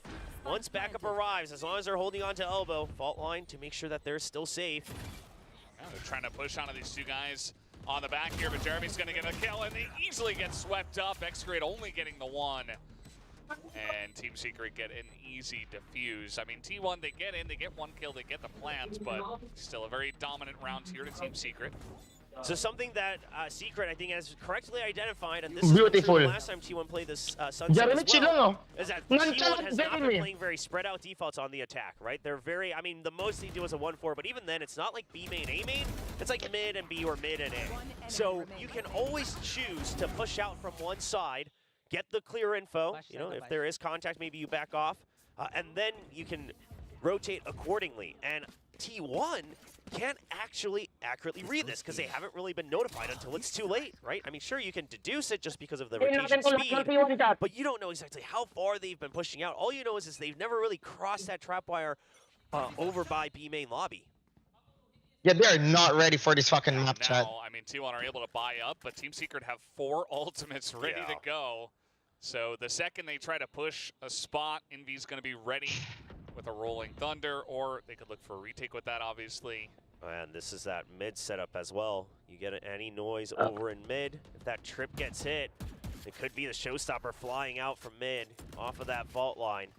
Once backup arrives, as long as they're holding on to elbow, fault line to make sure that they're still safe. Yeah, they're trying to push onto these two guys on the back here, but Jeremy's going to get a kill, and they easily get swept up. X-Grade only getting the one. And Team Secret get an easy defuse. I mean, T1, they get in, they get one kill, they get the plant, but still a very dominant round here to Team Secret. So something that Secret, I think, has correctly identified, and this is the last time T1 played this Sunset as well, is that T1 has not been playing very spread out defaults on the attack, right? They're very, I mean, the most they do is a 1-4, but even then, it's not like B main, A main. It's like mid and B or mid and A. So you can always choose to push out from one side, get the clear info, you know, if there is contact, maybe you back off, and then you can rotate accordingly. And T1 can't actually accurately read this because they haven't really been notified until it's too late, right? I mean, sure, you can deduce it just because of the rotation speed, but you don't know exactly how far they've been pushing out. All you know is they've never really crossed that trap wire over by B main lobby. Yeah, they're not ready for this fucking map, chat. I mean, T1 are able to buy up, but Team Secret have 4 ultimates ready to go. So the second they try to push a spot, Envy's going to be ready with a rolling thunder, or they could look for a retake with that, obviously. And this is that mid setup as well. You get any noise over in mid. If that trip gets hit, it could be the showstopper flying out from mid off of that vault line.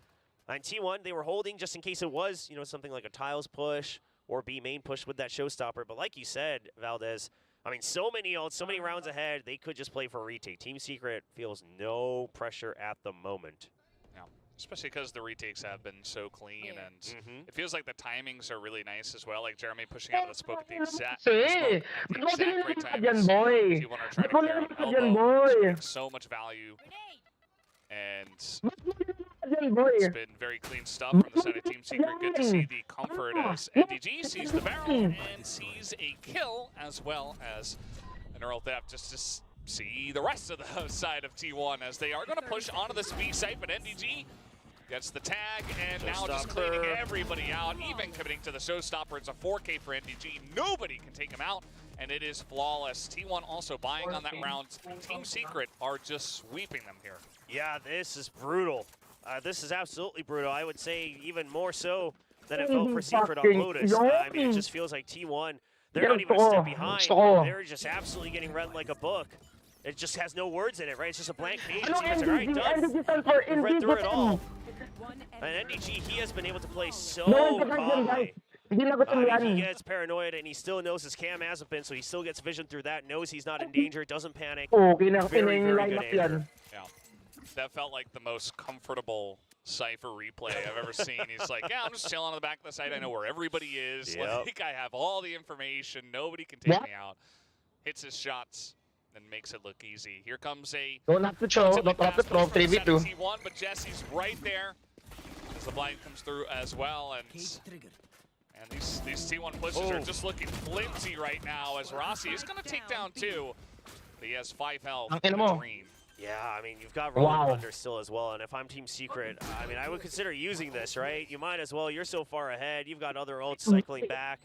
And T1, they were holding just in case it was, you know, something like a tiles push or B main push with that showstopper. But like you said, Valdez, I mean, so many ults, so many rounds ahead, they could just play for a retake. Team Secret feels no pressure at the moment. Yeah, especially because the retakes have been so clean, and it feels like the timings are really nice as well. Like Jeremy pushing out of the smoke at the exact right time. T1 are trying to clear out elbow. So much value. And it's been very clean stuff from the side of Team Secret. Good to see the comfort as NDG sees the barrel and sees a kill as well as a neural theft, just to see the rest of the side of T1 as they are going to push onto this B site, but NDG gets the tag and now just cleaning everybody out, even committing to the showstopper. It's a 4K for NDG. Nobody can take him out, and it is flawless. T1 also buying on that round. Team Secret are just sweeping them here. Yeah, this is brutal. This is absolutely brutal. I would say even more so than it felt for Secret on Lotus. I mean, it just feels like T1, they're not even a step behind. They're just absolutely getting read like a book. It just has no words in it, right? It's just a blank page. Ano It's like, all right, NDG? done. NDG stands for We've read through it all. One And NDG, he has been able to play so No, guys. calmly. Hindi lagot yung yan. He gets paranoid, and he still knows his cam hasn't been, so he still gets vision through that, knows he's not in danger, doesn't panic. Okay na, Very, very line good up answer. yan. Yeah, that felt like the most comfortable Cypher replay I've ever seen. He's like, yeah, I'm just chilling on the back of the site. I know where everybody is. Yep. Like, I have all the information. Nobody can take me out. Hits his shots and makes it look easy. Here comes a... Don't have to throw, don't have to throw, 3v2. T1, but Jesse's right there as the blind comes through as well. And these T1 pushes are just looking flimsy right now as Rossi is going to take down 2. But he has 5 health in the Dream. Yeah, I mean, you've got Rolling Thunder still as well, and if I'm Team Secret, I mean, I would consider using this, right? You might as well. You're so far ahead. You've got other ults cycling back.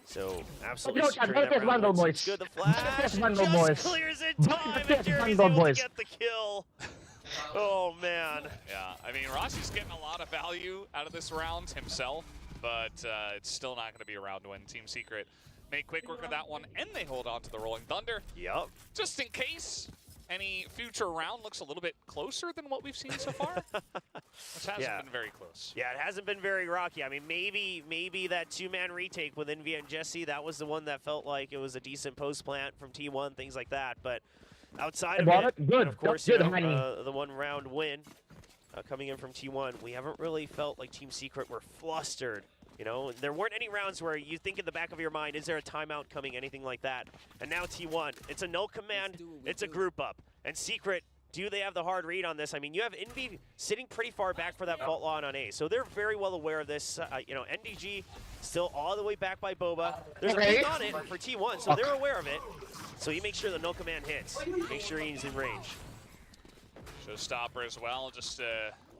So, absolutely securing that round. It's good. The flash just clears in time, and Jeremy's able to get the kill. Oh, man. Yeah, I mean, Rossi's getting a lot of value out of this round himself, but it's still not going to be a round to win. Team Secret make quick work of that one, and they hold on to the Rolling Thunder. Yep. Just in case any future round looks a little bit closer than what we've seen so far, which hasn't been very close. Yeah, it hasn't been very rocky. I mean, maybe that 2-man retake with Envy and Jesse, that was the one that felt like it was a decent post plant from T1, things like that. But outside of it, good. Of course, Good, you know, the 1-round win coming in from T1, we haven't really felt like Team Secret were flustered. You know, there weren't any rounds where you think in the back of your mind, is there a timeout coming, anything like that? And now T1, it's a no command, it's a group up. And Secret, do they have the hard read on this? I mean, you have Envy sitting pretty far back for that fault line on A, so they're very well aware of this. You know, NDG still all the way back by Boba. There's a pick on it for T1, so they're aware of it. So you make sure the no command hits. Make sure he's in range. Showstopper as well, just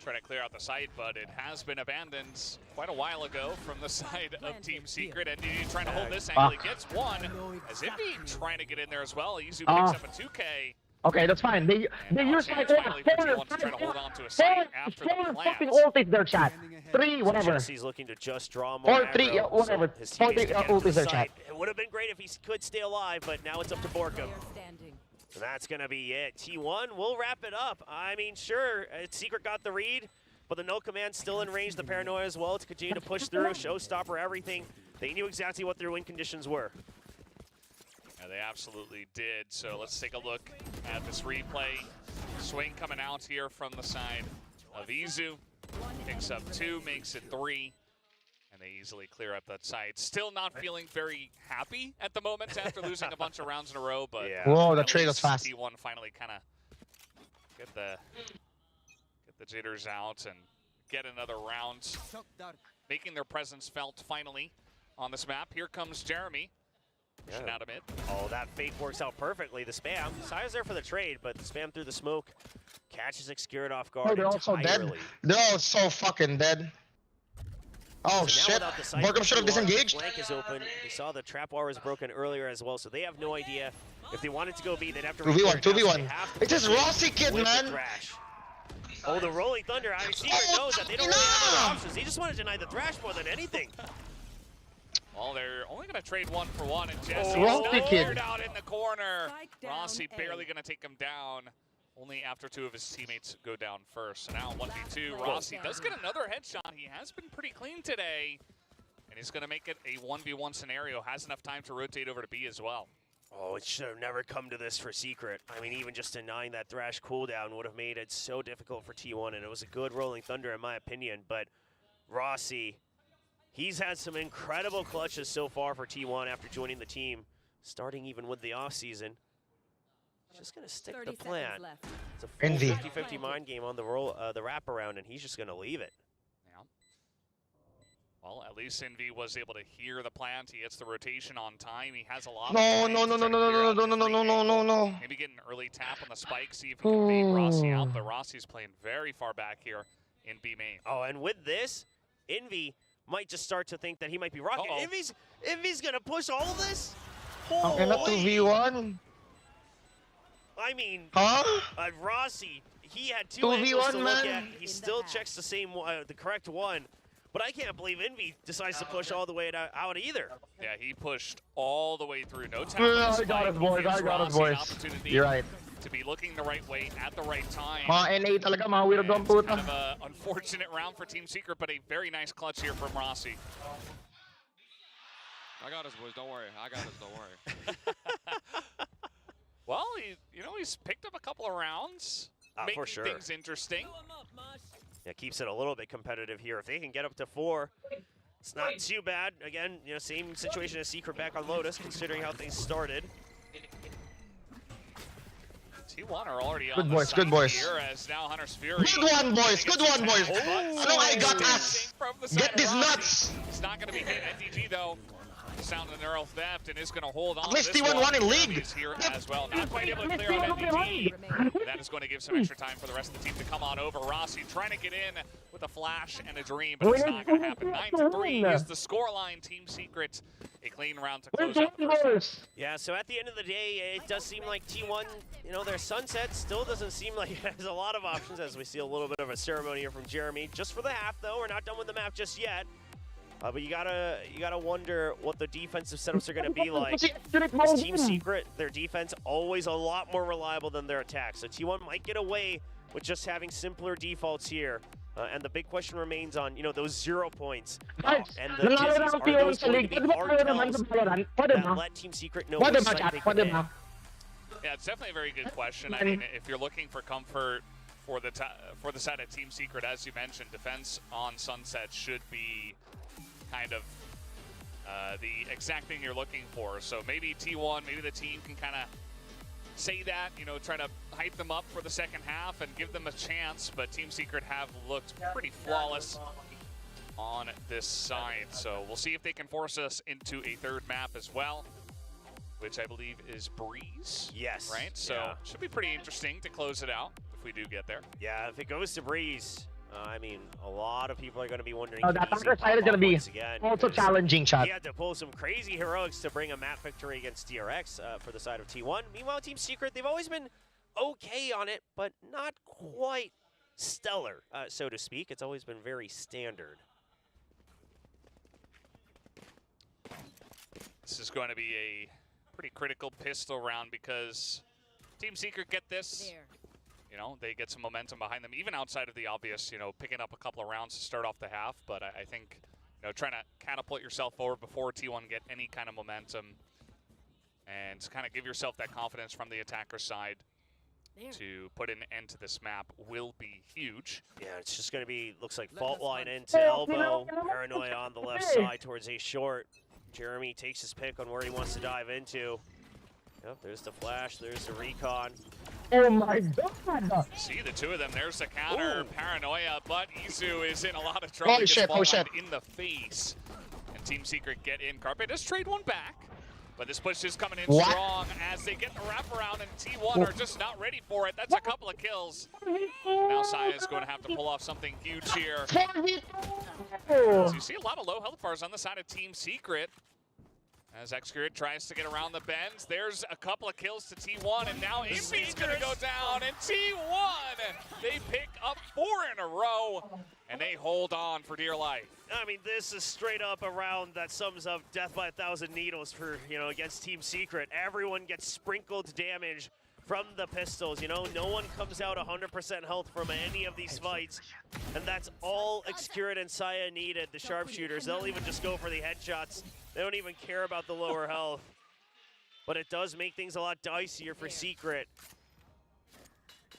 trying to clear out the site, but it has been abandoned quite a while ago from the side of Team Secret. And trying to hold this angle, he gets one. As Envy trying to get in there as well. Izu picks up a 2K. Okay, that's fine. They use like four fucking ultis their chat. 3, whatever. Jesse's looking to just draw more. Or 3, whatever. His teammates can get ultis to their the chat. site. It would have been great if he could stay alive, but now it's up to Borkum. So that's going to be it. T1 will wrap it up. I mean, sure, Secret got the read, but the no command still in range. The paranoia as well to continue to push through, showstopper, everything. They knew exactly what their win conditions were. Yeah, they absolutely did. So let's take a look at this replay. Swing coming out here from the side of Izu. Picks up 2, makes it 3. And they easily clear up that side. Still not feeling very happy at the moment after losing a bunch of rounds in a row, but whoa, the trade was fast. T1 finally kind of get the jitters out and get another round, making their presence felt finally on this map. Here comes Jeremy. Pushing out a mid. Oh, that fake works out perfectly. The spam, Si's there for the trade, but the spam through the smoke catches Excured off guard Oh, they're all so dead. They're all so fucking dead. Oh shit, Borkum should have disengaged. Flank is open. We saw the trap wire was broken earlier as well, so they have no idea. If they wanted to go B, they'd have to 2v1, 2v1. It's this Rossi kid, man. Oh, the Rolling Thunder. I mean, Secret knows that they don't really have other options. They just want to deny the Thrash more than anything. Well, they're only going to trade 1-for-1, and Jesse's cleared out in the corner. Rossi barely going to take him down. Only after 2 of his teammates go down first. So now 1v2, Rossi does get another headshot. He has been pretty clean today. And he's going to make it a 1v1 scenario. Has enough time to rotate over to B as well. Oh, it should have never come to this for Secret. I mean, even just denying that Thrash cooldown would have made it so difficult for T1. And it was a good Rolling Thunder in my opinion. But Rossi, he's had some incredible clutches so far for T1 after joining the team. Starting even with the offseason. Just going to stick the plan. It's a full 50-50 mind game on the wraparound, and he's just going to leave it. Yeah. Well, at least Envy was able to hear the plant. He hits the rotation on time. He has a lot of time. No. Maybe get an early tap on the spike, see if he can bait Rossi out, but Rossi's playing very far back here in B main. Oh, and with this, Envy might just start to think that he might be rocking. Envy's going to push all of this? Okay, not 2v1. I mean, huh? Rossi, he had 2 angles to look at. He still checks the correct one. But I can't believe Envy decides to push all the way out either. Yeah, he pushed all the way through. No time. I got his voice. I got his voice. You're right. To be looking the right way at the right time. Mga NA talaga, mga weirdo ang It's puta. kind of an unfortunate round for Team Secret, but a very nice clutch here from Rossi. I got his boys, don't worry. I got his, don't worry. Well, he's picked up a couple of rounds, making for sure. things interesting. Yeah, keeps it a little bit competitive here. If they can get up to 4, it's not too bad. Again, same situation as Secret back on Lotus, considering how things started. T1 are already on Good the boys, side good boys. here as now Hunter's Fury. Good one, boys. Good one, boys. Oh, Ano I got us? Get these nuts. It's not going to be hit. NDG, though, sound the neural theft and is going to hold on. At least This T1 one won in league. is here as well. Not quite able to clear on NDG. That is going to give some extra time for the rest of the team to come on over. Rossi trying to get in with a flash and a dream, but it's not going to happen. 9-3 is the scoreline. Team Secret, a clean round to close out the first. Yeah, so at the end of the day, it does seem like T1, their sunset still doesn't seem like it has a lot of options, as we see a little bit of a ceremony here from Jeremy. Just for the half, though. We're not done with the map just yet. But you gotta wonder what the defensive setups are gonna be like. This Team Secret, their defense always a lot more reliable than their attack. So T1 might get away with just having simpler defaults here. And the big question remains on, those 0 points. And the Dizzies, are those going to be hard tells that let Team Secret know which side they can hit? Yeah, it's definitely a very good question. I mean, if you're looking for comfort for the side of Team Secret, as you mentioned, defense on Sunset should be kind of the exact thing you're looking for. So maybe T1, maybe the team can kind of say that, try to hype them up for the second half and give them a chance, but Team Secret have looked pretty flawless on this side. So we'll see if they can force us into a third map as well, which I believe is Breeze. Yes. Right? So should be pretty interesting to close it out if we do get there. Yeah, if it goes to Breeze, I mean, a lot of people are going to be wondering. That other side is going to be also challenging, chat. He had to pull some crazy heroics to bring a map victory against DRX for the side of T1. Meanwhile, Team Secret, they've always been okay on it, but not quite stellar, so to speak. It's always been very standard. This is going to be a pretty critical pistol round because Team Secret get this. They get some momentum behind them, even outside of the obvious, picking up a couple of rounds to start off the half. But I think, trying to catapult yourself forward before T1 get any kind of momentum and kind of give yourself that confidence from the attacker side to put an end to this map will be huge. Yeah, it's just going to be, looks like fault line into elbow, Paranoia on the left side towards a short. Jeremy takes his pick on where he wants to dive into. Yep, there's the flash, there's the recon. Oh my god! See the two of them, there's the counter, Paranoia, but Izu is in a lot of trouble. Oh shit, in the face. And Team Secret get in. Carpe does trade one back, but this push is coming in strong as they get the wraparound, and T1 are just not ready for it. That's a couple of kills. Now Saya is going to have to pull off something huge here. So you see a lot of low health bars on the side of Team Secret. As Xcurate tries to get around the bends, there's a couple of kills to T1, and now Envy's gonna go down, and T1, they pick up 4 in a row, and they hold on for dear life. I mean, this is straight up a round that sums up death by 1,000 needles for, against Team Secret. Everyone gets sprinkled damage from the pistols, no one comes out 100% health from any of these fights, and that's all Xcurate and Saya needed, the sharpshooters. They'll even just go for the headshots. They don't even care about the lower health. But it does make things a lot dicier for Secret.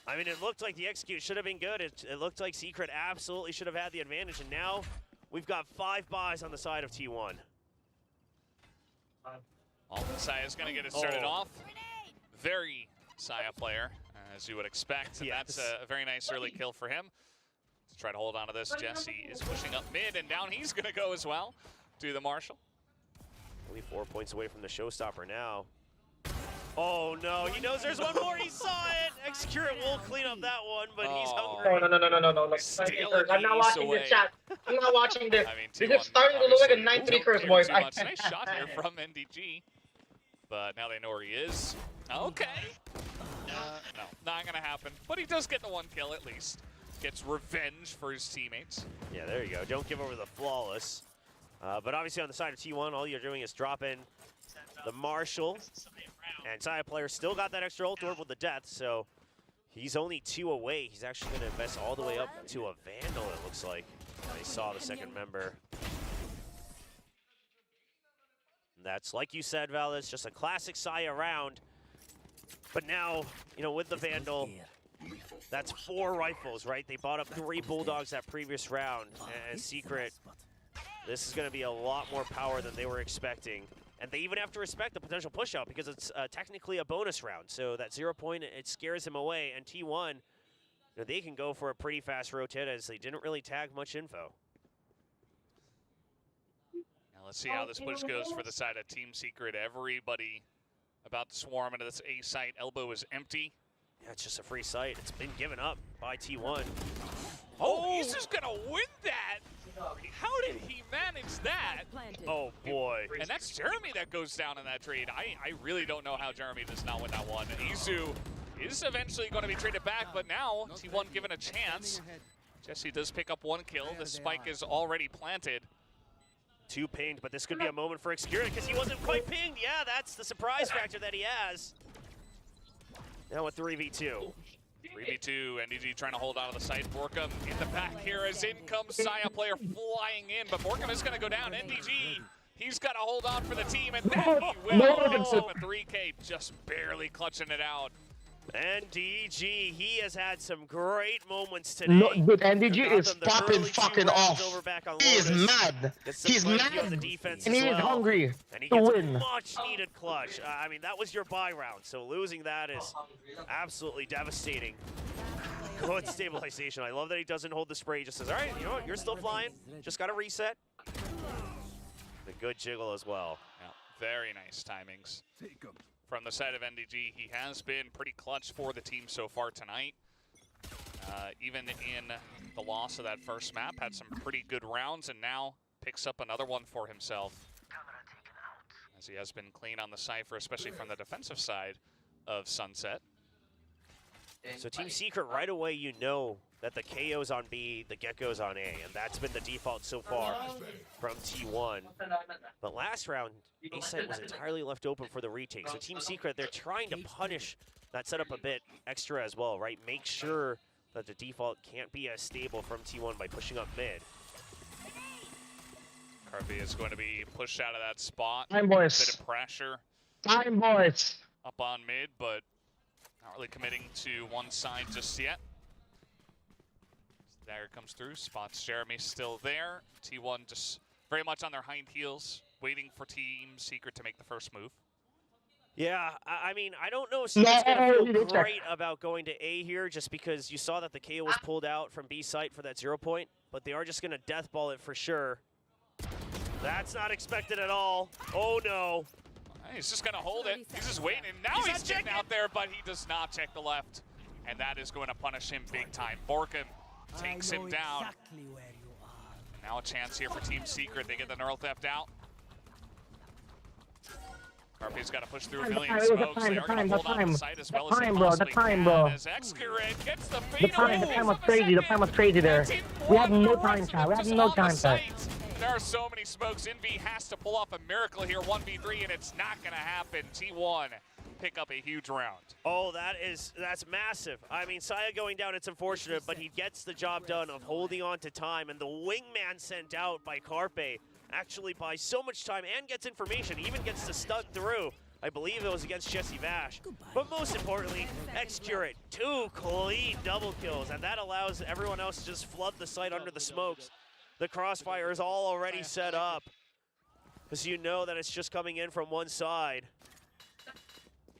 I mean, it looked like the execute should have been good. It looked like Secret absolutely should have had the advantage, and now we've got 5 buys on the side of T1. Saya's gonna get it started off. Very Saya player, as you would expect, and that's a very nice early kill for him. Let's try to hold on to this. Jesse is pushing up mid, and down he's gonna go as well to the Marshall. Only 4 points away from the showstopper now. Oh no, he knows there's one more, he saw it! Xcurate will clean up that one, but he's hungry. No. I'm not watching this chat. I'm not watching this. This is starting to look like a 9-3 curse, boys. Nice shot here from NDG. But now they know where he is. Okay. No, not gonna happen. But he does get the 1 kill at least. gets revenge for his teammates. Yeah, there you go. Don't give over the flawless. But obviously on the side of T1, all you're doing is drop in the Marshall. And Saya player still got that extra ult orb with the death, so he's only 2 away. He's actually going to invest all the way up to a Vandal, it looks like. They saw the second member. And that's, like you said, Val, it's just a classic Saya round. But now, you know, with the Vandal, that's 4 rifles, right? They bought up 3 Bulldogs that previous round. And Secret, this is going to be a lot more power than they were expecting. And they even have to respect the potential push-out because it's technically a bonus round. So that 0 point, it scares him away. And T1, you know, they can go for a pretty fast rotate as they didn't really tag much info. Now let's see how this push goes for the side of Team Secret. Everybody about to swarm into this A site. Elbow is empty. Yeah, it's just a free site. It's been given up by T1. Oh, he's just gonna win that. How did he manage that? Oh boy. And that's Jeremy that goes down in that trade. I really don't know how Jeremy does not win that one. Izu is eventually going to be traded back, but now T1 given a chance. Jesse does pick up 1 kill. The spike is already planted. 2 pinged, but this could be a moment for Excurity because he wasn't quite pinged. Yeah, that's the surprise factor that he has. Now a 3v2. 3v2, NDG trying to hold on to the site. Borkum in the back here as in comes Saya player flying in, but Borkum is going to go down. NDG, he's got to hold on for the team, and that he will. Oh, a 3K just barely clutching it out. NDG, he has had some great moments today. No, but NDG is popping fucking off. He is mad. He's mad. And he is hungry to win. Much needed clutch. I mean, that was your bye round, so losing that is absolutely devastating. Good stabilization. I love that he doesn't hold the spray. He just says, all right, you know what, you're still flying. Just got to reset. A good jiggle as well. Yeah, very nice timings. From the side of NDG, he has been pretty clutch for the team so far tonight. Even in the loss of that first map, had some pretty good rounds, and now picks up another one for himself. As he has been clean on the Cypher, especially from the defensive side of Sunset. So Team Secret, right away, you know that the KO's on B, the Gecko's on A, and that's been the default so far from T1. But last round, A site was entirely left open for the retake. So Team Secret, they're trying to punish that setup a bit extra as well, right? Make sure that the default can't be as stable from T1 by pushing up mid. Carpy is going to be pushed out of that spot. Time, boys. Bit of pressure. Time, boys. Up on mid, but not really committing to one side just yet. Dagger comes through, spots Jeremy still there. T1 just very much on their hind heels, waiting for Team Secret to make the first move. Yeah, I mean, I don't know if Secret's going to feel great about going to A here, just because you saw that the KO was pulled out from B site for that 0 point, but they are just going to death ball it for sure. That's not expected at all. Oh no. He's just going to hold it. He's just waiting. And now he's getting out there, but he does not check the left. And that is going to punish him big time. Borkum takes him down. And now a chance here for Team Secret. They get the neural theft out. Carpe's got to push through a million smokes. They are going to hold on to the site as well as they possibly can. As Excurate gets the fade away. The time was crazy. The time was crazy there. We had no time, chat. We had no time, chat. There are so many smokes. Envy has to pull off a miracle here, 1v3, and it's not going to happen. T1 pick up a huge round. Oh, that's massive. I mean, Saya going down, it's unfortunate, but he gets the job done of holding on to time, and the wingman sent out by Carpe actually buys so much time and gets information. He even gets to stun through. I believe it was against Jesse Vash. But most importantly, Excurate, 2 clean double kills, and that allows everyone else to just flood the site under the smokes. The crossfire is all already set up, because you know that it's just coming in from one side.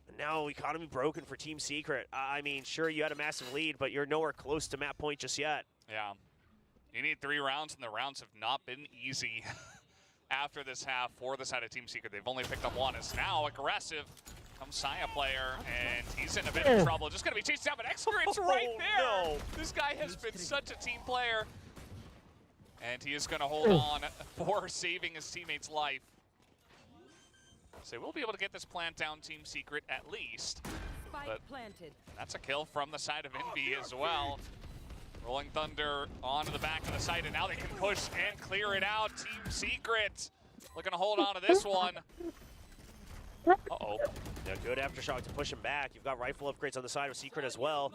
And now economy broken for Team Secret. I mean, sure, you had a massive lead, but you're nowhere close to map point just yet. Yeah. You need 3 rounds, and the rounds have not been easy after this half for the side of Team Secret. They've only picked up 1. It's now aggressive. Comes Saya player, and he's in a bit of trouble. Just going to be chased down, but Excurate's right there. No. This guy has been such a team player. And he is going to hold on for saving his teammate's life. So we'll be able to get this plant down, Team Secret, at least. But that's a kill from the side of Envy as well. Rolling Thunder onto the back of the site, and now they can push and clear it out. Team Secret looking to hold on to this one. Uh-oh. Yeah, good aftershock to push him back. You've got rifle upgrades on the side of Secret as well.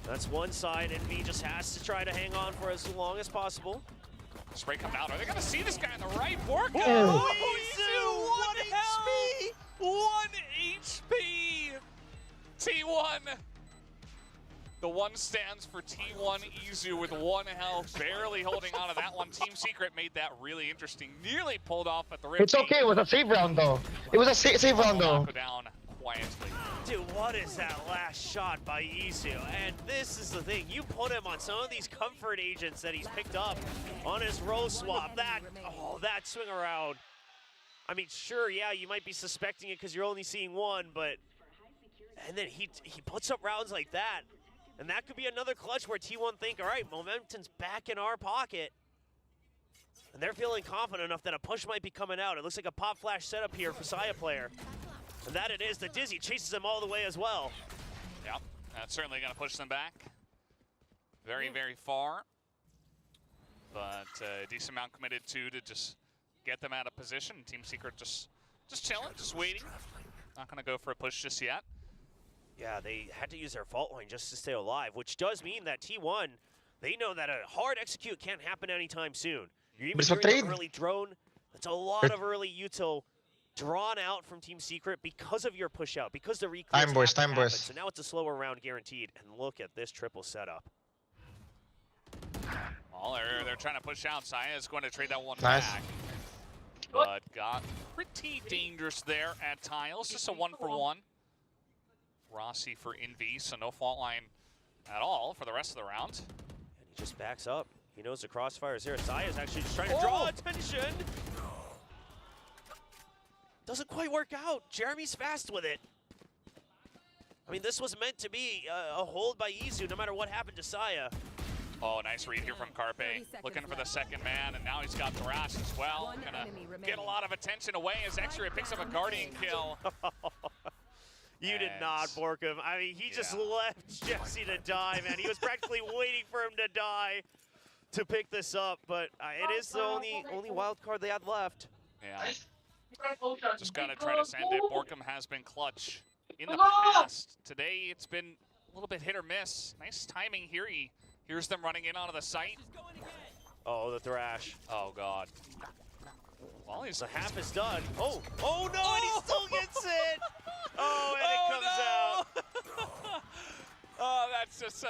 That's one side, and V just has to try to hang on for as long as possible. Spray coming out. Are they going to see this guy on the right? Borka! Oh, Izu! 1 HP! 1 HP! T1. The 1 stands for T1 Izu with 1 health, barely holding on to that one. Team Secret made that really interesting. Nearly pulled off at the rip. It's okay. It was a save round though. It was a save round though. Down quietly. Dude, what is that last shot by Izu? And this is the thing. You put him on some of these comfort agents that he's picked up on his row swap. That swing around. I mean, sure, yeah, you might be suspecting it because you're only seeing one, but and then he puts up rounds like that. And that could be another clutch where T1 think, all right, momentum's back in our pocket. And they're feeling confident enough that a push might be coming out. It looks like a pop flash setup here for Saya player. And that it is. The Dizzy chases him all the way as well. Yep, that's certainly going to push them back very, very far. But a decent amount committed to just get them out of position. Team Secret just chilling, just waiting. Not going to go for a push just yet. Yeah, they had to use their fault line just to stay alive, which does mean that T1, they know that a hard execute can't happen anytime soon. You're even hearing an early drone. That's a lot of early util drawn out from Team Secret because of your push out, because the reclaim time boys. So now it's a slower round guaranteed. And look at this triple setup. Well, they're trying to push out. Saya is going to trade that one back. But got pretty dangerous there at tiles. Just a 1-for-1. Rossi for Envy, so no fault line at all for the rest of the round. And he just backs up. He knows the crossfire is there. Saya's actually just trying to draw attention. Doesn't quite work out. Jeremy's fast with it. I mean, this was meant to be a hold by Izu no matter what happened to Saya. Oh, nice read here from Carpe. Looking for the second man, and now he's got Thrash as well. Gonna get a lot of attention away as X-Ray picks up a Guardian kill. You did not, Borkum. I mean, he just left Jesse to die, man. He was practically waiting for him to die to pick this up, but it is the only wild card they had left. Yeah. Just gotta try to send it. Borkum has been clutch in the past. Today, it's been a little bit hit or miss. Nice timing here. He hears them running in onto the site. Oh, the Thrash. Oh, God. Well, the half is done. Oh no, and he still gets it. Oh, and it comes out. Oh, that's just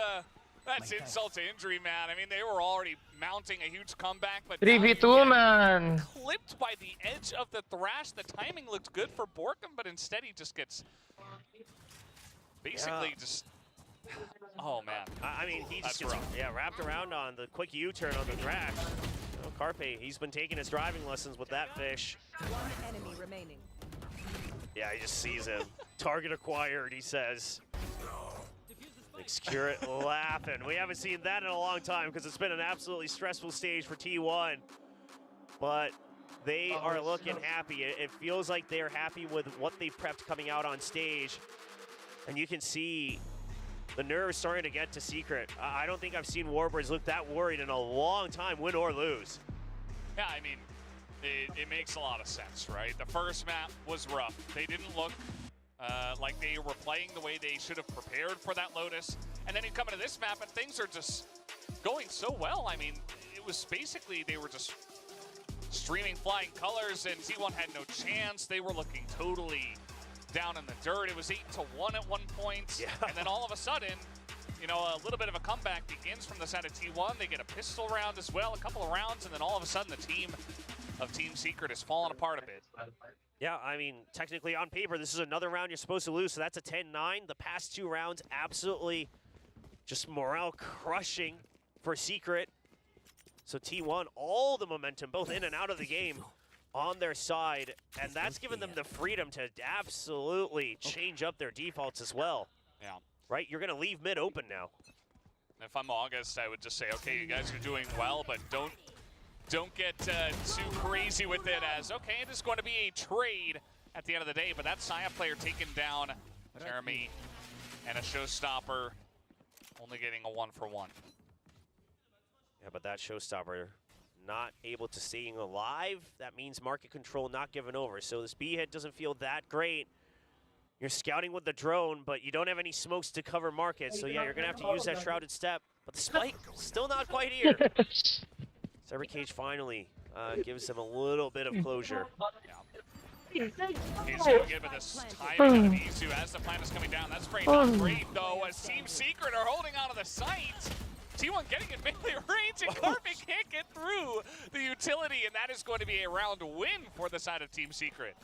that's insult to injury, man. I mean, they were already mounting a huge comeback, but 3v2, man. Clipped by the edge of the Thrash. The timing looked good for Borkum, but instead he just gets basically just. Oh man. I mean, he just gets wrapped around on the quick U-turn on the Thrash. Oh, Carpe, he's been taking his driving lessons with that fish. One enemy remaining. Yeah, he just sees him. Target acquired, he says. Excurate laughing. We haven't seen that in a long time because it's been an absolutely stressful stage for T1. But they are looking happy. It feels like they're happy with what they prepped coming out on stage. And you can see the nerves starting to get to Secret. I don't think I've seen Warbirds look that worried in a long time, win or lose. Yeah, I mean, it makes a lot of sense, right? The first map was rough. They didn't look like they were playing the way they should have prepared for that Lotus. And then you come into this map and things are just going so well. I mean, it was basically they were just streaming flying colors and T1 had no chance. They were looking totally down in the dirt. It was 8-1 at one point. Yeah. And then all of a sudden, you know, a little bit of a comeback begins from the side of T1. They get a pistol round as well, a couple of rounds, and then all of a sudden the team of Team Secret is falling apart a bit. Yeah, I mean, technically on paper, this is another round you're supposed to lose, so that's a 10-9. The past two rounds, absolutely just morale crushing for Secret. So T1, all the momentum, both in and out of the game, on their side, and that's given them the freedom to absolutely change up their defaults as well. Yeah. Right, you're gonna leave mid open now. If I'm August, I would just say, okay, you guys are doing well, but don't get too crazy with it as, okay, it is going to be a trade at the end of the day, but that Saya player taking down Jeremy and a showstopper, only getting a 1-for-1. Yeah, but that showstopper not able to staying alive. That means market control not given over. So this B hit doesn't feel that great. You're scouting with the drone, but you don't have any smokes to cover market. So yeah, you're gonna have to use that shrouded step. But the spike still not quite here. Cyber Cage finally gives him a little bit of closure. He's gonna give it this timing of Izu as the plan is coming down. That's great. Not great though, as Team Secret are holding onto the site. T1 getting in melee range, and Carpet can't get through the utility, and that is going to be a round win for the side of Team Secret.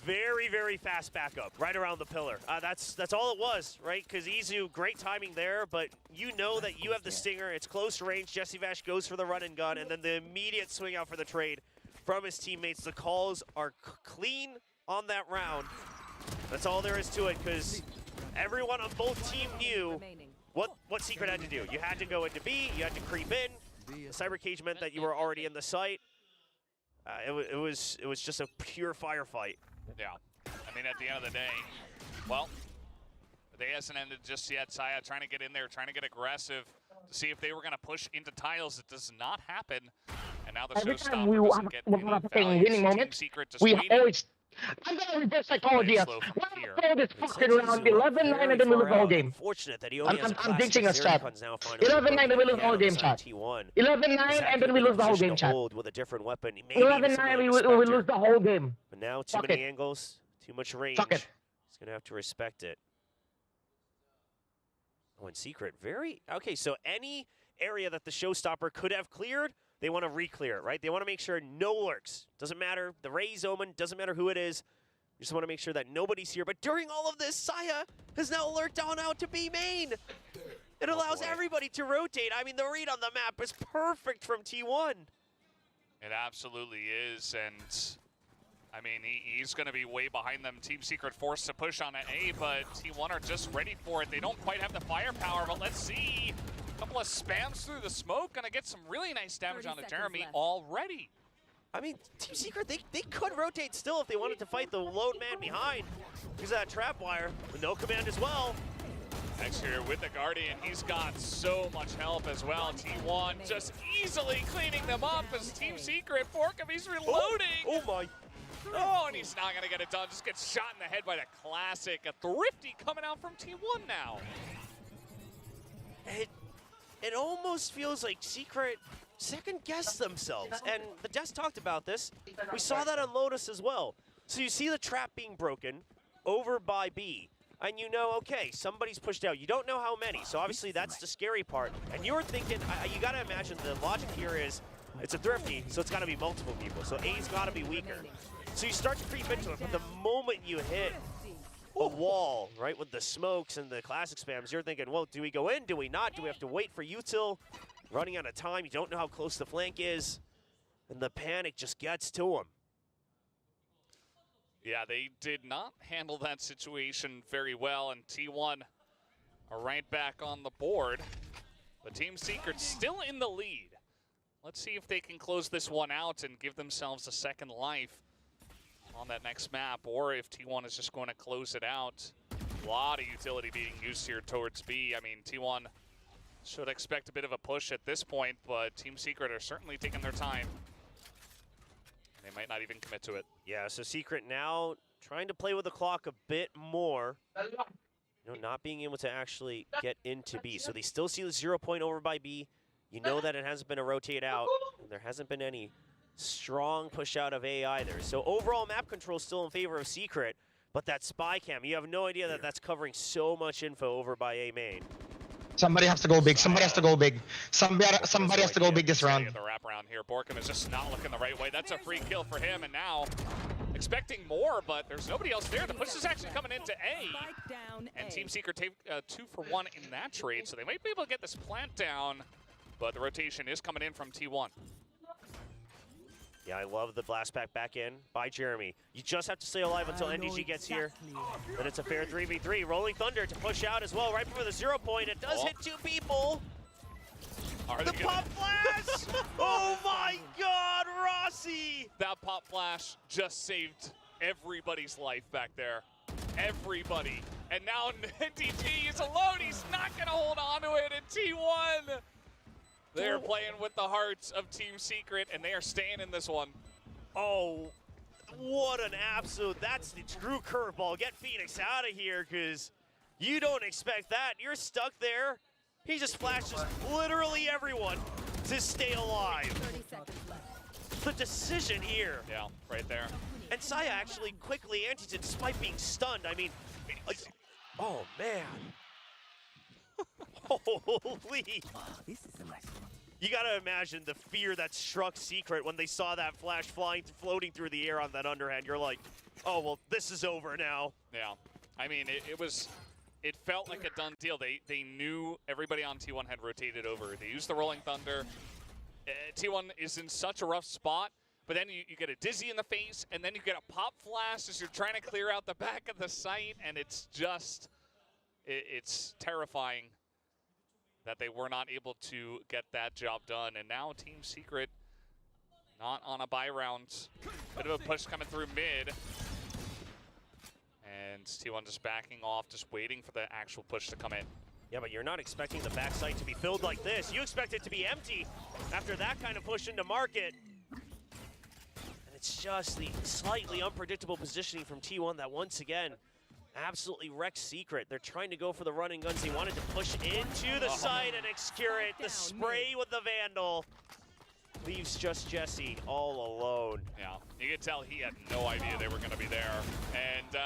Very, very fast backup right around the pillar. That's all it was, right? Because Izu, great timing there, but you know that you have the stinger. It's close range. Jesse Vash goes for the run and gun, and then the immediate swing out for the trade from his teammates. The calls are clean on that round. That's all there is to it, because everyone on both teams knew what Secret had to do. You had to go into B, you had to creep in. The Cyber Cage meant that you were already in the site. It was just a pure firefight. Yeah, I mean, at the end of the day, well, the day hasn't ended just yet. Saya trying to get in there, trying to get aggressive to see if they were going to push into tiles. It does not happen. And now the showstopper doesn't get any winning moments, we always... I'm gonna reverse psychology. We're gonna throw this fucking round 11-9 and then we lose the whole game. Fortunate that he only has I'm ditching us, chat. 11-9 and we lose the whole game, chat. 11-9 and then we lose the whole game, chat. With a different weapon. 11-9 we lose the whole game. But now too many angles, too much range. He's gonna have to respect it. Oh, and Secret, very okay. So any area that the showstopper could have cleared, they want to re-clear it, right? They want to make sure no lurks. Doesn't matter, the Raze Omen, doesn't matter who it is. You just want to make sure that nobody's here. But during all of this, Saya has now lurked on out to B main. It allows everybody to rotate. I mean, the read on the map is perfect from T1. It absolutely is, and I mean, he's going to be way behind them. Team Secret forced to push on an A, but T1 are just ready for it. They don't quite have the firepower, but let's see. Couple of spams through the smoke, gonna get some really nice damage onto Jeremy already. I mean, Team Secret, they could rotate still if they wanted to fight the lone man behind. Use that trap wire with no command as well. Next here with the Guardian, he's got so much help as well. T1 just easily cleaning them up as Team Secret, Forkham, he's reloading. Oh my. Oh, and he's not gonna get it done, just gets shot in the head by the classic. A Thrifty coming out from T1 now. It almost feels like Secret second-guessed themselves. And the Des talked about this. We saw that on Lotus as well. So you see the trap being broken over by B. And you know, okay, somebody's pushed out. You don't know how many. So obviously that's the scary part. And you're thinking, you got to imagine the logic here is it's a Thrifty, so it's got to be multiple people. So A's got to be weaker. So you start to creep into it. But the moment you hit a wall, right, with the smokes and the classic spams, you're thinking, well, do we go in? Do we not? Do we have to wait for util? Running out of time. You don't know how close the flank is. And the panic just gets to him. Yeah, they did not handle that situation very well, and T1 are right back on the board. But Team Secret still in the lead. Let's see if they can close this one out and give themselves a second life on that next map, or if T1 is just going to close it out. A lot of utility being used here towards B. I mean, T1 should expect a bit of a push at this point, but Team Secret are certainly taking their time. They might not even commit to it. Yeah, so Secret now trying to play with the clock a bit more. You know, not being able to actually get into B. So they still see the 0 point over by B. You know that it hasn't been a rotate out, and there hasn't been any strong push out of A either. So overall map control still in favor of Secret, but that spy cam, you have no idea that that's covering so much info over by A main. Somebody has to go big. Somebody has to go big. Somebody has to go big this round. The wraparound here. Borkham is just not looking the right way. That's a free kill for him, and now expecting more, but there's nobody else there. The push is actually coming into A, and Team Secret take 2 for 1 in that trade, so they might be able to get this plant down, but the rotation is coming in from T1. Yeah, I love the blast back in by Jeremy. You just have to stay alive until NDG gets here. Then it's a fair 3v3. Rolling Thunder to push out as well right before the 0 point. It does hit 2 people. The pop flash! Oh my god, Rossi! That pop flash just saved everybody's life back there. Everybody. And now NDG is alone. He's not going to hold on to it in T1. They're playing with the hearts of Team Secret, and they are staying in this one. Oh, what an absolute, that's the true curveball. Get Phoenix out of here, because you don't expect that. You're stuck there. He just flashes literally everyone to stay alive. 30 seconds left. The decision here. Yeah, right there. And Saya actually quickly antis it despite being stunned. I mean, oh man. Holy. You gotta imagine the fear that struck Secret when they saw that flash floating through the air on that underhand. You're like, oh, well, this is over now. Yeah, I mean, it felt like a done deal. They knew everybody on T1 had rotated over. They used the Rolling Thunder. T1 is in such a rough spot, but then you get a dizzy in the face, and then you get a pop flash as you're trying to clear out the back of the site, and it's just, it's terrifying that they were not able to get that job done. And now Team Secret not on a buy round. Bit of a push coming through mid. And T1 just backing off, just waiting for the actual push to come in. Yeah, but you're not expecting the backside to be filled like this. You expect it to be empty after that kind of push into market. And it's just the slightly unpredictable positioning from T1 that once again absolutely wrecks Secret. They're trying to go for the running guns. They wanted to push into the side and excure it. The spray with the Vandal leaves just Jesse all alone. Yeah, you could tell he had no idea they were going to be there. And,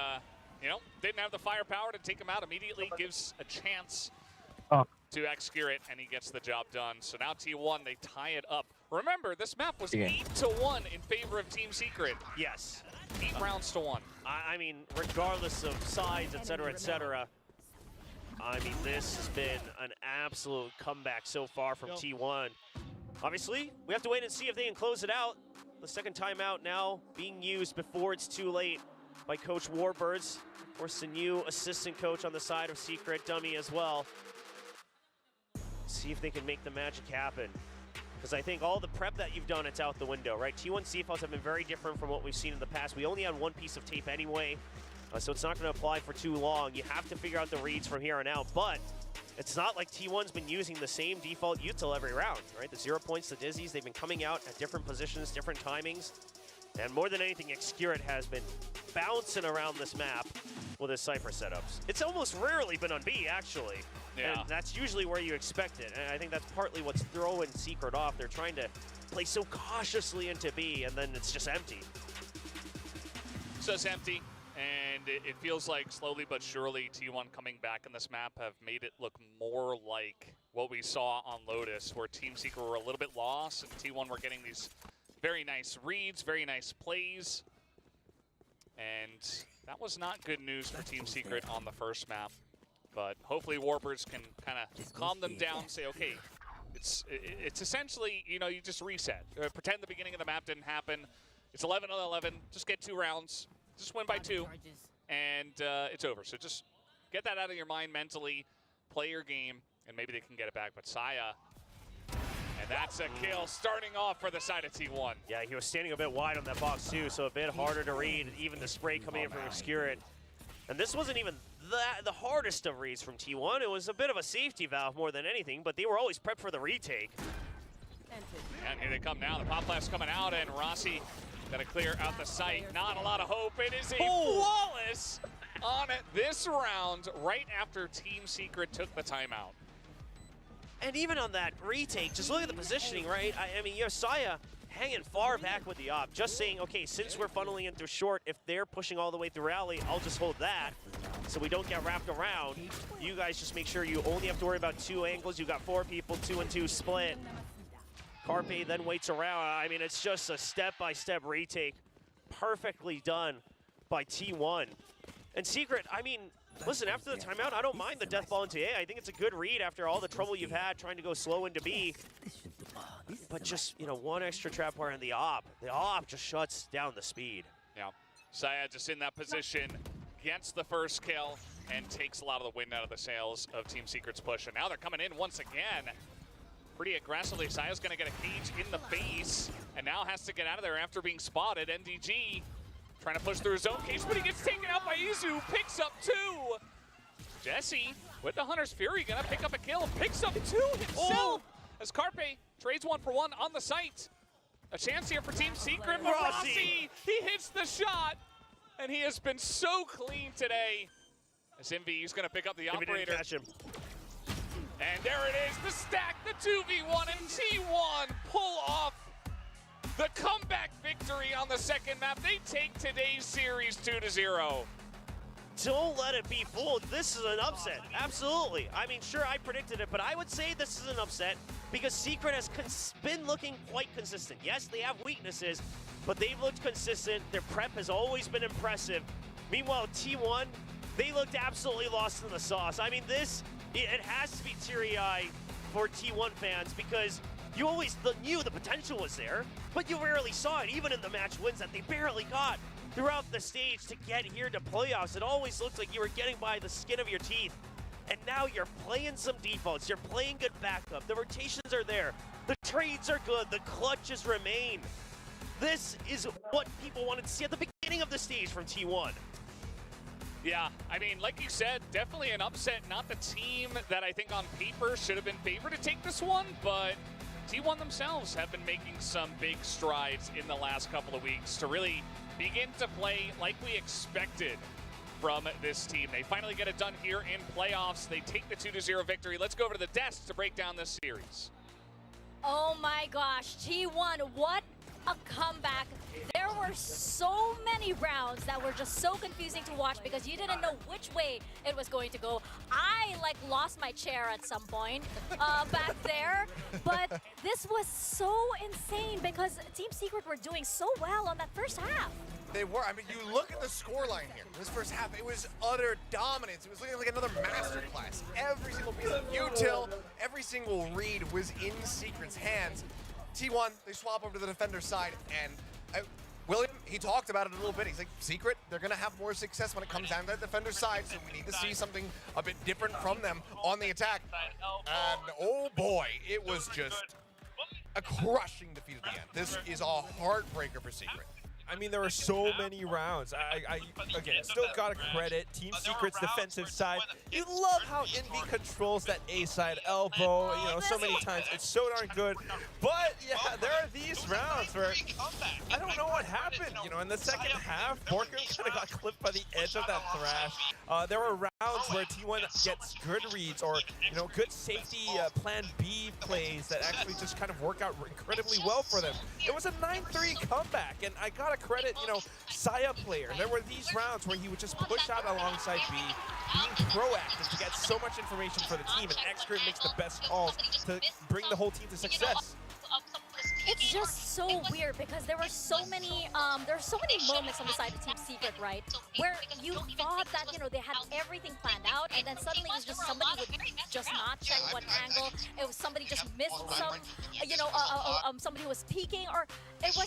you know, didn't have the firepower to take him out immediately. Gives a chance to execute it, and he gets the job done. So now T1, they tie it up. Remember, this map was 8-1 in favor of Team Secret. Yes. 8 rounds to 1. I mean, regardless of sides, et cetera, I mean, this has been an absolute comeback so far from T1. Obviously, we have to wait and see if they can close it out. The second timeout now being used before it's too late by Coach Warbirds. Of course, the new assistant coach on the side of Secret, Dummy as well. See if they can make the magic happen. Because I think all the prep that you've done, it's out the window, right? T1 CFOs have been very different from what we've seen in the past. We only had one piece of tape anyway, so it's not going to apply for too long. You have to figure out the reads from here on out, but it's not like T1's been using the same default util every round, right? The 0 points, the dizzies, they've been coming out at different positions, different timings. And more than anything, Excurate has been bouncing around this map with his Cypher setups. It's almost rarely been on B, actually. Yeah. And that's usually where you expect it. And I think that's partly what's throwing Secret off. They're trying to play so cautiously into B, and then it's just empty. So it's empty, and it feels like slowly but surely T1 coming back in this map have made it look more like what we saw on Lotus, where Team Secret were a little bit lost, and T1 were getting these very nice reads, very nice plays. And that was not good news for Team Secret on the first map. But hopefully Warpers can kind of calm them down, say, okay, it's essentially, you know, you just reset. Pretend the beginning of the map didn't happen. It's 11-11, just get 2 rounds, just win by 2, and it's over. So just get that out of your mind mentally, play your game, and maybe they can get it back. But Saya, and that's a kill starting off for the side of T1. Yeah, he was standing a bit wide on that box too, so a bit harder to read, even the spray coming in from Excurate. And this wasn't even the hardest of reads from T1. It was a bit of a safety valve more than anything, but they were always prepped for the retake. And here they come now. The pop blast coming out, and Rossi got to clear out the site. Not a lot of hope. It is a flawless on it this round, right after Team Secret took the timeout. And even on that retake, just look at the positioning, right? I mean, you have Saya hanging far back with the op, just saying, okay, since we're funneling into short, if they're pushing all the way through alley, I'll just hold that so we don't get wrapped around. You guys just make sure you only have to worry about 2 angles. You got 4 people, 2 and 2 split. Carpe then waits around. I mean, it's just a step-by-step retake, perfectly done by T1. And Secret, I mean, listen, after the timeout, I don't mind the death ball into A. I think it's a good read after all the trouble you've had trying to go slow into B. But just, you know, 1 extra trap wire in the op. The op just shuts down the speed. Yeah, Saya just in that position, gets the first kill, and takes a lot of the wind out of the sails of Team Secret's push. And now they're coming in once again, pretty aggressively. Saya's gonna get a cage in the face, and now has to get out of there after being spotted. NDG trying to push through his own cage, but he gets taken out by Izu, picks up 2. Jesse, with the Hunter's Fury, gonna pick up a kill, picks up 2 himself. as Carpe trades 1-for-1 on the site. A chance here for Team Secret. Rossi, he hits the shot, and he has been so clean today. As Envy is going to pick up the operator. Didn't catch him. And there it is, the stack, the 2v1, and T1 pull off the comeback victory on the second map. They take today's series 2-0. Don't let it be fooled. This is an upset. Absolutely. I mean, sure, I predicted it, but I would say this is an upset because Secret has been looking quite consistent. Yes, they have weaknesses, but they've looked consistent. Their prep has always been impressive. Meanwhile, T1, they looked absolutely lost in the sauce. I mean, it has to be teary-eyed for T1 fans because you always knew the potential was there, but you rarely saw it, even in the match wins that they barely got throughout the stage to get here to playoffs. It always looked like you were getting by the skin of your teeth. And now you're playing some defaults, you're playing good backup, the rotations are there, the trades are good, the clutches remain. This is what people wanted to see at the beginning of the stage from T1. Yeah, I mean, like you said, definitely an upset. Not the team that I think on paper should have been favored to take this one, but T1 themselves have been making some big strides in the last couple of weeks to really begin to play like we expected from this team. They finally get it done here in playoffs. They take the 2-0 victory. Let's go over to the desk to break down this series. Oh my gosh, T1, what a comeback. There were so many rounds that were just so confusing to watch because you didn't know which way it was going to go. I lost my chair at some point back there, but this was so insane because Team Secret were doing so well on that first half. They were. I mean, you look at the scoreline here. This first half, it was utter dominance. It was looking like another masterclass. Every single piece of util, every single read was in Secret's hands. T1, they swap over to the defender side, and William, he talked about it a little bit. He's like, Secret, they're going to have more success when it comes down to the defender side, so we need to see something a bit different from them on the attack. And oh boy, it was just a crushing defeat at the end. This is a heartbreaker for Secret. I mean, there were so many rounds. Again, still gotta credit Team Secret's defensive side. You love how Envy controls that A side elbow, you know, so many times. It's so darn good. But yeah, there are these rounds where I don't know what happened. You know, in the second half, Borkum kind of got clipped by the edge of that thrash. There were rounds where T1 gets good reads or, you know, good safety plan B plays that actually just kind of work out incredibly well for them. It was a 9-3 comeback, and I gotta credit, you know, Saya player. There were these rounds where he would just push out alongside B, being proactive to get so much information for the team, and X-Grid makes the best calls to bring the whole team to success. It's just so weird because there were so many moments on the side of Team Secret, right, where you thought that, you know, they had everything planned out, and then suddenly it was just somebody would just not check one angle. It was somebody just missed some, you know, somebody was peeking, or it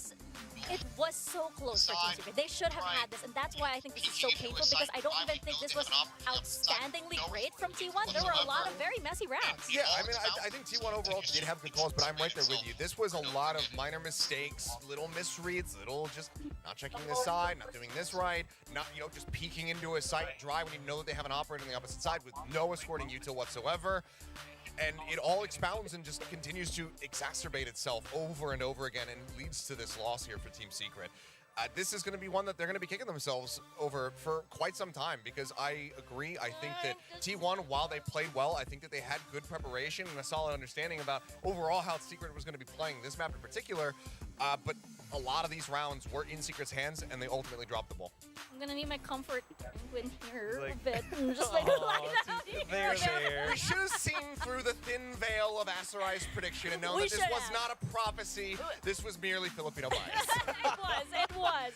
was so close for Team Secret. They should have had this, and that's why I think this is so painful, because I don't even think this was outstandingly great from T1. There were a lot of very messy rounds. Yeah, I mean, I think T1 overall did have good calls, but I'm right there with you. This was a lot of minor mistakes, little misreads, little just not checking this side, not doing this right, not, you know, just peeking into a site dry when you know that they have an operator on the opposite side with no escorting util whatsoever. And it all expounds and just continues to exacerbate itself over and over again and leads to this loss here for Team Secret. This is going to be one that they're going to be kicking themselves over for quite some time, because I agree. I think that T1, while they played well, I think that they had good preparation and a solid understanding about overall how Secret was going to be playing this map in particular. But a lot of these rounds were in Secret's hands, and they ultimately dropped the ball. I'm going to need my comfort win here a bit. Just like line out here. We should have seen through the thin veil of Asurai's prediction and known that this was not a prophecy. This was merely Filipino bias.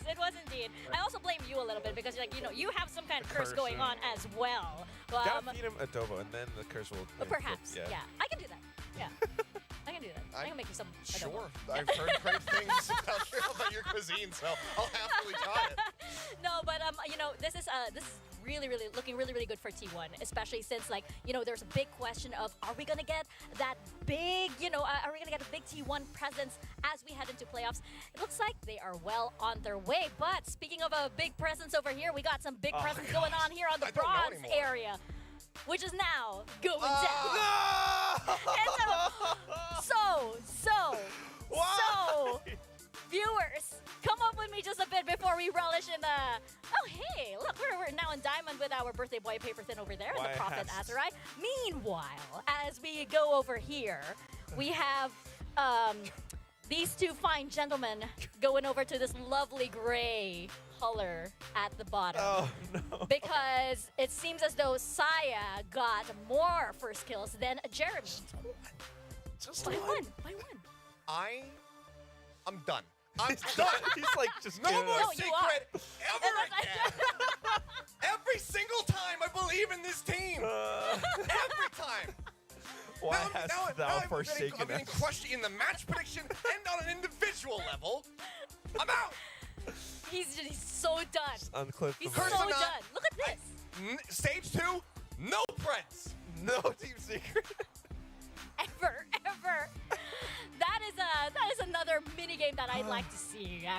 It was indeed. I also blame you a little bit because, like, you know, you have some kind of curse going on as well. Gotta feed him adobo, and then the curse will. Perhaps, yeah. I can do that. Yeah. I can do that. I can make you some adobo. Sure. I've heard great things about your cuisine, so I'll happily try it. No, but you know, this is really looking really good for T1, especially since, like, you know, there's a big question of, are we gonna get that big, you know, are we gonna get a big T1 presence as we head into playoffs? It looks like they are well on their way. But speaking of a big presence over here, we got some big presence going on here on the bronze area, which is now going down. No! So birthday boy paper thin over there, and Why the Prophet has- Azrai. Meanwhile, as we go over here, we have these two fine gentlemen going over to this lovely gray color at the bottom. Oh, no. Because it seems as though Saya got more first kills than Jeremy. Just By one. one. By one. I'm done. I'm done. He's like, just No get it more out. No, you secret ever And again. Every single time I believe in this team. Every time. Why hast thou forsaken I'm getting us? crushed in the match prediction and on an individual level. I'm out. He's so done. Unclip the He's so mic. Persona- done. Look at this. Stage 2, no Preds. No team secret. Ever. That is another mini game that I'd like to see. Actually.